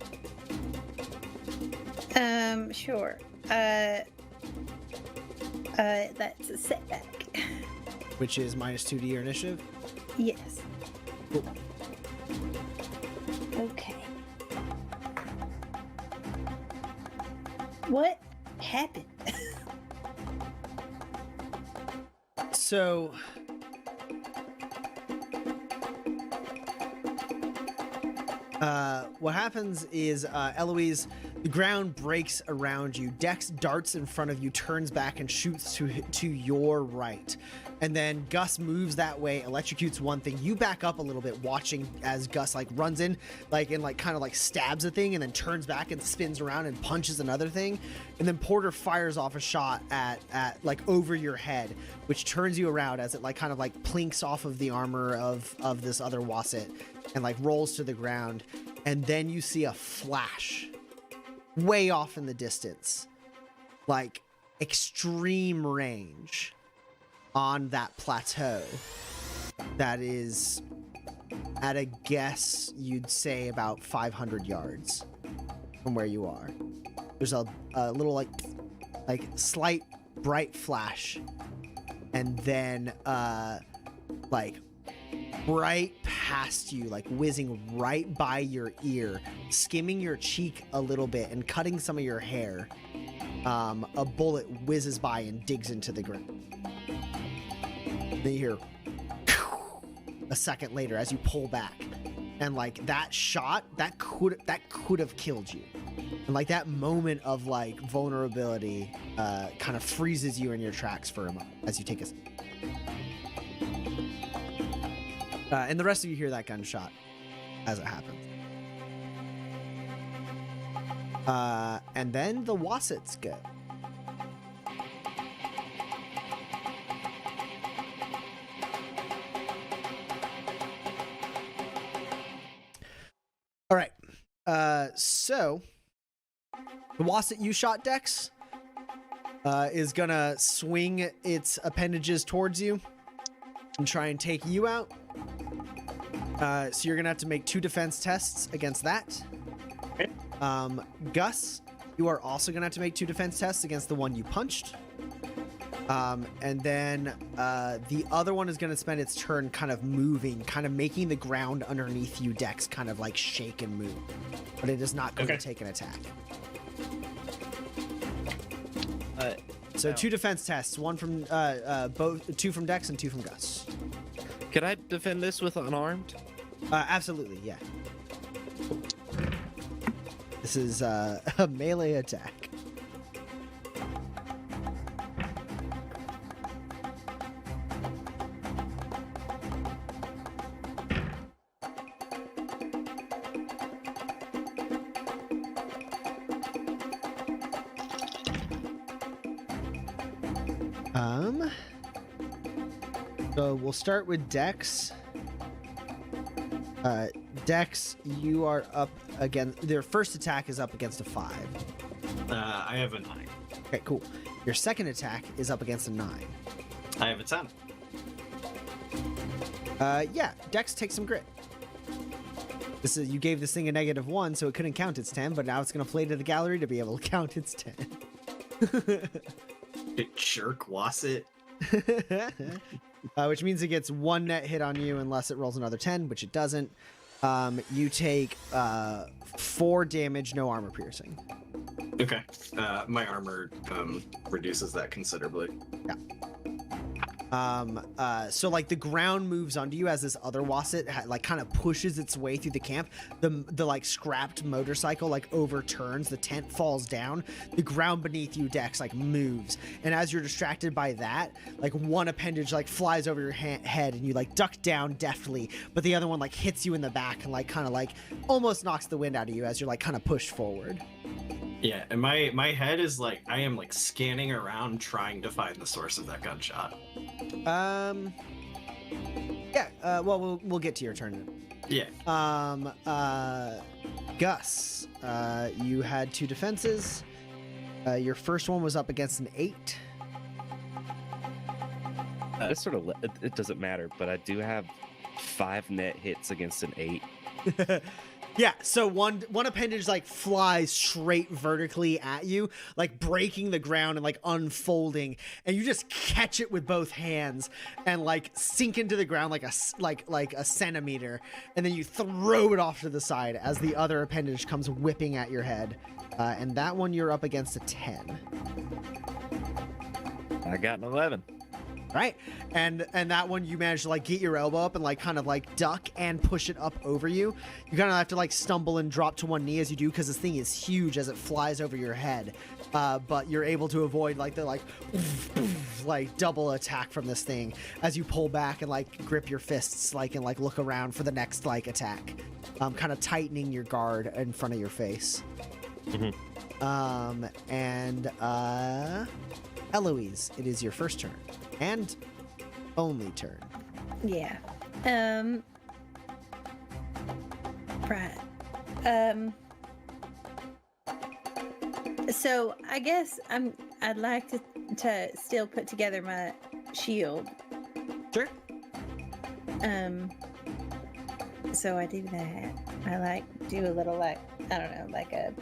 Sure. That's a setback. Which is -2 to your initiative. Yes. Cool. Okay. What happened? So what happens is, Eloise, the ground breaks around you. Dex darts in front of you, turns back and shoots to your right. And then Gus moves that way, electrocutes one thing. You back up a little bit, watching as Gus like runs in, and kind of stabs a thing, and then turns back and spins around and punches another thing. And then Porter fires off a shot at over your head, which turns you around as it plinks off of the armor of this other Wasset and rolls to the ground. And then you see a flash way off in the distance, extreme range on that plateau that is, at a guess, you'd say about 500 yards from where you are. There's a little slight bright flash, and then right past you, whizzing right by your ear, skimming your cheek a little bit and cutting some of your hair, a bullet whizzes by and digs into the ground. Then you hear a second later as you pull back, and that shot that could have killed you, and that moment of vulnerability kind of freezes you in your tracks for a moment as you take a and the rest of you hear that gunshot as it happens. And then the Wassets go. All right. So the Wasset you shot, Dex, is gonna swing its appendages towards you and try and take you out. So you're gonna have to make 2 defense tests against that. Okay. Gus, you are also gonna have to make 2 defense tests against the one you punched. And then the other one is going to spend its turn kind of moving, kind of making the ground underneath you, Dex, kind of shake and move. But it is not going to take an attack. So now- 2 defense tests, 1 from 2 from Dex and 2 from Gus. Could I defend this with unarmed? Absolutely, yeah. This is a melee attack. So we'll start with Dex. Dex, you are up again. Their first attack is up against a 5. I have a 9. Okay, cool. Your second attack is up against a 9. I have a 10. Yeah, Dex takes some grit. You gave this thing a -1, so it couldn't count its 10, but now it's gonna play to the gallery to be able to count its 10. It jerk Wasset. Which means it gets 1 net hit on you unless it rolls another 10, which it doesn't. You take 4 damage, no armor piercing. Okay. My armor reduces that considerably. Yeah. So the ground moves onto you as this other Wasset kind of pushes its way through the camp. The scrapped motorcycle overturns, the tent falls down, the ground beneath you, Dex, moves, and as you're distracted by that, one appendage flies over your head and you duck down deftly, but the other one hits you in the back and kind of almost knocks the wind out of you as you're kind of pushed forward. Yeah, and my head is like I am like scanning around trying to find the source of that gunshot. Yeah. Well, we'll get to your turn. Yeah. Gus, you had 2 defenses. Your first one was up against an 8. It sort of it doesn't matter, but I do have 5 net hits against an 8. Yeah, so one appendage like flies straight vertically at you, like breaking the ground and like unfolding, and you just catch it with both hands and like sink into the ground like a centimeter, and then you throw it off to the side as the other appendage comes whipping at your head, and that one you're up against a 10. I got an 11. Right, and that one you manage to like get your elbow up and like kind of like duck and push it up over you. You kind of have to like stumble and drop to one knee as you do, because this thing is huge as it flies over your head. But you're able to avoid like the like double attack from this thing as you pull back and like grip your fists like and like look around for the next like attack, kind of tightening your guard in front of your face. And Eloise, it is your first turn. And only turn. Yeah. Right. So I guess I'd like to still put together my shield. Sure. So I do that. I like do a little like, I don't know, like a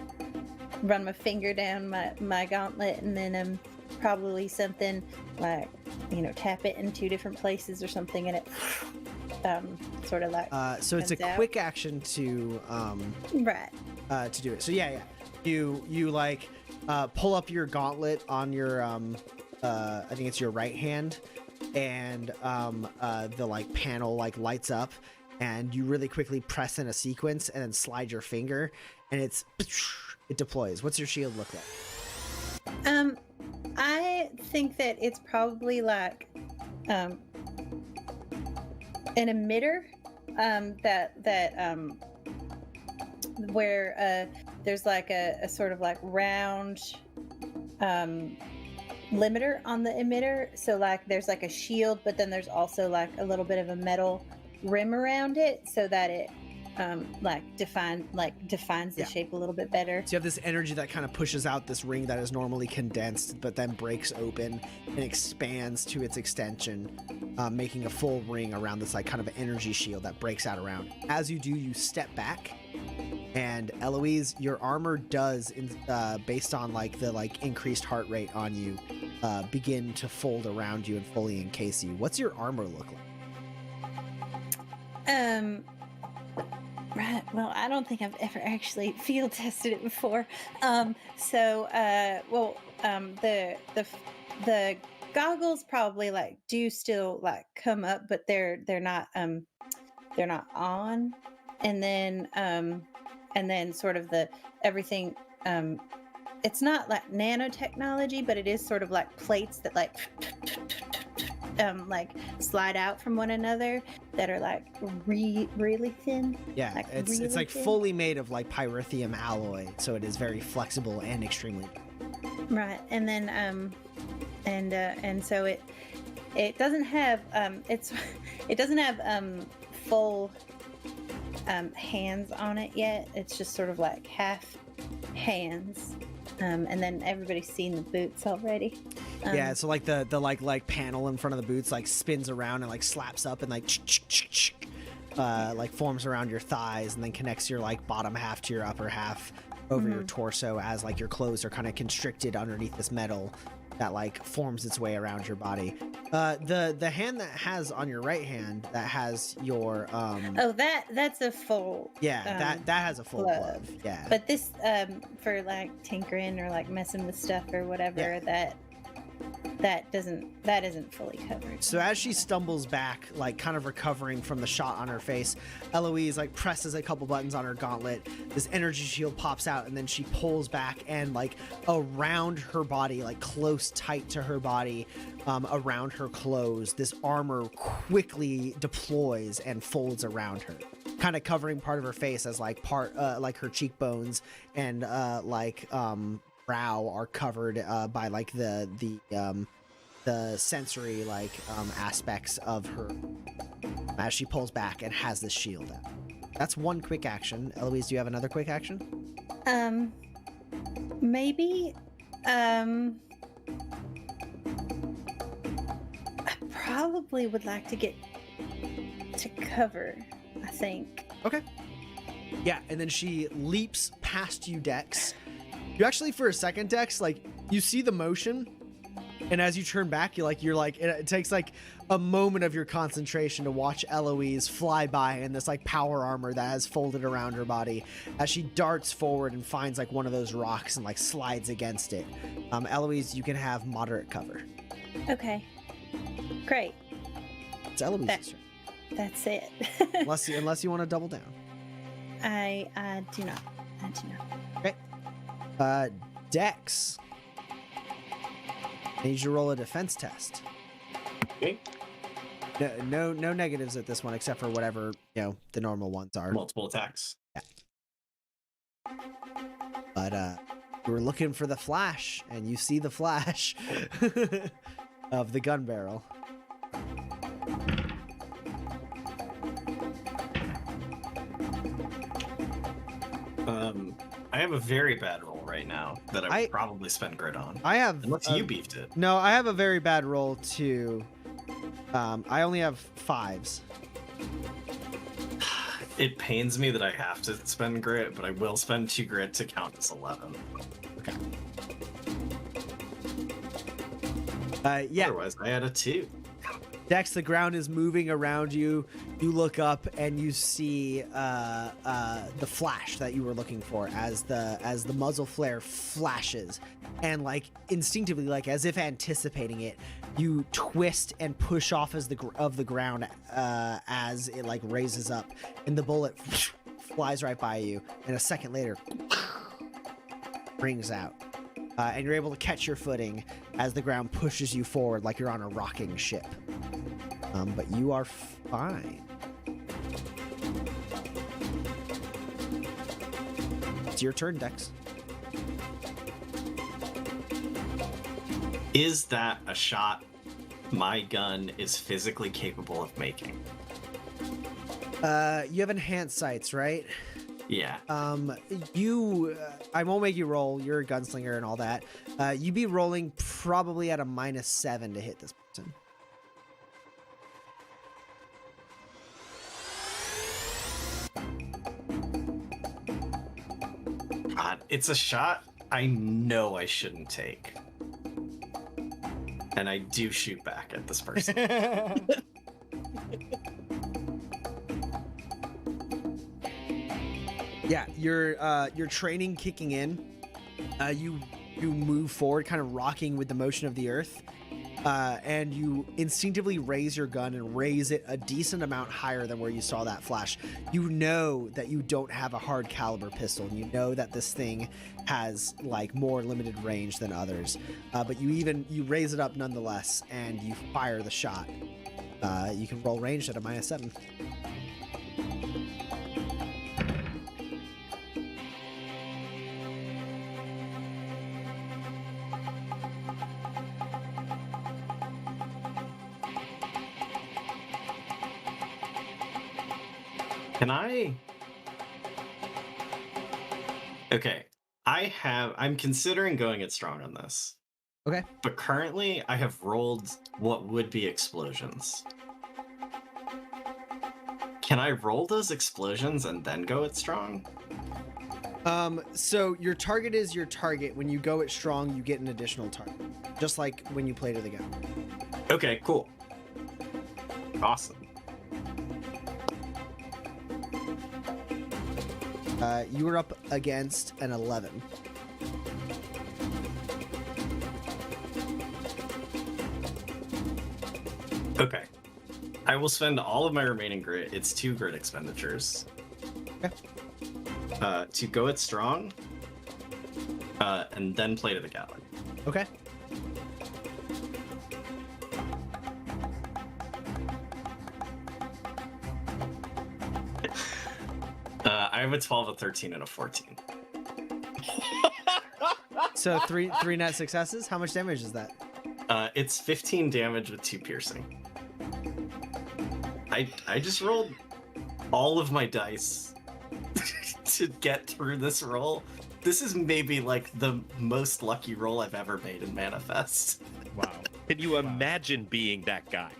run my finger down my gauntlet, and then probably something like, you know, tap it in 2 different places or something, and it sort of like so it's a comes out. quick action to Right. to do it. So yeah, you like pull up your gauntlet on your I think it's your right hand, and the like panel like lights up, and you really quickly press in a sequence and then slide your finger, and it deploys. What's your shield look like? I think that it's probably like an emitter that where there's like a sort of like round limiter on the emitter. So like there's like a shield, but then there's also like a little bit of a metal rim around it, so that it defines the shape a little bit better. So you have this energy that kind of pushes out this ring that is normally condensed, but then breaks open and expands to its extension, making a full ring around this like kind of energy shield that breaks out around. As you do, you step back, and Eloise, your armor does, based on like the like increased heart rate on you, begin to fold around you and fully encase you. What's your armor look like? Right. Well, I don't think I've ever actually field tested it before. The goggles probably like do still like come up, but they're not on. And then sort of the everything. It's not like nanotechnology, but it is sort of like plates that like slide out from one another that are like really thin. Yeah, like it's really like thin. fully made of like pyrithium alloy, so it is very flexible and extremely. Right, and then and so it doesn't have it doesn't have full hands on it yet. It's just sort of like half hands. And then everybody's seen the boots already. Yeah, so like the like panel in front of the boots like spins around and like slaps up and like like forms around your thighs, and then connects your like bottom half to your upper half over your torso, as like your clothes are kind of constricted underneath this metal that like forms its way around your body. The hand that has on your right hand that has your that's a full that has a full glove. Yeah, but this for like tinkering or like messing with stuff or whatever, that isn't fully covered. So as she stumbles back, like kind of recovering from the shot on her face, Eloise like presses a couple buttons on her gauntlet. This energy shield pops out, and then she pulls back, and like around her body, like close tight to her body, around her clothes, this armor quickly deploys and folds around her, kind of covering part of her face as like like her cheekbones and brow are covered by like the sensory like aspects of her as she pulls back and has this shield out. That's one quick action. Eloise, do you have another quick action? Maybe I probably would like to get to cover, I think. Okay. Yeah, and then she leaps past you, Dex. You actually, for a second, Dex, like, you see the motion, and as you turn back, you're like, it takes like a moment of your concentration to watch Eloise fly by in this like power armor that has folded around her body as she darts forward and finds like one of those rocks and like slides against it. Eloise, you can have moderate cover. Okay. Great. It's Eloise's turn. That's it. unless you want to double down. I do not. Okay. Dex. I need you to roll a defense test. Okay. No negatives at this one, except for whatever, the normal ones are. Multiple attacks. Yeah. But you were looking for the flash, and you see the flash of the gun barrel. I have a very bad roll right now that I would probably spend grit on. I have Unless you beefed it. No, I have a very bad roll too. I only have 5s. It pains me that I have to spend grit, but I will spend 2 grit to count as 11. Okay. Yeah. Otherwise, I had a 2. Dex, the ground is moving around you. You look up and you see the flash that you were looking for as the muzzle flare flashes, and like instinctively, like as if anticipating it, you twist and push off of the ground as it like raises up, and the bullet flies right by you, and a second later rings out. And you're able to catch your footing as the ground pushes you forward like you're on a rocking ship. But you are fine. It's your turn, Dex. Is that a shot my gun is physically capable of making? You have enhanced sights, right? Yeah. I won't make you roll. You're a gunslinger and all that. You'd be rolling probably at a -7 to hit this person. God, it's a shot I know I shouldn't take. And I do shoot back at this person. Yeah, your training kicking in. You move forward, kind of rocking with the motion of the earth, and you instinctively raise your gun and raise it a decent amount higher than where you saw that flash. You know that you don't have a hard caliber pistol, and you know that this thing has like more limited range than others. But you raise it up nonetheless, and you fire the shot. You can roll ranged at a -7. Can I? Okay. I'm considering going it strong on this. Okay. But currently I have rolled what would be explosions. Can I roll those explosions and then go it strong? So your target is your target. When you go it strong, you get an additional target. Just like when you play to the gun. Okay, cool. Awesome. You were up against an 11. Okay. I will spend all of my remaining grit. It's 2 grit expenditures. Okay. To go it strong, and then play to the galley. Okay. I have a 12, a 13, and a 14. So three net successes. How much damage is that? It's 15 damage with 2 piercing. I just rolled all of my dice to get through this roll. This is maybe like the most lucky roll I've ever made in Manifest. Wow. Can you imagine being that guy?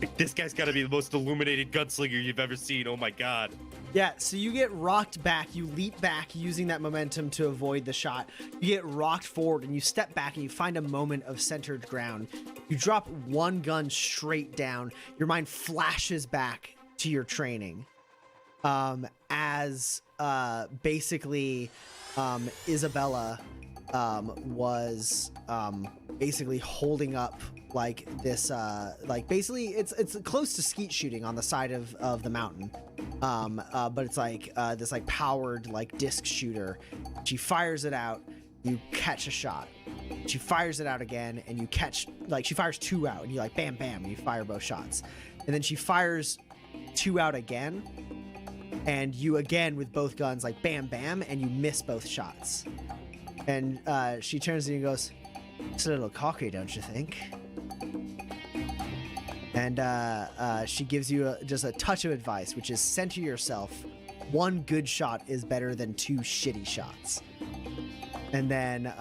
Like, this guy's got to be the most illuminated gunslinger you've ever seen. Oh my god. Yeah, so you get rocked back, you leap back using that momentum to avoid the shot. You get rocked forward and you step back and you find a moment of centered ground. You drop one gun straight down. Your mind flashes back to your training. As basically Isabella was basically holding up like this like basically it's close to skeet shooting on the side of the mountain, but it's like this like powered like disc shooter. She fires it out, you catch a shot. She fires it out again and you catch, like she fires 2 out and you like bam bam and you fire both shots, and then she fires 2 out again and you again with both guns like bam bam and you miss both shots. And she turns to you and goes, "It's a little cocky, don't you think?" And she gives you just a touch of advice, which is center yourself. 1 good shot is better than 2 shitty shots. And then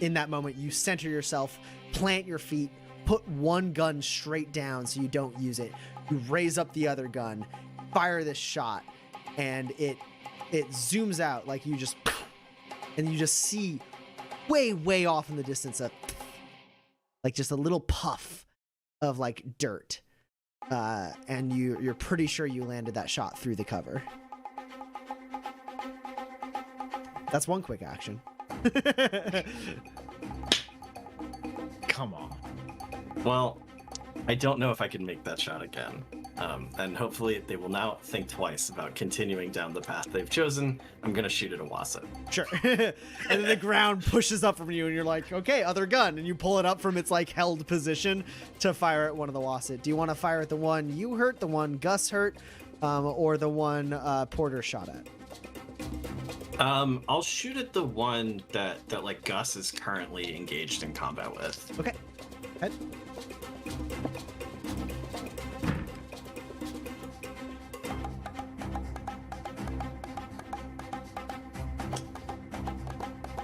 in that moment, you center yourself, plant your feet, put 1 gun straight down so you don't use it. You raise up the other gun, fire this shot, and it zooms out like you just... And you just see way off in the distance like just a little puff of like dirt. And you're pretty sure you landed that shot through the cover. That's 1 quick action. Come on. Well, I don't know if I can make that shot again. And hopefully they will now think twice about continuing down the path they've chosen. I'm going to shoot at Awasa. Sure. And then the ground pushes up from you and you're like, okay, other gun. And you pull it up from its like held position to fire at one of the Wasset. Do you want to fire at the one you hurt, the one Gus hurt, or the one Porter shot at? I'll shoot at the one that like Gus is currently engaged in combat with. Okay. Head.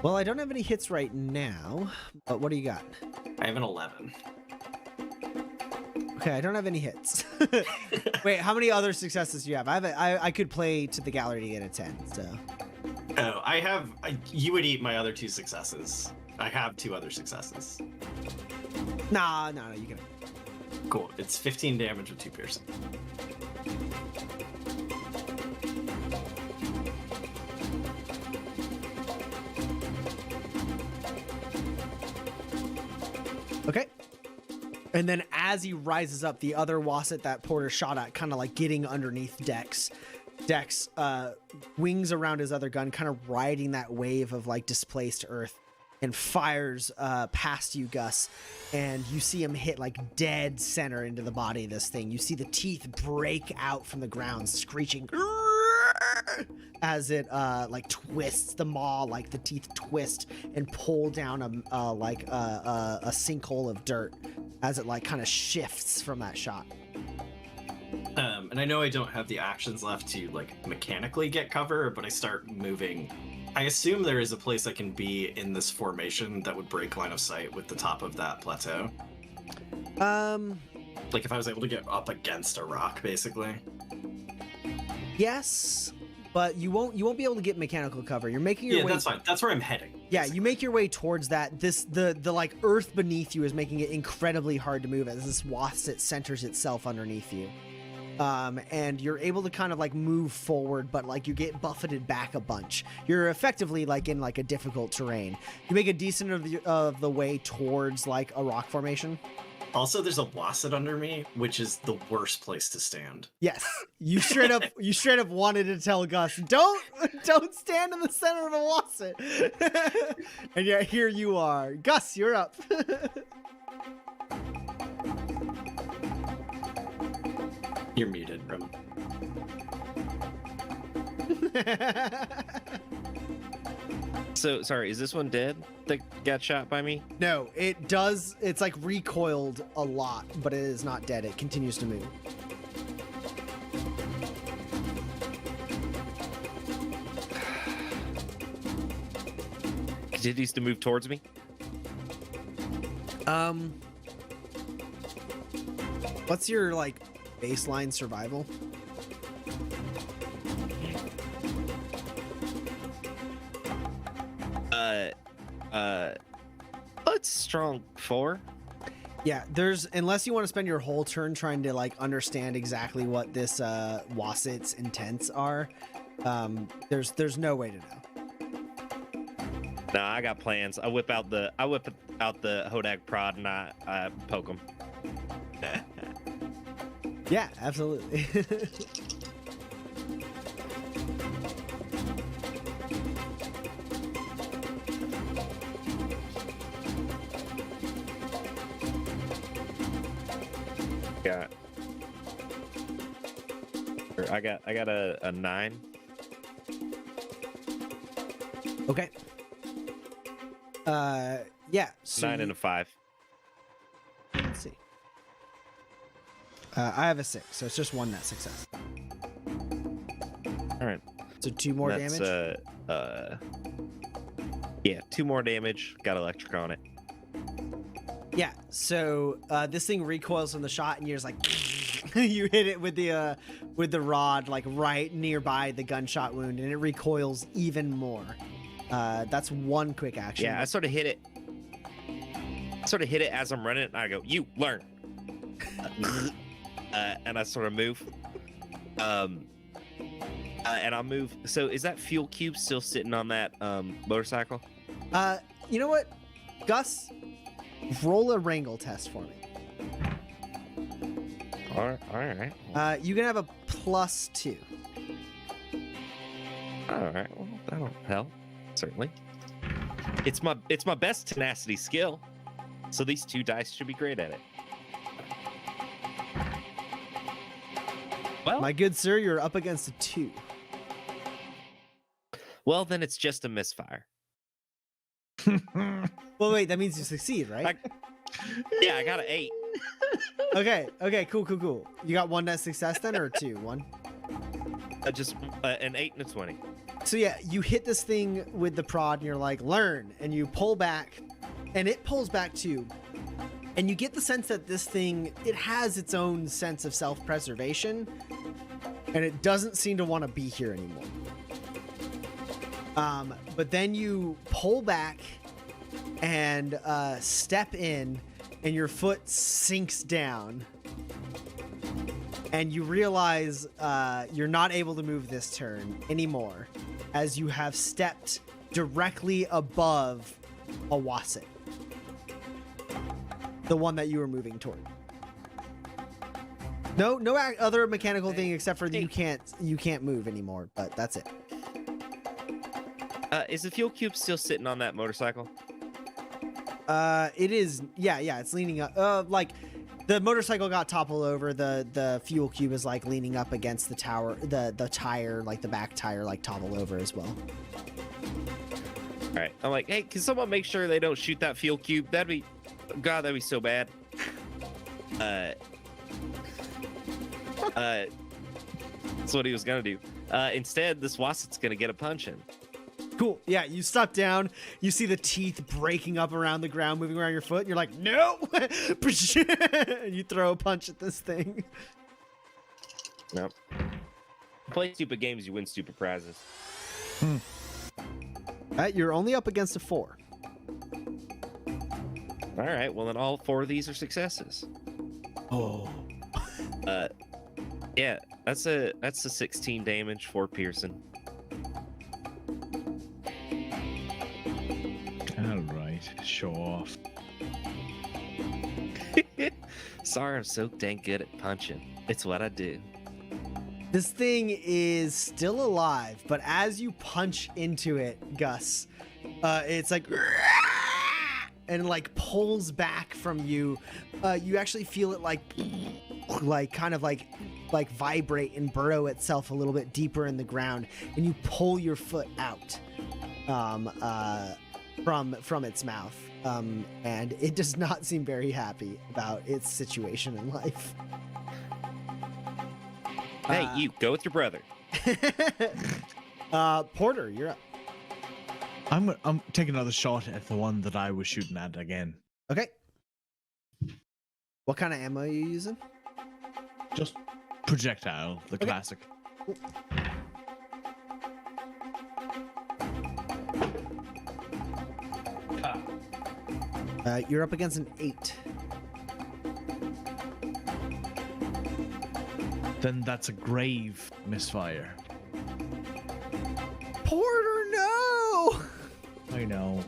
Well, I don't have any hits right now, but what do you got? I have an 11. Okay, I don't have any hits. Wait, how many other successes do you have? I could play to the gallery to get a 10, so. Oh, you would eat my other 2 successes. I have 2 other successes. No, you can. Cool. It's 15 damage with 2 piercing. Okay. And then as he rises up, the other Wasset that Porter shot at, kind of like getting underneath Dex. Dex wings around his other gun, kind of riding that wave of like displaced earth, and fires past you, Gus. And you see him hit like dead center into the body of this thing. You see the teeth break out from the ground, screeching as it like twists the maw, like the teeth twist and pull down a sinkhole of dirt as it like kind of shifts from that shot. And I know I don't have the actions left to like mechanically get cover, but I start moving. I assume there is a place I can be in this formation that would break line of sight with the top of that plateau. Like if I was able to get up against a rock, basically. Yes, but you won't be able to get mechanical cover. You're making your way. Yeah, that's fine. That's where I'm heading. Yeah, basically. you make your way towards that. The like earth beneath you is making it incredibly hard to move as this Wasset centers itself underneath you. and you're able to kind of like move forward, but like you get buffeted back a bunch. You're effectively like in like a difficult terrain. You make a decent of the way towards like a rock formation. Also, there's a wasset under me, which is the worst place to stand. Yes, you straight up wanted to tell Gus, don't stand in the center of a wasset, and yet here you are. Gus, you're up. You're muted, Rim. So sorry, is this one dead that got shot by me? No, it does. It's like recoiled a lot, but it is not dead. It continues to move. Continues to move towards me. What's your like baseline survival? It's strong 4. Yeah, there's, unless you want to spend your whole turn trying to like understand exactly what this wasset's intents are, there's no way to know. No, I got plans. I whip out the Hodag prod and I poke him. Yeah, absolutely. I got a 9. Okay. Yeah. So 9 and a 5. let's see. I have a 6, so it's just one net success. All right. So 2 more That's, damage. Yeah, 2 more damage. Got electric on it. Yeah. So this thing recoils from the shot, and you're just like, you hit it with the rod, like right nearby the gunshot wound, and it recoils even more. That's one quick action. Yeah, I sort of hit it. As I'm running, and I go, "You learn," and I sort of move. And I'll move. So, is that fuel cube still sitting on that motorcycle? You know what, Gus? Roll a wrangle test for me. All right. You can have a +2. All right. Well, that'll help. Certainly. It's my best tenacity skill. So these 2 dice should be great at it. Well, My good sir, you're up against a 2. well, then it's just a misfire. Well, wait, that means you succeed, right? Yeah, I got an 8. Okay, cool. You got 1 net success then, or 2? 1? Just an 8 and a 20. So yeah, you hit this thing with the prod, and you're like, learn, and you pull back, and it pulls back too. And you get the sense that this thing, it has its own sense of self-preservation, and it doesn't seem to want to be here anymore. But then you pull back and step in, and your foot sinks down, and you realize you're not able to move this turn anymore, as you have stepped directly above a wasset, the one that you were moving toward. No other mechanical thing except for you can't move anymore, but that's it. Is the fuel cube still sitting on that motorcycle? It is. Yeah, it's leaning up. Like the motorcycle got toppled over. The fuel cube is like leaning up against the tower. The tire, like the back tire, like toppled over as well. All right. I'm like, hey, can someone make sure they don't shoot that fuel cube? That'd be so bad. That's what he was gonna do. Instead, this wasset's gonna get a punch in. Cool. Yeah, you step down. You see the teeth breaking up around the ground, moving around your foot, and you're like, no! And you throw a punch at this thing. Nope. Play stupid games, you win stupid prizes. You're only up against a 4. All right. Well, then all 4 of these are successes. Oh. Yeah, that's a 16 damage for Pearson. All right, show off. Sorry, I'm so dang good at punching. It's what I do. This thing is still alive, but as you punch into it, Gus, it's like and like pulls back from you. You actually feel it like kind of like vibrate and burrow itself a little bit deeper in the ground, and you pull your foot out from its mouth. And it does not seem very happy about its situation in life. Hey, you go with your brother. Porter, you're up. I'm taking another shot at the one that I was shooting at again. Okay. What kind of ammo are you using? Just projectile, the Okay. classic. You're up against an 8. Then that's a grave misfire. Porter, no! I know.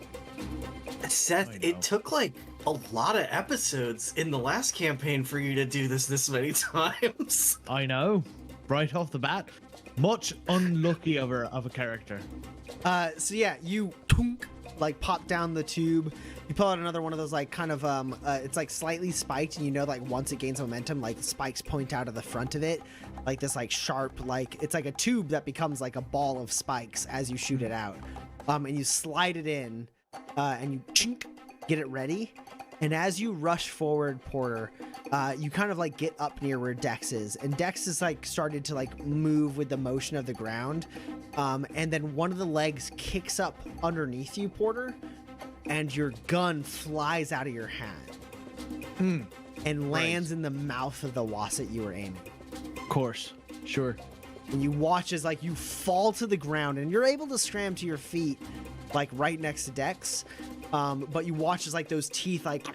Seth, I know. it took like a lot of episodes in the last campaign for you to do this many times. I know. Right off the bat, much unlucky of a character. So yeah, you tunk, like pop down the tube. You pull out another one of those like kind of it's like slightly spiked, and you know like once it gains momentum, like spikes point out of the front of it, like this like sharp, like it's like a tube that becomes like a ball of spikes as you shoot it out. And you slide it in, and you chink, get it ready. And as you rush forward, Porter, you kind of like get up near where Dex is, and Dex is like started to like move with the motion of the ground. And then one of the legs kicks up underneath you, Porter, and your gun flies out of your hand and lands in the mouth of the wasset you were aiming. Of course. Sure. And you watch as like you fall to the ground, and you're able to scram to your feet, like right next to Dex. But you watch as like those teeth like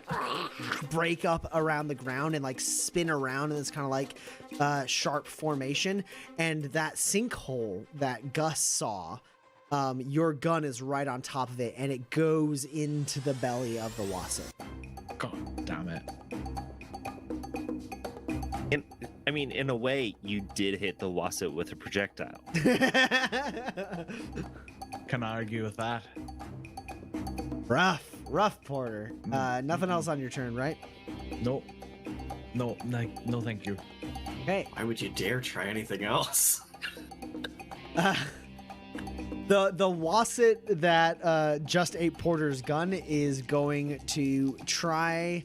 break up around the ground and like spin around in this kind of like sharp formation. And that sinkhole that Gus saw, your gun is right on top of it, and it goes into the belly of the wasset. God damn it. I mean, in a way, you did hit the wasset with a projectile. Can I argue with that? Rough, Porter. Nothing else on your turn, right? No. No, thank you. Okay. Why would you dare try anything else? The wasset that just ate Porter's gun is going to try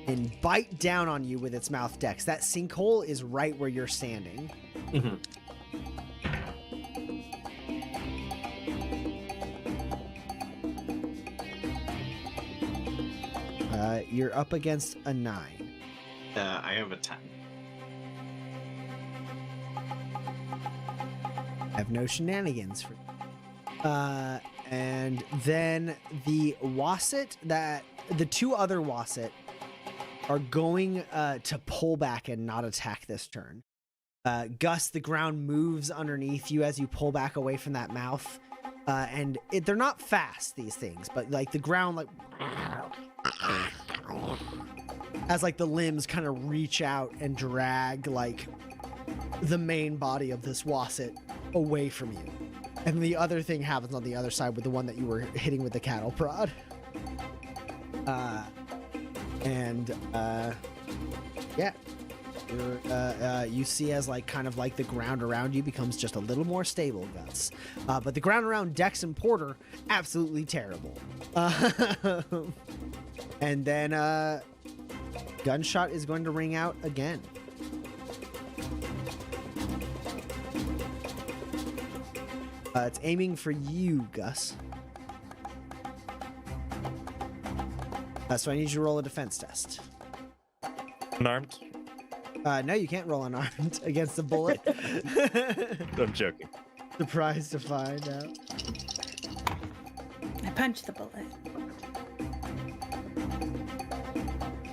and bite down on you with its mouth, Dex. That sinkhole is right where you're standing. Mhm. You're up against a 9. I have a 10. I have no shenanigans for and then the wasset that the two other wasset are going to pull back and not attack this turn. Gus, the ground moves underneath you as you pull back away from that mouth, and they're not fast, these things, but like the ground like as like the limbs kind of reach out and drag like the main body of this wasset away from you. And the other thing happens on the other side with the one that you were hitting with the cattle prod. Yeah. You see as like kind of like the ground around you becomes just a little more stable, Gus. But the ground around Dex and Porter, absolutely terrible. And then gunshot is going to ring out again. It's aiming for you, Gus. So I need you to roll a defense test. Unarmed? No, you can't roll unarmed against a bullet. I'm joking. Surprised to find out. I punched the bullet.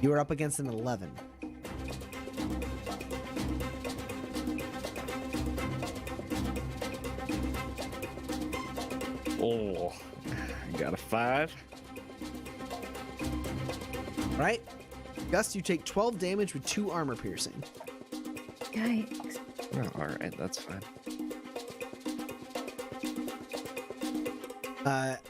You were up against an 11. Oh, I got a 5. Right? Gus, you take 12 damage with 2 armor piercing. Yikes. Oh, all right, that's fine.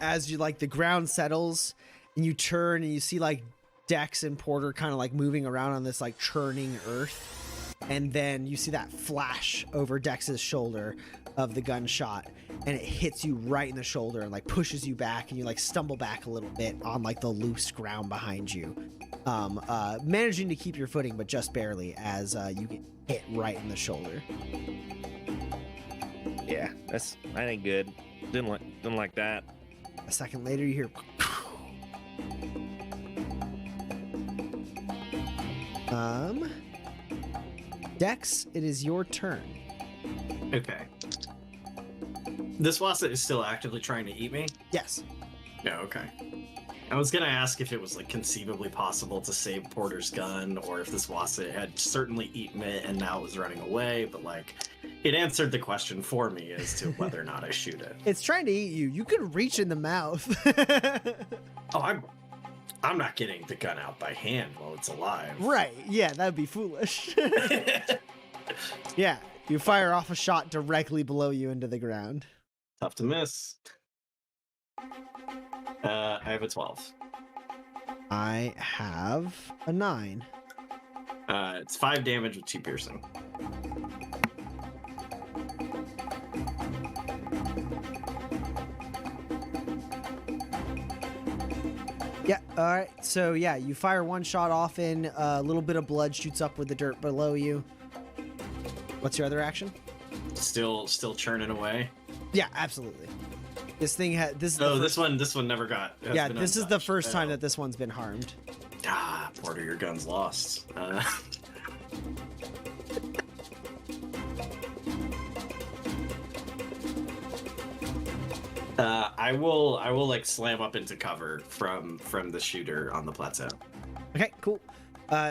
As you like the ground settles and you turn and you see like Dex and Porter kind of like moving around on this like churning earth, and then you see that flash over Dex's shoulder of the gunshot, and it hits you right in the shoulder and like pushes you back, and you like stumble back a little bit on like the loose ground behind you, managing to keep your footing but just barely as you get hit right in the shoulder. Yeah, that ain't good. Didn't like that. A second later you hear Dex, it is your turn. Okay. This wasset is still actively trying to eat me? Yes. No, okay. I was gonna ask if it was like conceivably possible to save Porter's gun, or if this wasset had certainly eaten it and now it was running away, but like it answered the question for me as to whether or not I shoot it. It's trying to eat you. You could reach in the mouth. Oh, I'm not getting the gun out by hand while it's alive. Right. Yeah, that'd be foolish. Yeah. You fire off a shot directly below you into the ground. Tough to miss. I have a 12. I have a 9. It's 5 damage with 2 piercing. Yeah. All right. So yeah, you fire one shot off in, a little bit of blood shoots up with the dirt below you. What's your other action? Still churning away. Yeah, absolutely. This thing had this. Is Oh, the first, this one never got. yeah, this is the first time that this one's been harmed. Ah, Porter, your gun's lost. I will like slam up into cover from the shooter on the plateau. Okay, cool.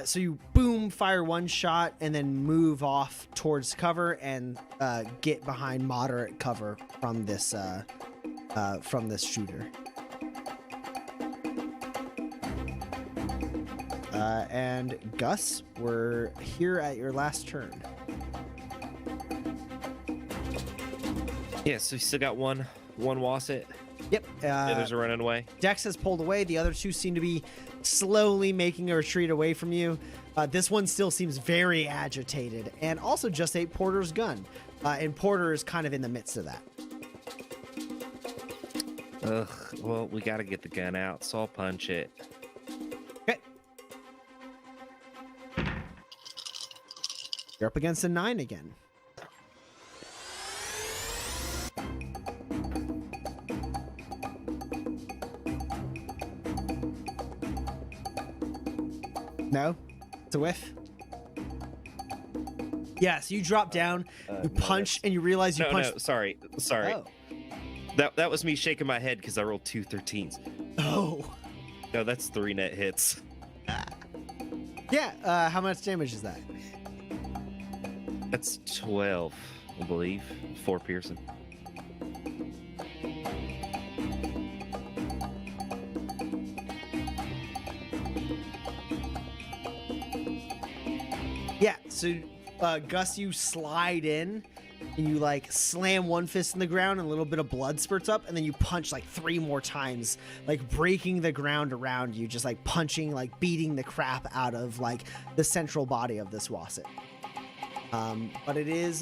So you boom, fire one shot, and then move off towards cover and get behind moderate cover from this shooter. And Gus, we're here at your last turn. Yeah, so we still got one wasset. Yep. The others are running away. Dex has pulled away. The other two seem to be slowly making a retreat away from you. This one still seems very agitated and also just ate Porter's gun. And Porter is kind of in the midst of that. Ugh, well, we gotta get the gun out, so I'll punch it. Okay. You're up against a 9 again. No? It's a whiff? Yeah, so you drop down, you punch, and you realize you punched... No, sorry. Oh. That was me shaking my head because I rolled 2 13s. Oh. No, that's 3 net hits. Yeah, how much damage is that? That's 12, I believe. 4 piercing. Yeah, so Gus, you slide in and you like slam one fist in the ground and a little bit of blood spurts up, and then you punch like 3 more times, like breaking the ground around you, just like punching, like beating the crap out of like the central body of this wasset. But it is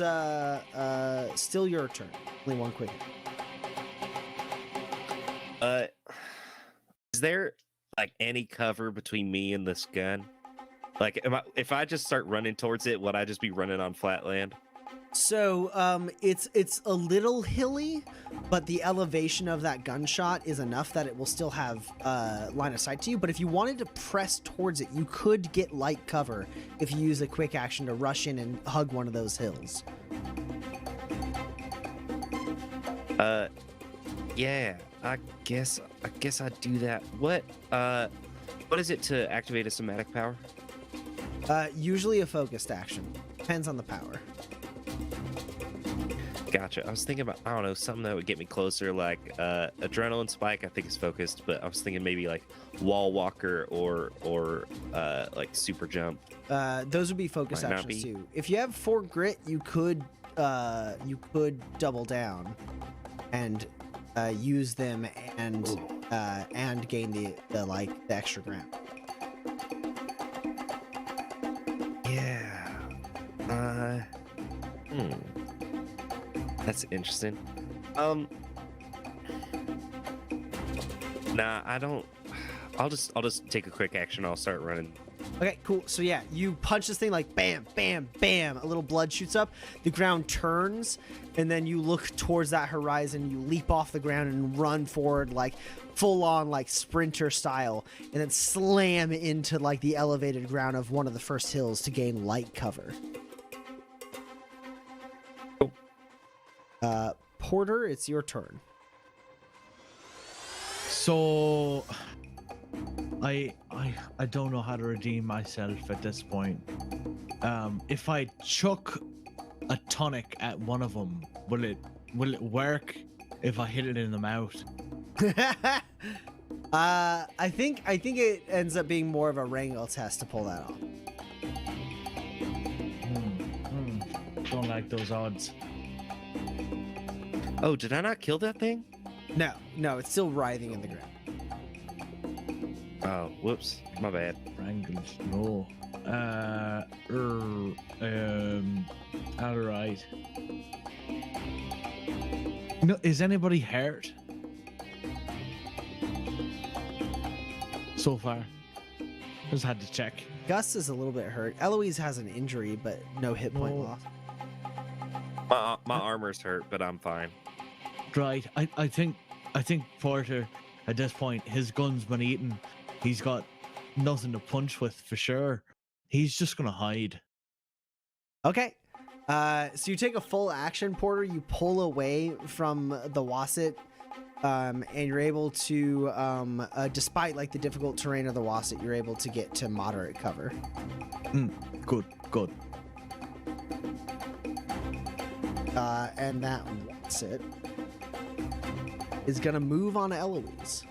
still your turn. Only one quick. Is there like any cover between me and this gun? Like, if I just start running towards it, would I just be running on flat land? So it's a little hilly, but the elevation of that gunshot is enough that it will still have line of sight to you. But if you wanted to press towards it, you could get light cover if you use a quick action to rush in and hug one of those hills. Yeah, I guess I'd do that. What is it to activate a somatic power? Usually a focused action. Depends on the power. Gotcha. I was thinking about, I don't know, something that would get me closer, like adrenaline spike. I think is focused, but I was thinking maybe like wall walker or like super jump. Those would be focus Might not actions be. too. If you have 4 grit, you could double down and use them and gain the extra ground. Yeah. That's interesting. Nah, I don't. I'll just take a quick action. I'll start running. Okay, cool. So yeah, you punch this thing like bam, bam, bam. A little blood shoots up. The ground turns, and then you look towards that horizon. You leap off the ground and run forward like full on like sprinter style, and then slam into like the elevated ground of one of the first hills to gain light cover. Porter, it's your turn. So I don't know how to redeem myself at this point. If I chuck a tonic at one of them, will it work if I hit it in the mouth? I think it ends up being more of a wrangle test to pull that off. Don't like those odds. Oh, did I not kill that thing? No, it's still writhing in the ground. Oh, whoops, my bad. Wrangles, no. All right. No, is anybody hurt so far? Just had to check. Gus is a little bit hurt. Eloise has an injury, but no hit point No. loss. My armor's hurt, but I'm fine. Right. I think Porter at this point, his gun's been eaten. He's got nothing to punch with for sure. He's just gonna hide. Okay. So you take a full action, Porter. You pull away from the Wasset, and you're able to, despite like the difficult terrain of the Wasset, you're able to get to moderate cover. Good. And that Wasset is gonna move on Eloise.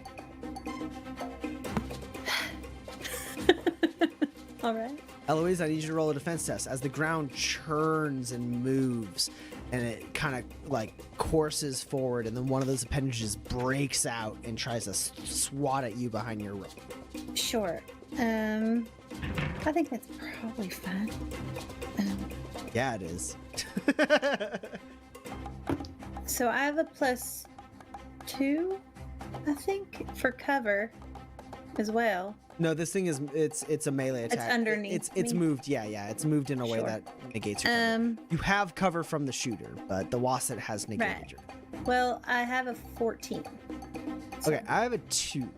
All right. Eloise, I need you to roll a defense test as the ground churns and moves and it kind of like courses forward, and then one of those appendages breaks out and tries to swat at you behind your rope. Sure. I think that's probably fine. Yeah, it is. So I have a +2, I think, for cover as well. No, this thing is it's a melee attack. underneath It's me? moved. Yeah, it's moved in a way Sure. that negates your cover. You have cover from the shooter, but the Wasset has negated Right. your cover. Well, I have a 14. So- Okay, I have a 2.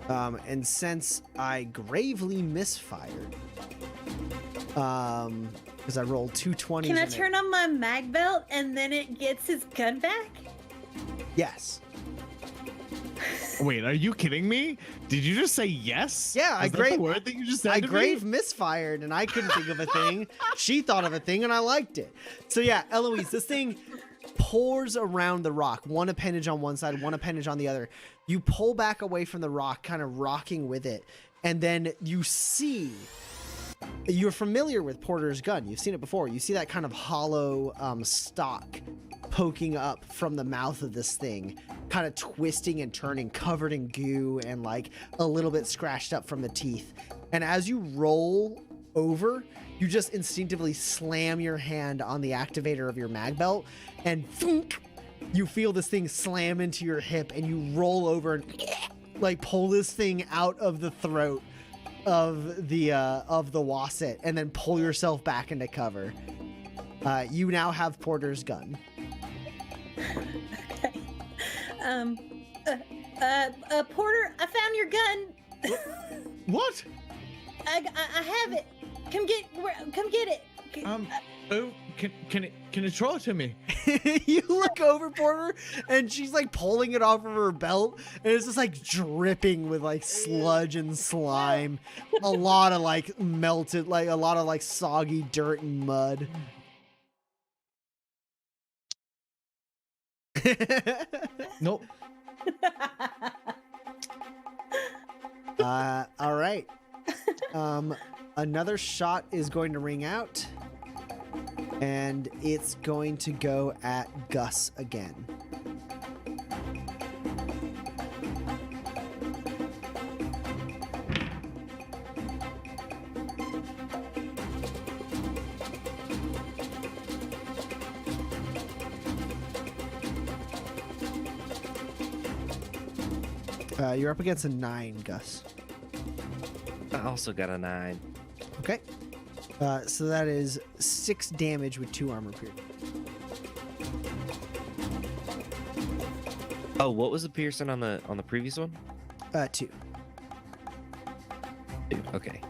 And since I gravely misfired, because I rolled 2 20s. Can I and it- turn on my mag belt and then it gets his gun back? Yes. Wait, are you kidding me? Did you just say yes? Yeah, I Is that grave- the word that you just said I to me? grave misfired and I couldn't think of a thing. She thought of a thing and I liked it. So yeah, Eloise, this thing pours around the rock, one appendage on one side, one appendage on the other. You pull back away from the rock, kind of rocking with it, and then you see. You're familiar with Porter's gun. You've seen it before. You see that kind of hollow stock poking up from the mouth of this thing, kind of twisting and turning, covered in goo and like a little bit scratched up from the teeth. And as you roll over, you just instinctively slam your hand on the activator of your mag belt, and thunk, you feel this thing slam into your hip, and you roll over and like pull this thing out of the throat of the Wasset, and then pull yourself back into cover. You now have Porter's gun. Okay. Porter, I found your gun. What? I have it. Come get it. Oh, can it throw it to me? You look over Porter, and she's like pulling it off of her belt, and it's just like dripping with like sludge and slime, a lot of like melted, like a lot of like soggy dirt and mud. Nope. All right. Another shot is going to ring out, and it's going to go at Gus again. You're up against a 9, Gus. I also got a 9. Okay. So that is 6 damage with 2 armor pierce. Oh, what was the piercing on the previous one? 2. 2. Okay.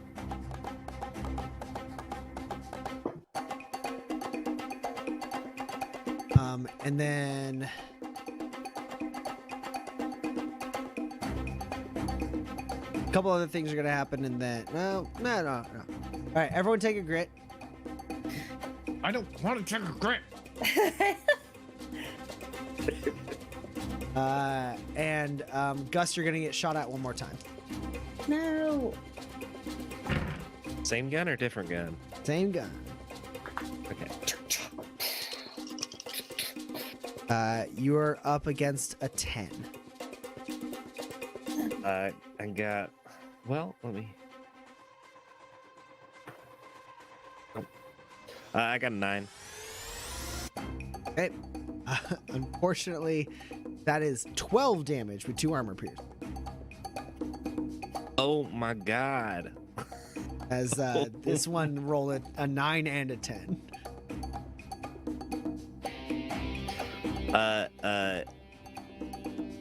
And then a couple other things are gonna happen, and then no. All right, everyone take a grit. I don't want to take a grit. And Gus, you're gonna get shot at one more time. No. Same gun or different gun? Same gun. Okay. You're up against a 10. I got. Well, let me. Oh. I got a 9. Okay. Unfortunately, that is 12 damage with 2 armor pierce. Oh my god. As this one rolled a 9 and a 10.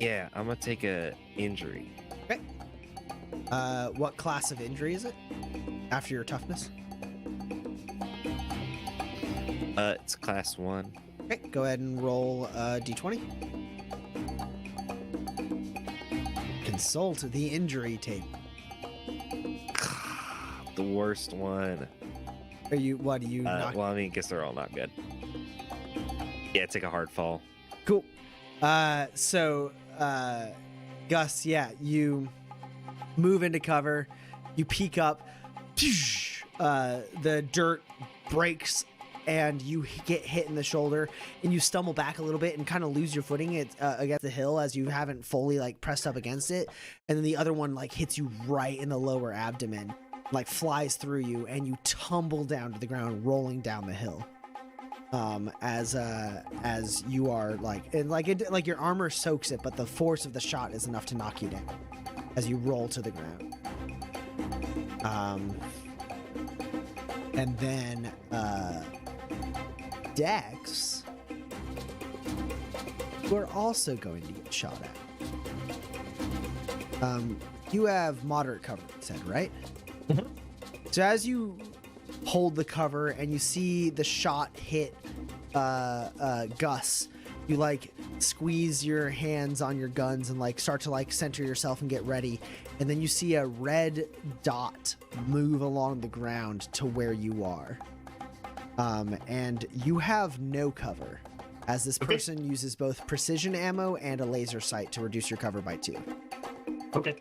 Yeah, I'm gonna take a injury. Okay. What class of injury is it? After your toughness? It's class 1. Okay, go ahead and roll d20. Consult the injury tape. The worst one. Are you? What do you? Not... Well, I mean, I guess they're all not good. Yeah, take a hard fall. Cool. So, Gus, yeah, you move into cover. You peek up. The dirt breaks, and you get hit in the shoulder, and you stumble back a little bit and kind of lose your footing against the hill as you haven't fully like pressed up against it. And then the other one like hits you right in the lower abdomen, like flies through you, and you tumble down to the ground, rolling down the hill. As you are like, and like your armor soaks it, but the force of the shot is enough to knock you down as you roll to the ground. And then Dex, you are also going to get shot at. You have moderate cover, you said, right? Mhm. So as you hold the cover and you see the shot hit Gus, you like squeeze your hands on your guns and like start to like center yourself and get ready, and then you see a red dot move along the ground to where you are, and you have no cover as this person uses both precision ammo and a laser sight to reduce your cover by 2. Okay.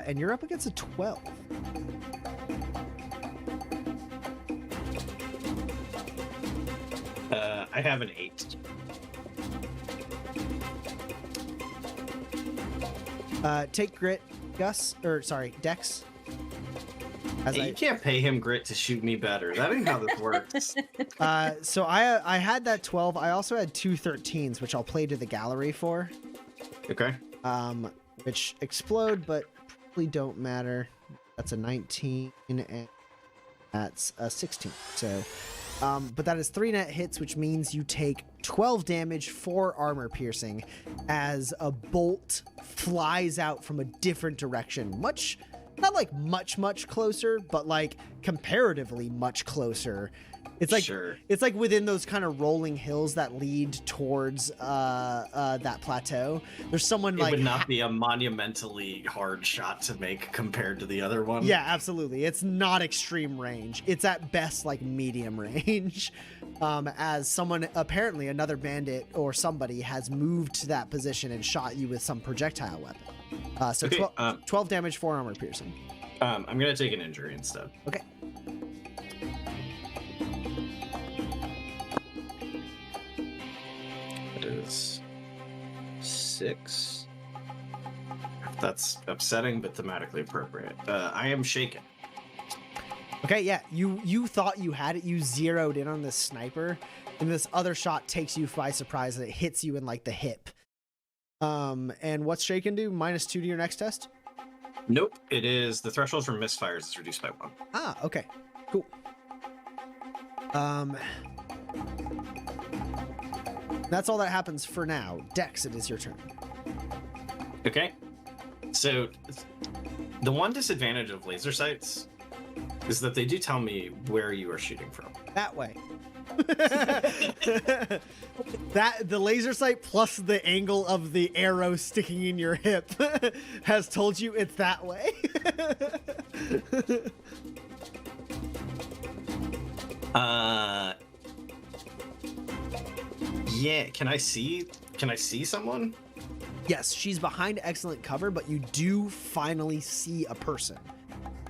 And you're up against a 12. I have an 8. Take grit, Gus, or sorry, Dex. Hey, you can't pay him grit to shoot me better. That ain't how this works. So I had that 12. I also had 2 13s, which I'll play to the gallery for. Okay. Which explode, but probably don't matter. That's a 19 and that's a 16. So, but that is 3 net hits, which means you take 12 damage, 4 armor piercing, as a bolt flies out from a different direction. Not like much closer, but like comparatively much closer. It's like sure. it's like within those kind of rolling hills that lead towards that plateau. There's someone It like would not be a monumentally hard shot to make compared to the other one. Yeah, absolutely. It's not extreme range. It's at best like medium range. As someone, apparently another bandit or somebody has moved to that position and shot you with some projectile weapon. So Okay, 12 damage, 4 armor piercing. I'm gonna take an injury instead. Okay. It is 6. That's upsetting, but thematically appropriate. I am shaken. Okay, yeah, you thought you had it. You zeroed in on this sniper, and this other shot takes you by surprise, and it hits you in like the hip. And what's shaken do? -2 to your next test? Nope. It is the threshold for misfires is reduced by 1. Ah, okay, cool. That's all that happens for now. Dex, it is your turn. Okay. So the one disadvantage of laser sights is that they do tell me where you are shooting from. That way. That the laser sight plus the angle of the arrow sticking in your hip has told you it's that way. Yeah, can I see someone? Yes, she's behind excellent cover, but you do finally see a person.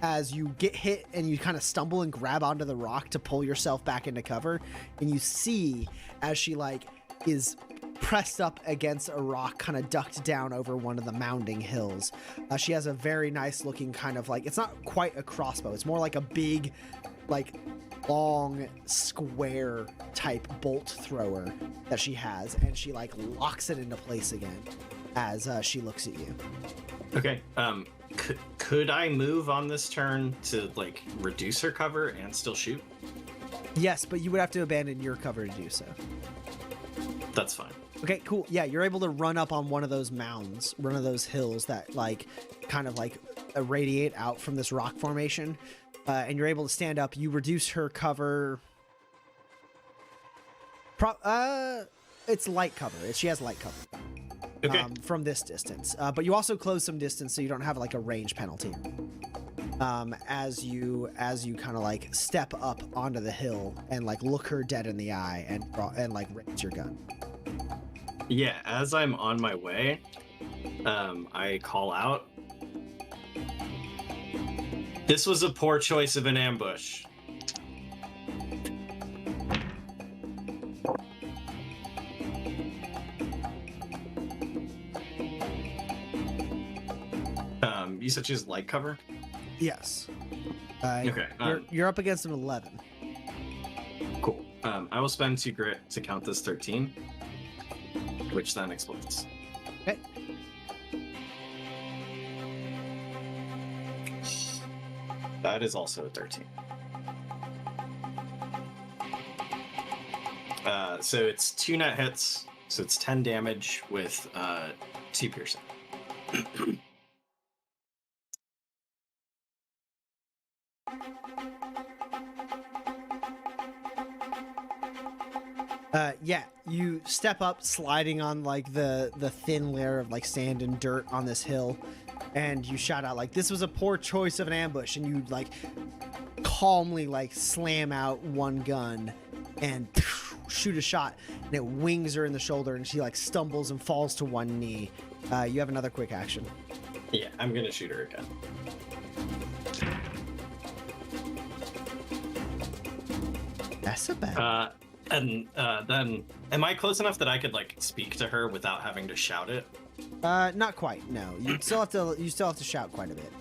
As you get hit and you kind of stumble and grab onto the rock to pull yourself back into cover, and you see as she like is pressed up against a rock, kind of ducked down over one of the mounding hills. She has a very nice looking kind of like, it's not quite a crossbow, it's more like a big, like long square type bolt thrower that she has, and she like locks it into place again as she looks at you. Okay. Could I move on this turn to like reduce her cover and still shoot? Yes, but you would have to abandon your cover to do so. That's fine. Okay, cool. Yeah, you're able to run up on one of those mounds, one of those hills that like kind of like radiate out from this rock formation, and you're able to stand up. You reduce her cover. It's light cover. She has light cover. Okay. From this distance, but you also close some distance, so you don't have like a range penalty. As you kind of like step up onto the hill and like look her dead in the eye and like raise your gun. Yeah, as I'm on my way, I call out. This was a poor choice of an ambush. You said she's light cover? Yes. Okay. You're up against an 11. Cool. I will spend 2 grit to count this 13, which then explodes. Okay. That is also a 13. So it's 2 net hits, so it's 10 damage with 2 piercing. Yeah, you step up, sliding on like the thin layer of like sand and dirt on this hill, and you shout out like, "This was a poor choice of an ambush," and you like calmly like slam out one gun and shoot a shot, and it wings her in the shoulder, and she like stumbles and falls to one knee. You have another quick action. Yeah, I'm gonna shoot her again. That's a bad. And then, am I close enough that I could like speak to her without having to shout it? Not quite. No, you still have to shout quite a bit.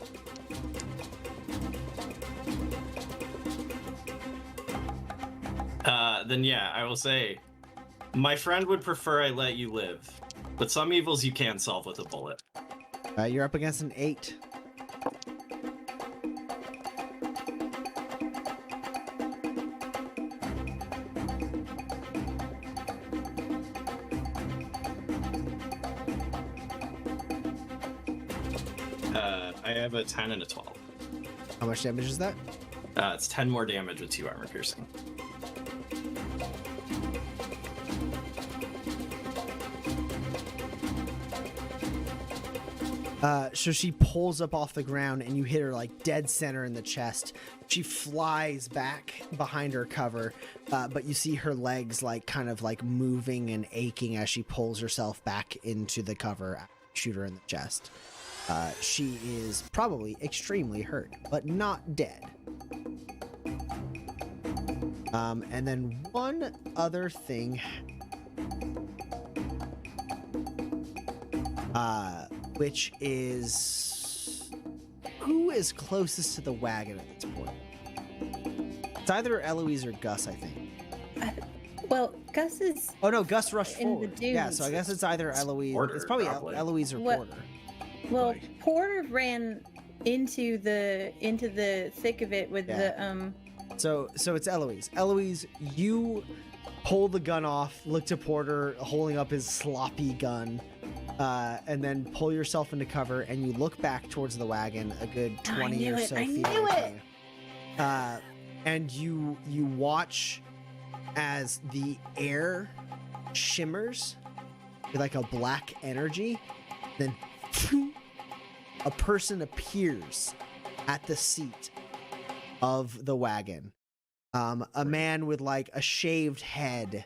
Then yeah, I will say, my friend would prefer I let you live, but some evils you can solve with a bullet. You're up against an 8. I have a 10 and a 12. How much damage is that? It's 10 more damage with 2 armor piercing. So she pulls up off the ground and you hit her like dead center in the chest. She flies back behind her cover, but you see her legs like kind of like moving and aching as she pulls herself back into the cover. Shoot her in the chest. She is probably extremely hurt, but not dead. And then one other thing, which is who is closest to the wagon at this point? It's either Eloise or Gus, I think. Well, Gus is. Oh no, Gus rushed in the forward. Yeah, so I guess it's either Eloise. Porter, it's probably probably. Eloise or What- Porter. Well, Like- Porter ran into the thick of it with Yeah. the So it's Eloise. Eloise, you pull the gun off, look to Porter holding up his sloppy gun, and then pull yourself into cover, and you look back towards the wagon a good 20 knew or it, so I feet knew away from it. you. And you watch as the air shimmers with like a black energy, then a person appears at the seat of the wagon. A man with like a shaved head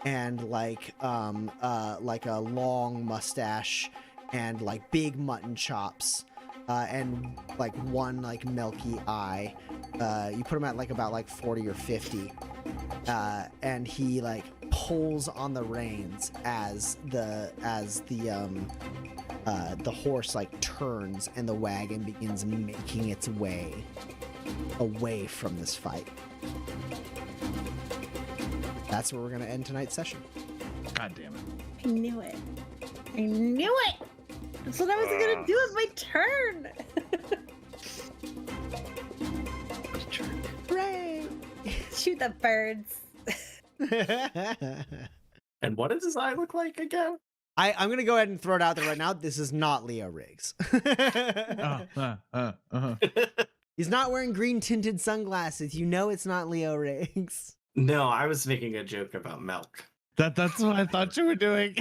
and like a long mustache and like big mutton chops, and like one like milky eye. You put him at like about like 40 or 50, and he like pulls on the reins as the horse like turns and the wagon begins making its way away from this fight. That's where we're gonna end tonight's session. God damn it. I knew it. I knew it. That's what I was gonna do with my turn. Hooray! Shoot the birds. And what does his eye look like again? I'm gonna go ahead and throw it out there right now. This is not Leo Riggs. He's not wearing green tinted sunglasses. You know it's not Leo Riggs. No, I was making a joke about milk. That's what I thought you were doing.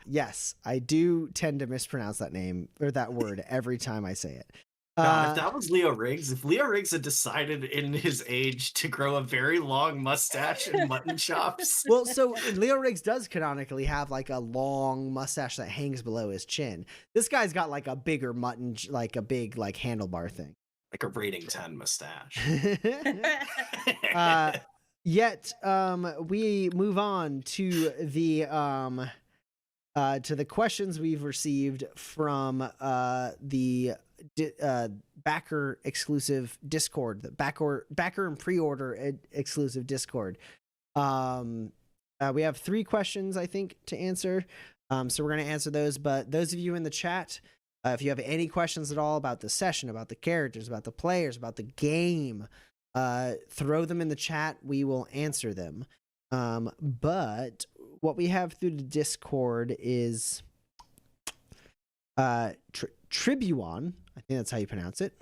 Yes, I do tend to mispronounce that name or that word every time I say it. God, if that was Leo Riggs, if Leo Riggs had decided in his age to grow a very long mustache and mutton chops. Well, so Leo Riggs does canonically have like a long mustache that hangs below his chin. This guy's got like a bigger mutton, like a big like handlebar thing. Like a rating 10 mustache. Yet we move on to the questions we've received from the backer exclusive Discord, the backer and pre-order exclusive Discord. We have 3 questions, I think, to answer. So we're going to answer those. But those of you in the chat, if you have any questions at all about the session, about the characters, about the players, about the game, throw them in the chat. We will answer them. But what we have through the Discord is Tribuon. I think that's how you pronounce it.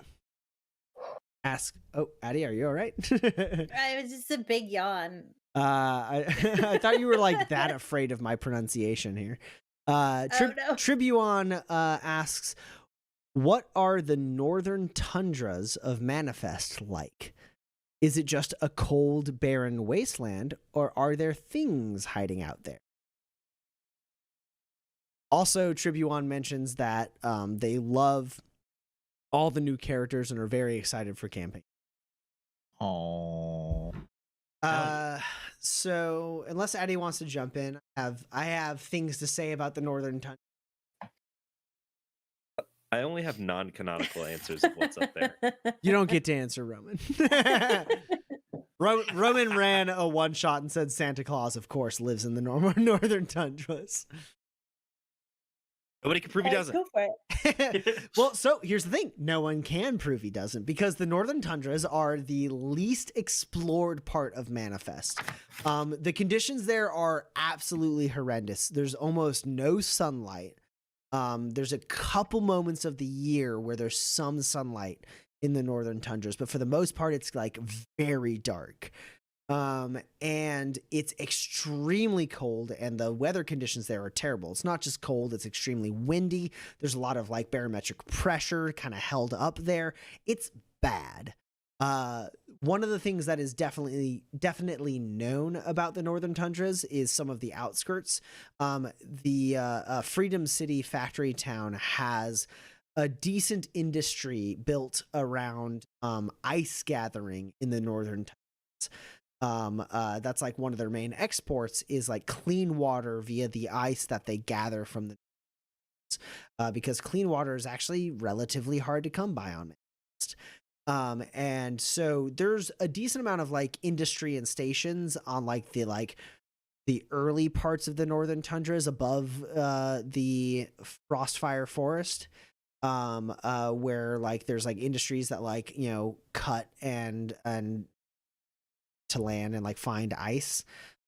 Oh, Addie, are you all right? It was just a big yawn. I thought you were like that afraid of my pronunciation here. No. Tribuon asks, what are the northern tundras of Manifest like? Is it just a cold, barren wasteland, or are there things hiding out there? Also, Tribuon mentions that they love all the new characters and are very excited for camping. Oh. So unless Addie wants to jump in, I have things to say about the northern tundra. I only have non-canonical answers of what's up there. You don't get to answer, Roman. Roman ran a one-shot and said Santa Claus, of course, lives in the northern tundras. Nobody can prove he doesn't. Go for it. Well, so here's the thing. No one can prove he doesn't, because the northern tundras are the least explored part of Manifest. The conditions there are absolutely horrendous. There's almost no sunlight. There's a couple moments of the year where there's some sunlight in the northern tundras, but for the most part, it's like very dark. And it's extremely cold, and the weather conditions there are terrible. It's not just cold, it's extremely windy. There's a lot of like barometric pressure kind of held up there. It's bad. One of the things that is definitely known about the northern tundras is some of the outskirts. The Freedom City factory town has a decent industry built around ice gathering in the northern tundras. That's like one of their main exports is like clean water via the ice that they gather from the because clean water is actually relatively hard to come by on Manifest. And so there's a decent amount of like industry and stations on like the early parts of the northern tundras above the Frostfire Forest, where like there's like industries that like, you know, cut and to land and like find ice.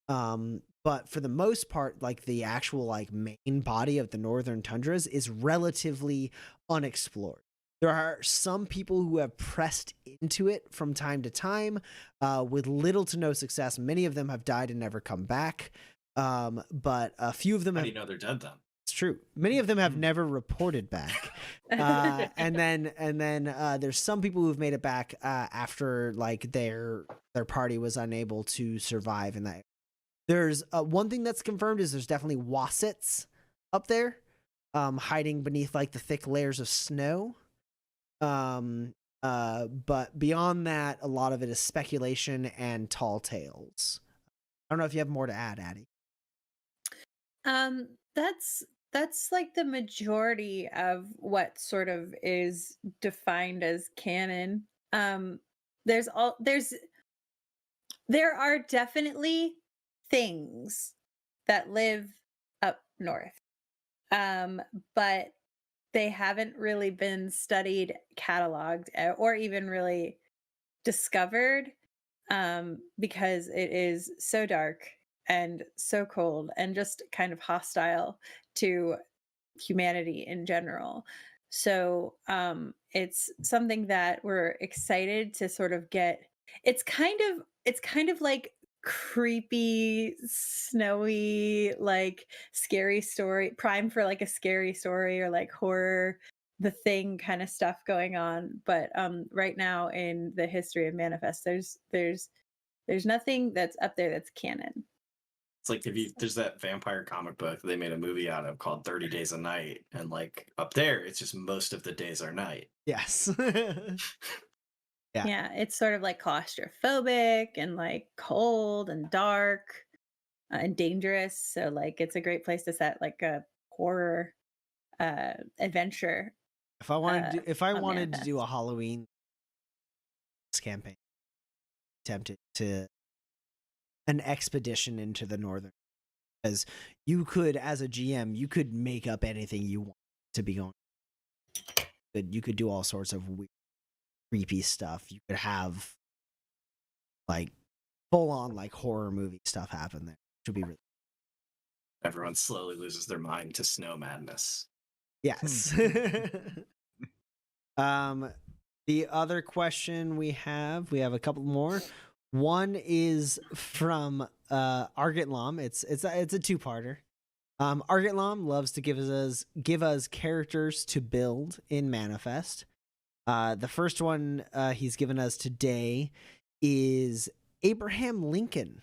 But for the most part, like the actual like main body of the northern tundras is relatively unexplored. There are some people who have pressed into it from time to time with little to no success. Many of them have died and never come back. But a few of them How have... do you know they're dead then? It's true. Many of them have never reported back. And then there's some people who've made it back after like their party was unable to survive in that. There's one thing that's confirmed is there's definitely wassets up there hiding beneath like the thick layers of snow. But beyond that, a lot of it is speculation and tall tales. I don't know if you have more to add, Addie. That's like the majority of what sort of is defined as canon. There are definitely things that live up north. But they haven't really been studied, cataloged, or even really discovered, because it is so dark and so cold and just kind of hostile to humanity in general. So it's something that we're excited to sort of get. It's kind of like creepy, snowy, like scary story, prime for like a scary story or like horror, The Thing kind of stuff going on. But right now in the history of Manifest, there's nothing that's up there that's canon. It's like there's that vampire comic book they made a movie out of called 30 Days a Night, and like up there it's just most of the days are night. Yes. Yeah, it's sort of like claustrophobic and like cold and dark and dangerous. So like it's a great place to set like a horror adventure. If I wanted to do a Halloween campaign, tempted to an expedition into the northern, because you could, as a GM, you could make up anything you want to be going. You could do all sorts of weird, creepy stuff. You could have like full on like horror movie stuff happen there, which would be really. Everyone slowly loses their mind to snow madness. Yes. The other question we have a couple more. One is from Argent Lom. It's a two-parter. Argent Lom loves to give us characters to build in Manifest. The first one he's given us today is Abraham Lincoln.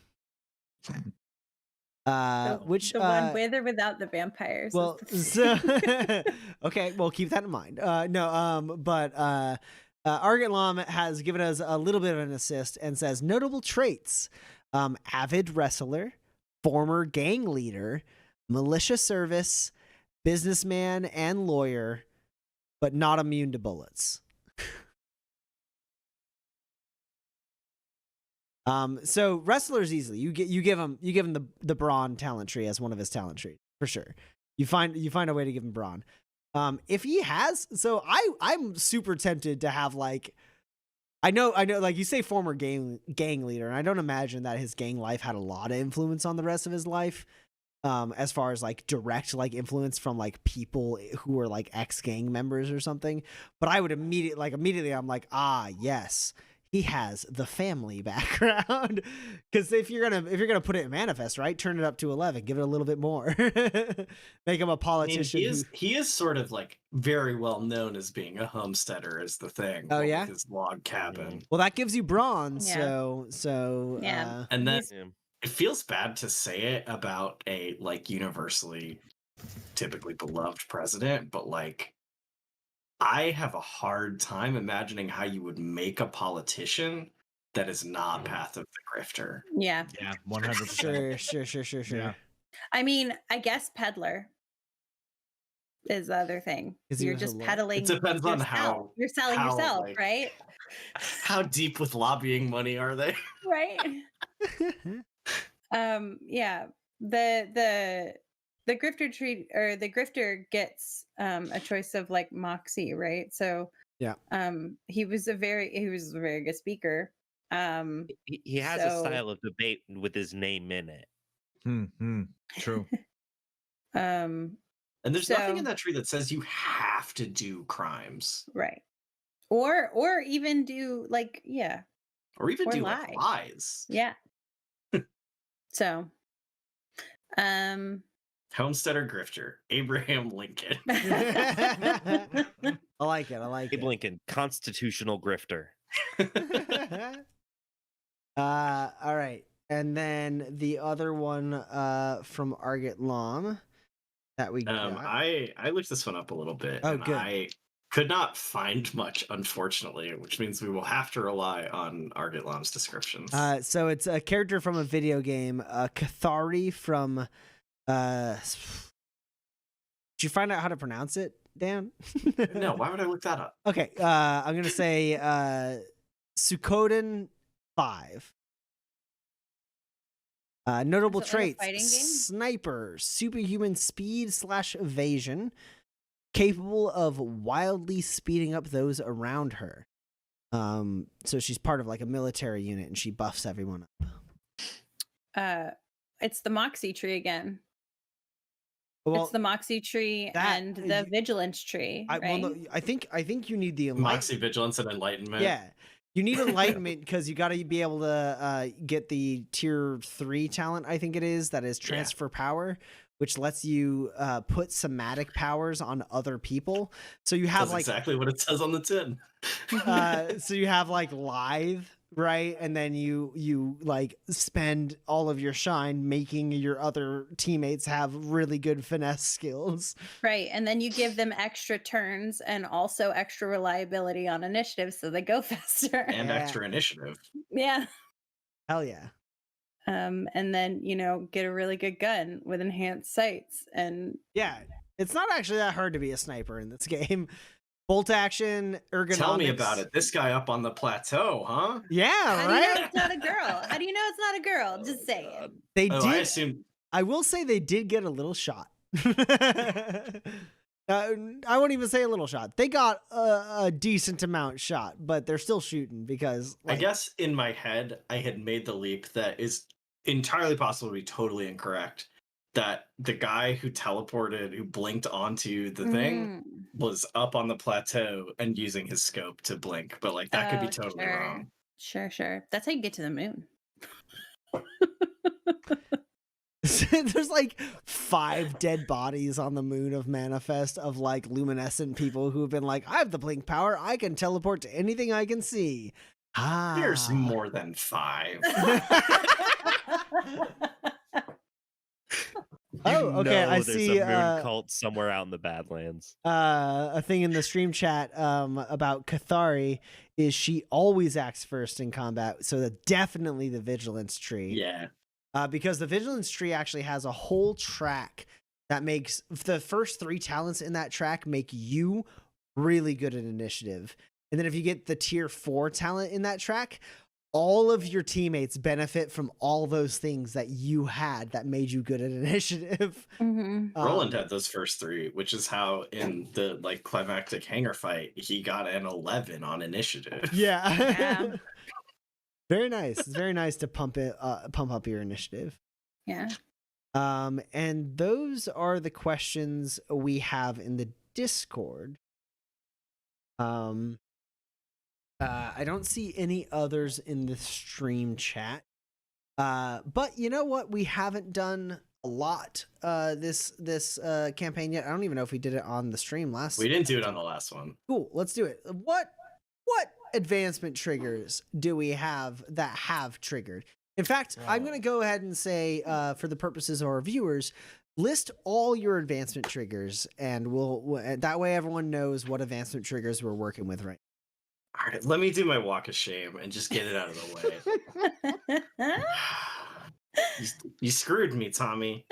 Which the one with or without the vampires? Well, okay, well, keep that in mind. But Argent Lom has given us a little bit of an assist and says notable traits: avid wrestler, former gang leader, militia service, businessman, and lawyer, but not immune to bullets. So wrestlers easily you give him the brawn talent tree as one of his talent trees for sure. You find a way to give him brawn. If he has, so I'm super tempted to have like, I know like you say former gang leader, and I don't imagine that his gang life had a lot of influence on the rest of his life. As far as like direct like influence from like people who were like ex gang members or something, but I would immediately I'm like, ah, yes. he has the family background. Because if you're gonna put it in manifest, right, turn it up to 11, give it a little bit more, make him a I mean, politician. he is sort of like very well known as being a homesteader, is the thing. Oh, yeah? with his log cabin. Well, that gives you bronze. Yeah. So Yeah. And then He's- Yeah. it feels bad to say it about a like universally typically beloved president, but like I have a hard time imagining how you would make a politician that is not Path of the Grifter. Yeah. Yeah, 100%. sure. Yeah. I mean, I guess peddler is the other thing. 'Cause he You're was a just lawyer. peddling. It depends on yourself. how- you're selling how, yourself, like- right? How deep with lobbying money are they? Right. Yeah. The grifter tree or the grifter gets a choice of like moxie, right? So Yeah. he was a very good speaker. He has a So- style of debate with his name in it. True. And there's nothing So- in that tree that says you have to do crimes Right. Or even do like, yeah. or even Or do lie. like lies. Yeah. So Homesteader Grifter, Abraham Lincoln. I like it. Abe Lincoln, constitutional grifter. All right. And then the other one from Argot Lom that we got. I looked this one up a little bit, Oh, and good. I could not find much, unfortunately, which means we will have to rely on Argot Lom's descriptions. So it's a character from a video game, Cathari from did you find out how to pronounce it, Dan? No, why would I look that up? Okay, I'm gonna say Suikoden 5. Notable Is it like a traits: fighting game? sniper, superhuman speed / evasion, capable of wildly speeding up those around her. So she's part of like a military unit, and she buffs everyone up. It's the moxie tree again. Well, It's the moxie tree that- and the vigilance tree, right? well, no, I think you need the Moxie, Vigilance, and Enlightenment. Yeah. You need enlightenment because you got to be able to get the tier 3 talent, I think it is, that is transfer power, which lets you put somatic powers on other people. So you have That's like exactly what it says on the tin. so you have like lithe, right? And then you like spend all of your shine making your other teammates have really good finesse skills. Right. And then you give them extra turns and also extra reliability on initiative so they go faster. And Yeah. extra initiative. Yeah. Hell yeah. And then, get a really good gun with enhanced sights. And Yeah. It's not actually that hard to be a sniper in this game. Bolt action, ergonomics. Tell me about it. This guy up on the plateau, huh? Yeah, how do you know right? it's not a girl? How do you know it's not a girl? Just say it. They Oh, did. I assume I will say they did get a little shot. I won't even say a little shot. They got a decent amount shot, but they're still shooting because I guess in my head, I had made the leap that is entirely possible to be totally incorrect. That the guy who teleported, who blinked onto the thing, was up on the plateau and using his scope to blink. But like that could be Oh, totally sure. wrong. Sure. That's how you get to the moon. there's like 5 dead bodies on the moon of Manifest of like luminescent people who have been like, I have the blink power. I can teleport to anything I can see. There's more than 5. Oh, okay. I There's see a moon cult somewhere out in the Badlands. a thing in the stream chat about Cathari is she always acts first in combat, so that definitely the vigilance tree. Yeah. Because the vigilance tree actually has a whole track that makes the first 3 talents in that track make you really good at initiative. And then if you get the tier 4 talent in that track, all of your teammates benefit from all those things that you had that made you good at initiative. Roland had those first 3, which is how in the like climactic hangar fight he got an 11 on initiative. Yeah. Yeah. Very nice. It's very nice to pump up your initiative. Yeah. And those are the questions we have in the Discord. I don't see any others in the stream chat. But you know what? We haven't done a lot this campaign yet. I don't even know if we did it on the stream last. We didn't do it on the last one. Cool. Let's do it. What advancement triggers do we have that have triggered? In fact, I'm going to go ahead and say, for the purposes of our viewers, list all your advancement triggers, and we'll that way everyone knows what advancement triggers we're working with right All right, let me do my walk of shame and just get it out of the way. You screwed me, Tommy.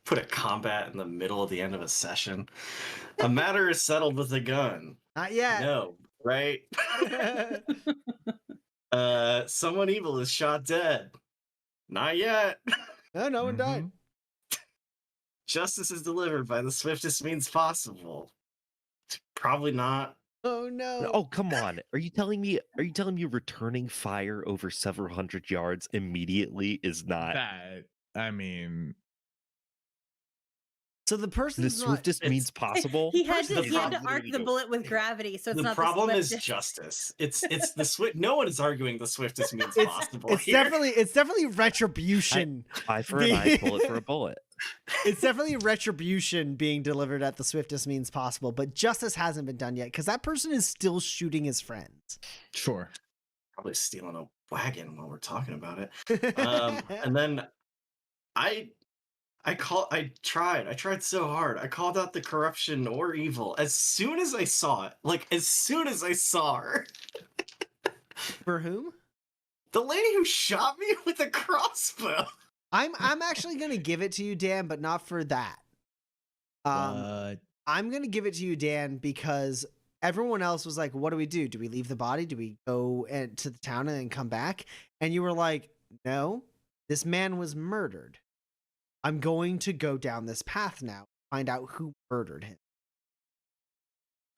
Put a combat in the middle of the end of a session. A matter is settled with a gun. now. Not yet. No, right? Someone evil is shot dead. Not yet. No one died. Justice is delivered by the swiftest means possible. Probably not. Oh no. Oh, come on. Are you telling me returning fire over several hundred yards immediately is not That, I mean, So the the person's not. swiftest means possible? He had The to arc problem- the bullet with gravity, so it's The not problem the is swiftest. justice. It's the swift. No one is arguing the swiftest means possible. It's here. definitely retribution. Eye for an eye, bullet for a bullet. It's definitely retribution being delivered at the swiftest means possible, but justice hasn't been done yet because that person is still shooting his friends. sure. Probably stealing a wagon while we're talking about it. And then I tried so hard. I called out the corruption or evil as soon as I saw it. Like as soon as I saw her. For whom? The lady who shot me with a crossbow. I'm actually gonna give it to you, Dan, but not for that. I'm gonna give it to you, Dan, because everyone else was like, "What do we do? Do we leave the body? Do we go to the town and then come back?" And you were like, "No, this man was murdered. I'm going to go down this path now, find out who murdered him."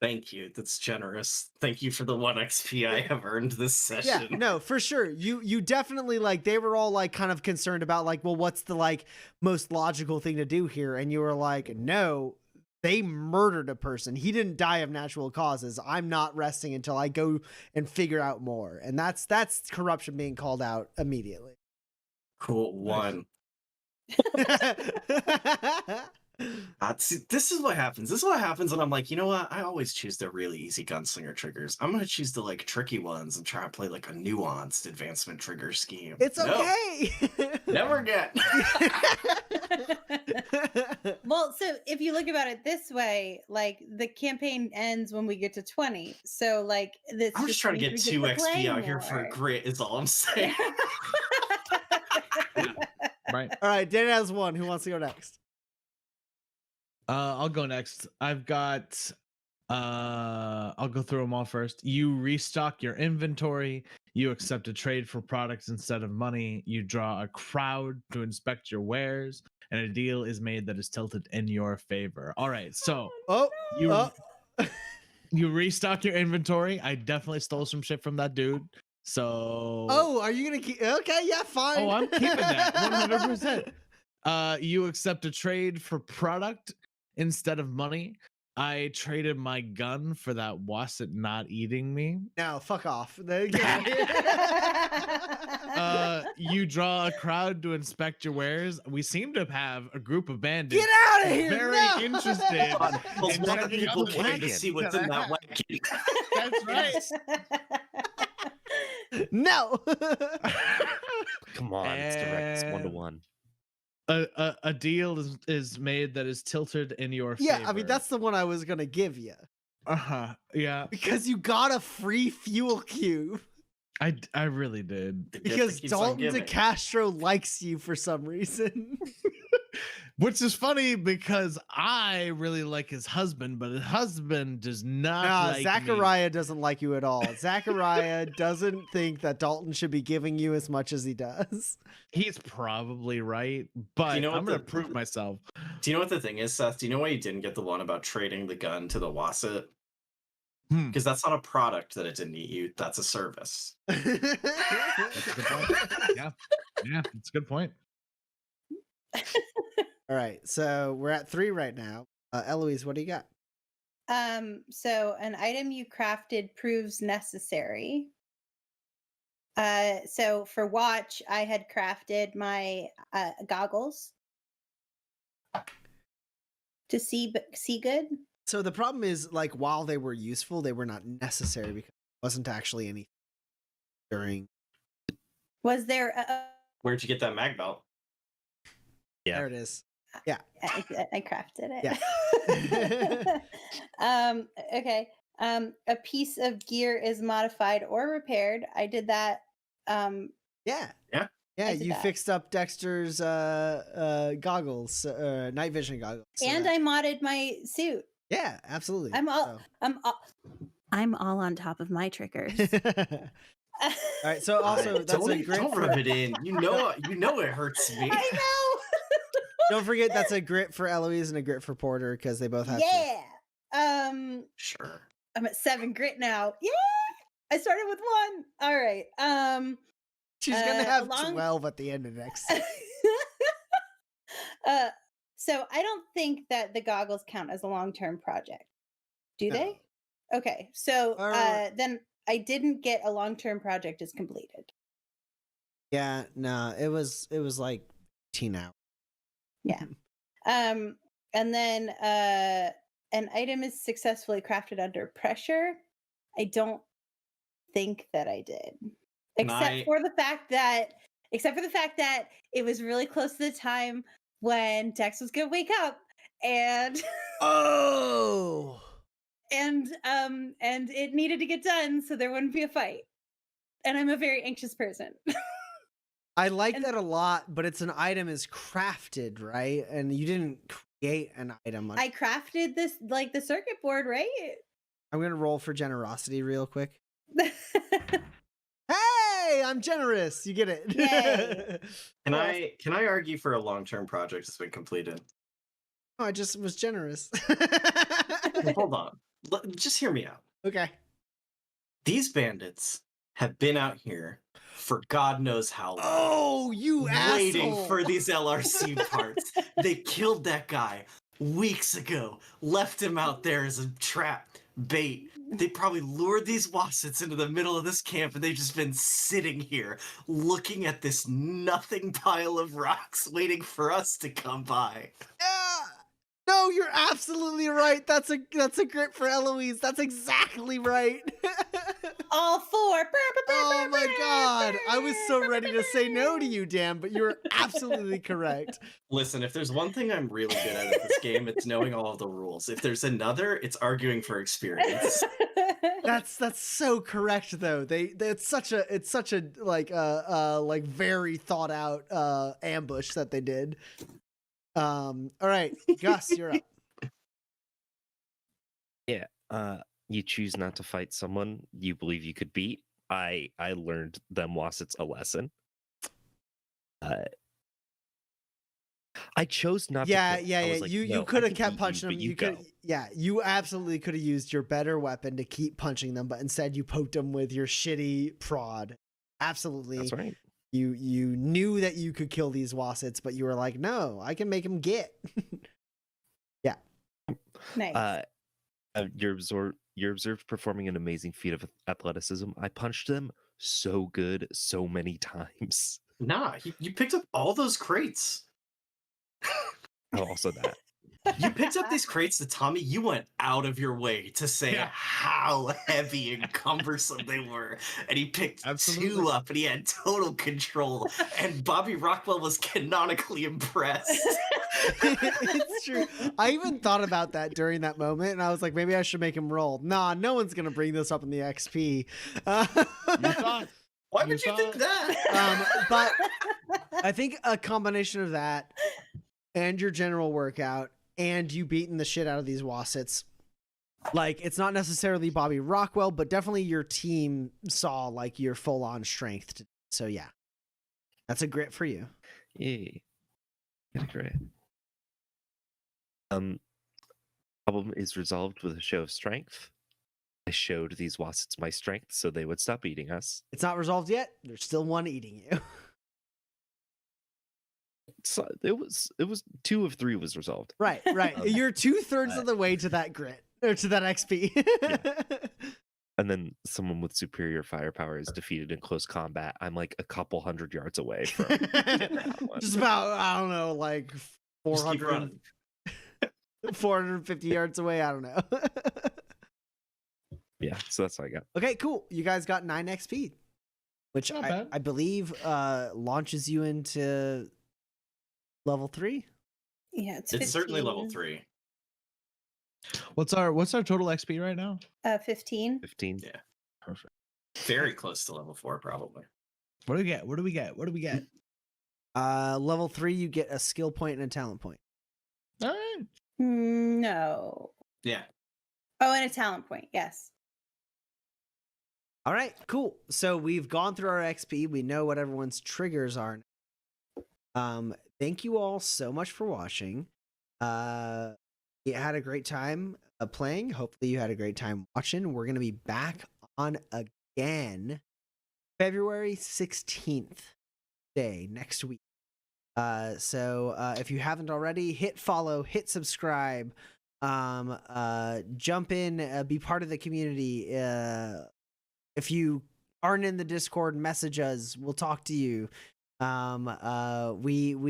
Thank you. That's generous. Thank you for the 1 XP I have earned this Yeah, session. no, for sure. You definitely like they were all like kind of concerned about like, well, what's the like most logical thing to do here? And you were like, no, they murdered a person. He didn't die of natural causes. I'm not resting until I go and figure out more. And that's corruption being called out immediately. Cool. 1. See, this is what happens. This is what happens when I'm like, you know what? I always choose the really easy gunslinger triggers. I'm gonna choose the like tricky ones and try to play like a nuanced advancement trigger scheme. It's No, okay. never again. Well, so if you look about it this way, like the campaign ends when we get to 20. So like this I'm just trying to get means 2 we to play XP out here for more. grit. Is all I'm saying. Right. All right, Dan has one. Who wants to go next? I'll go next. I've got I'll go through them all first. You restock your inventory, you accept a trade for products instead of money, you draw a crowd to inspect your wares, and a deal is made that is tilted in your favor. All right, so Oh, you you restock your inventory. I definitely stole some shit from that dude. So are you gonna keep? Okay, yeah, fine. Oh, I'm keeping that 100%. You accept a trade for product instead of money. I traded my gun for that wasset not eating me. No, fuck off. You draw a crowd to inspect your wares. We seem to have a group of bandits Get out of here! very No! interested. Those in one checking people out the came to wagon. see what's in that wagon. That's right. No. Come on, it's direct. It's 1-to-1. A deal is made that is tilted in your favor. Yeah, I mean that's the one I was gonna give you yeah. because you got a free fuel cube I really did. The gift because that keeps on Dalton giving. DeCastro likes you for some reason. Which is funny because I really like his husband, but his husband does not Nah, like me. Zachariah doesn't like you at all. Zachariah doesn't think that Dalton should be giving you as much as he does. He's probably right, but You know I'm what gonna the- prove myself. Do you know what the thing is, Seth? Do you know why you didn't get the one about trading the gun to the wasset? Because that's not a product that it didn't eat you. That's a service. That's a good point. Yeah, it's a good point. All right, so we're at 3 right now. Eloise, what do you got? So an item you crafted proves necessary. So for watch, I had crafted my goggles to see good. So the problem is, like, while they were useful, they were not necessary because it wasn't actually anything during. Was there? Where'd you get that mag belt? Yeah. There it is. Yeah. I crafted it. Yeah. Okay. A piece of gear is modified or repaired. I did that. Yeah. Yeah. Yeah, did you that. fixed up Dexter's goggles, night vision goggles. so And that- I modded my suit. Yeah, absolutely. I'm all on top of my triggers. All right, so also that's a grit don't for, rub it in. You know it hurts me. I know. don't forget that's a grit for Eloise and a grit for Porter because they both have Yeah. Sure. I'm at 7 grit now. Yeah. I started with 1. All right. She's gonna have along- 12 at the end of next. So I don't think that the goggles count as a long-term project. Do they? Okay. So then I didn't get a long-term project as completed. Yeah, no, it was like 18 hours. Yeah. And then an item is successfully crafted under pressure. I don't think that I did. Except for the fact that it was really close to the time when Dex was gonna wake up and Oh, and it needed to get done so there wouldn't be a fight. And I'm a very anxious person. I like And- that a lot, but it's an item is crafted, right? And you didn't create an item. I crafted this like the circuit board, right? I'm gonna roll for generosity real quick. Hey, I'm generous. You get it. Yay. Can I argue for a long-term project that's been completed? No, I just was generous. Well, hold on. Just hear me out. Okay. These bandits have been out here for God knows how long. Oh, you waiting asshole. for these LRC parts. They killed that guy weeks ago, left him out there as a trap bait. They probably lured these wassets into the middle of this camp, and they've just been sitting here looking at this nothing pile of rocks waiting for us to come by. Yeah. No, you're absolutely right. That's a grit for Eloise. That's exactly right. All 4. Oh my god. I was so ready to say no to you, Dan, but you're absolutely correct. Listen, if there's one thing I'm really good at this game, it's knowing all of the rules. If there's another, it's arguing for experience. That's so correct though. It's such a like very thought out ambush that they did. All right, Gus, you're up. Yeah. You choose not to fight someone you believe you could beat. I learned them Wassets a lesson. I chose not to. Quit. I was like, You "No, could I have can kept beat punching you, them. but You could, go." yeah, you absolutely could have used your better weapon to keep punching them, but instead you poked them with your shitty prod. Absolutely. That's right. You knew that you could kill these Wassets, but you were like, no, I can make them get. Yeah. Nice. You're observed performing an amazing feat of athleticism. I punched them so good so many times. Nah, you picked up all those crates. Oh, also that. You picked up these crates that Tommy, you went out of your way to say Yeah. how heavy and cumbersome they were. And he picked Absolutely. 2 up and he had total control. And Bobby Rockwell was canonically impressed. It's true. I even thought about that during that moment, and I was like, maybe I should make him roll. Nah, no one's gonna bring this up in the XP. You thought. Why You would you think thought- that? But I think a combination of that and your general workout and you beating the shit out of these Wassets, like, it's not necessarily Bobby Rockwell, but definitely your team saw like your full on strength. So yeah, that's a grit for you. Yay. Great. Problem is resolved with a show of strength. I showed these Wassets my strength so they would stop eating us. It's not resolved yet. There's still one eating you. So it was 2 of 3 was resolved. Right. You're 2/3 Uh, of the way to that grit. or to that XP. And then someone with superior firepower is defeated in close combat. I'm like a couple hundred yards away from getting that one. Just about, I don't know, like Just keep 400, running. 450 yards away. I don't know. Yeah, so that's what I got. Okay, cool. You guys got 9 XP, which Not I, bad. I believe launches you into level 3. Yeah, it's It's certainly level 15. 3. What's our total XP right now? 15. 15. Yeah. Perfect. Very close to level 4, probably. What do we get? What do we get? What do we get? Level 3, you get a skill point and a talent point. All right. No. Yeah. Oh, and a talent point. Yes. All right, cool. So we've gone through our XP. We know what everyone's triggers are. Thank you all so much for watching. You had a great time playing. Hopefully you had a great time watching. We're going to be back on again February 16th day next week. So if you haven't already, hit follow, hit subscribe, jump in, be part of the community. If you aren't in the Discord, message us. We'll talk to you. We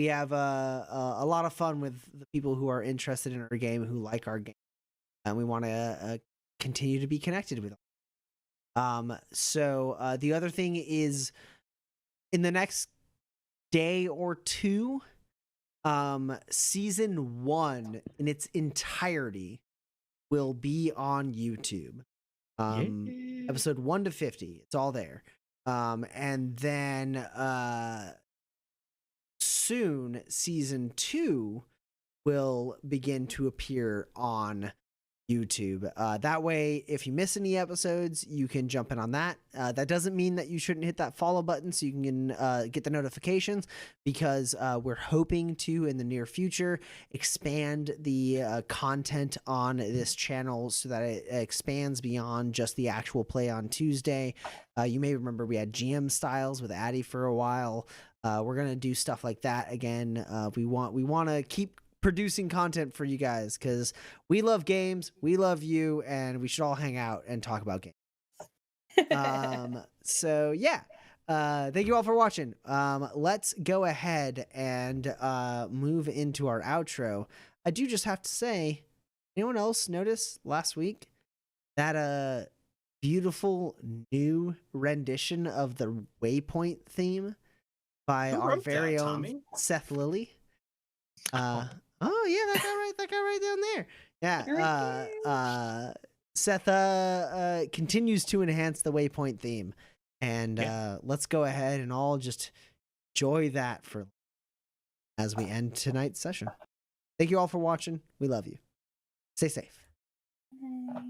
have a lot of fun with the people who are interested in our game, who like our game, and we want to continue to be connected with them. So the other thing is, in the next day or two, season 1 in its entirety will be on YouTube. Episode 1 to 50, it's all there. And then soon season 2 will begin to appear on YouTube. That way, if you miss any episodes, you can jump in on that. That doesn't mean that you shouldn't hit that follow button so you can get the notifications, because we're hoping to, in the near future, expand the content on this channel so that it expands beyond just the actual play on Tuesday. You may remember we had GM styles with Addy for a while. We're gonna do stuff like that again. We want to keep producing content for you guys, because we love games, we love you, and we should all hang out and talk about games. So yeah, thank you all for watching. Let's go ahead and move into our outro. I do just have to say, anyone else notice last week that a beautiful new rendition of the Waypoint theme by Who our wrote very that, own Tommy? Seth Lilly? Oh yeah, that guy right down there. Yeah. Seth continues to enhance the Waypoint theme, and let's go ahead and all just enjoy that for as we end tonight's session. Thank you all for watching. We love you. Stay safe. Bye.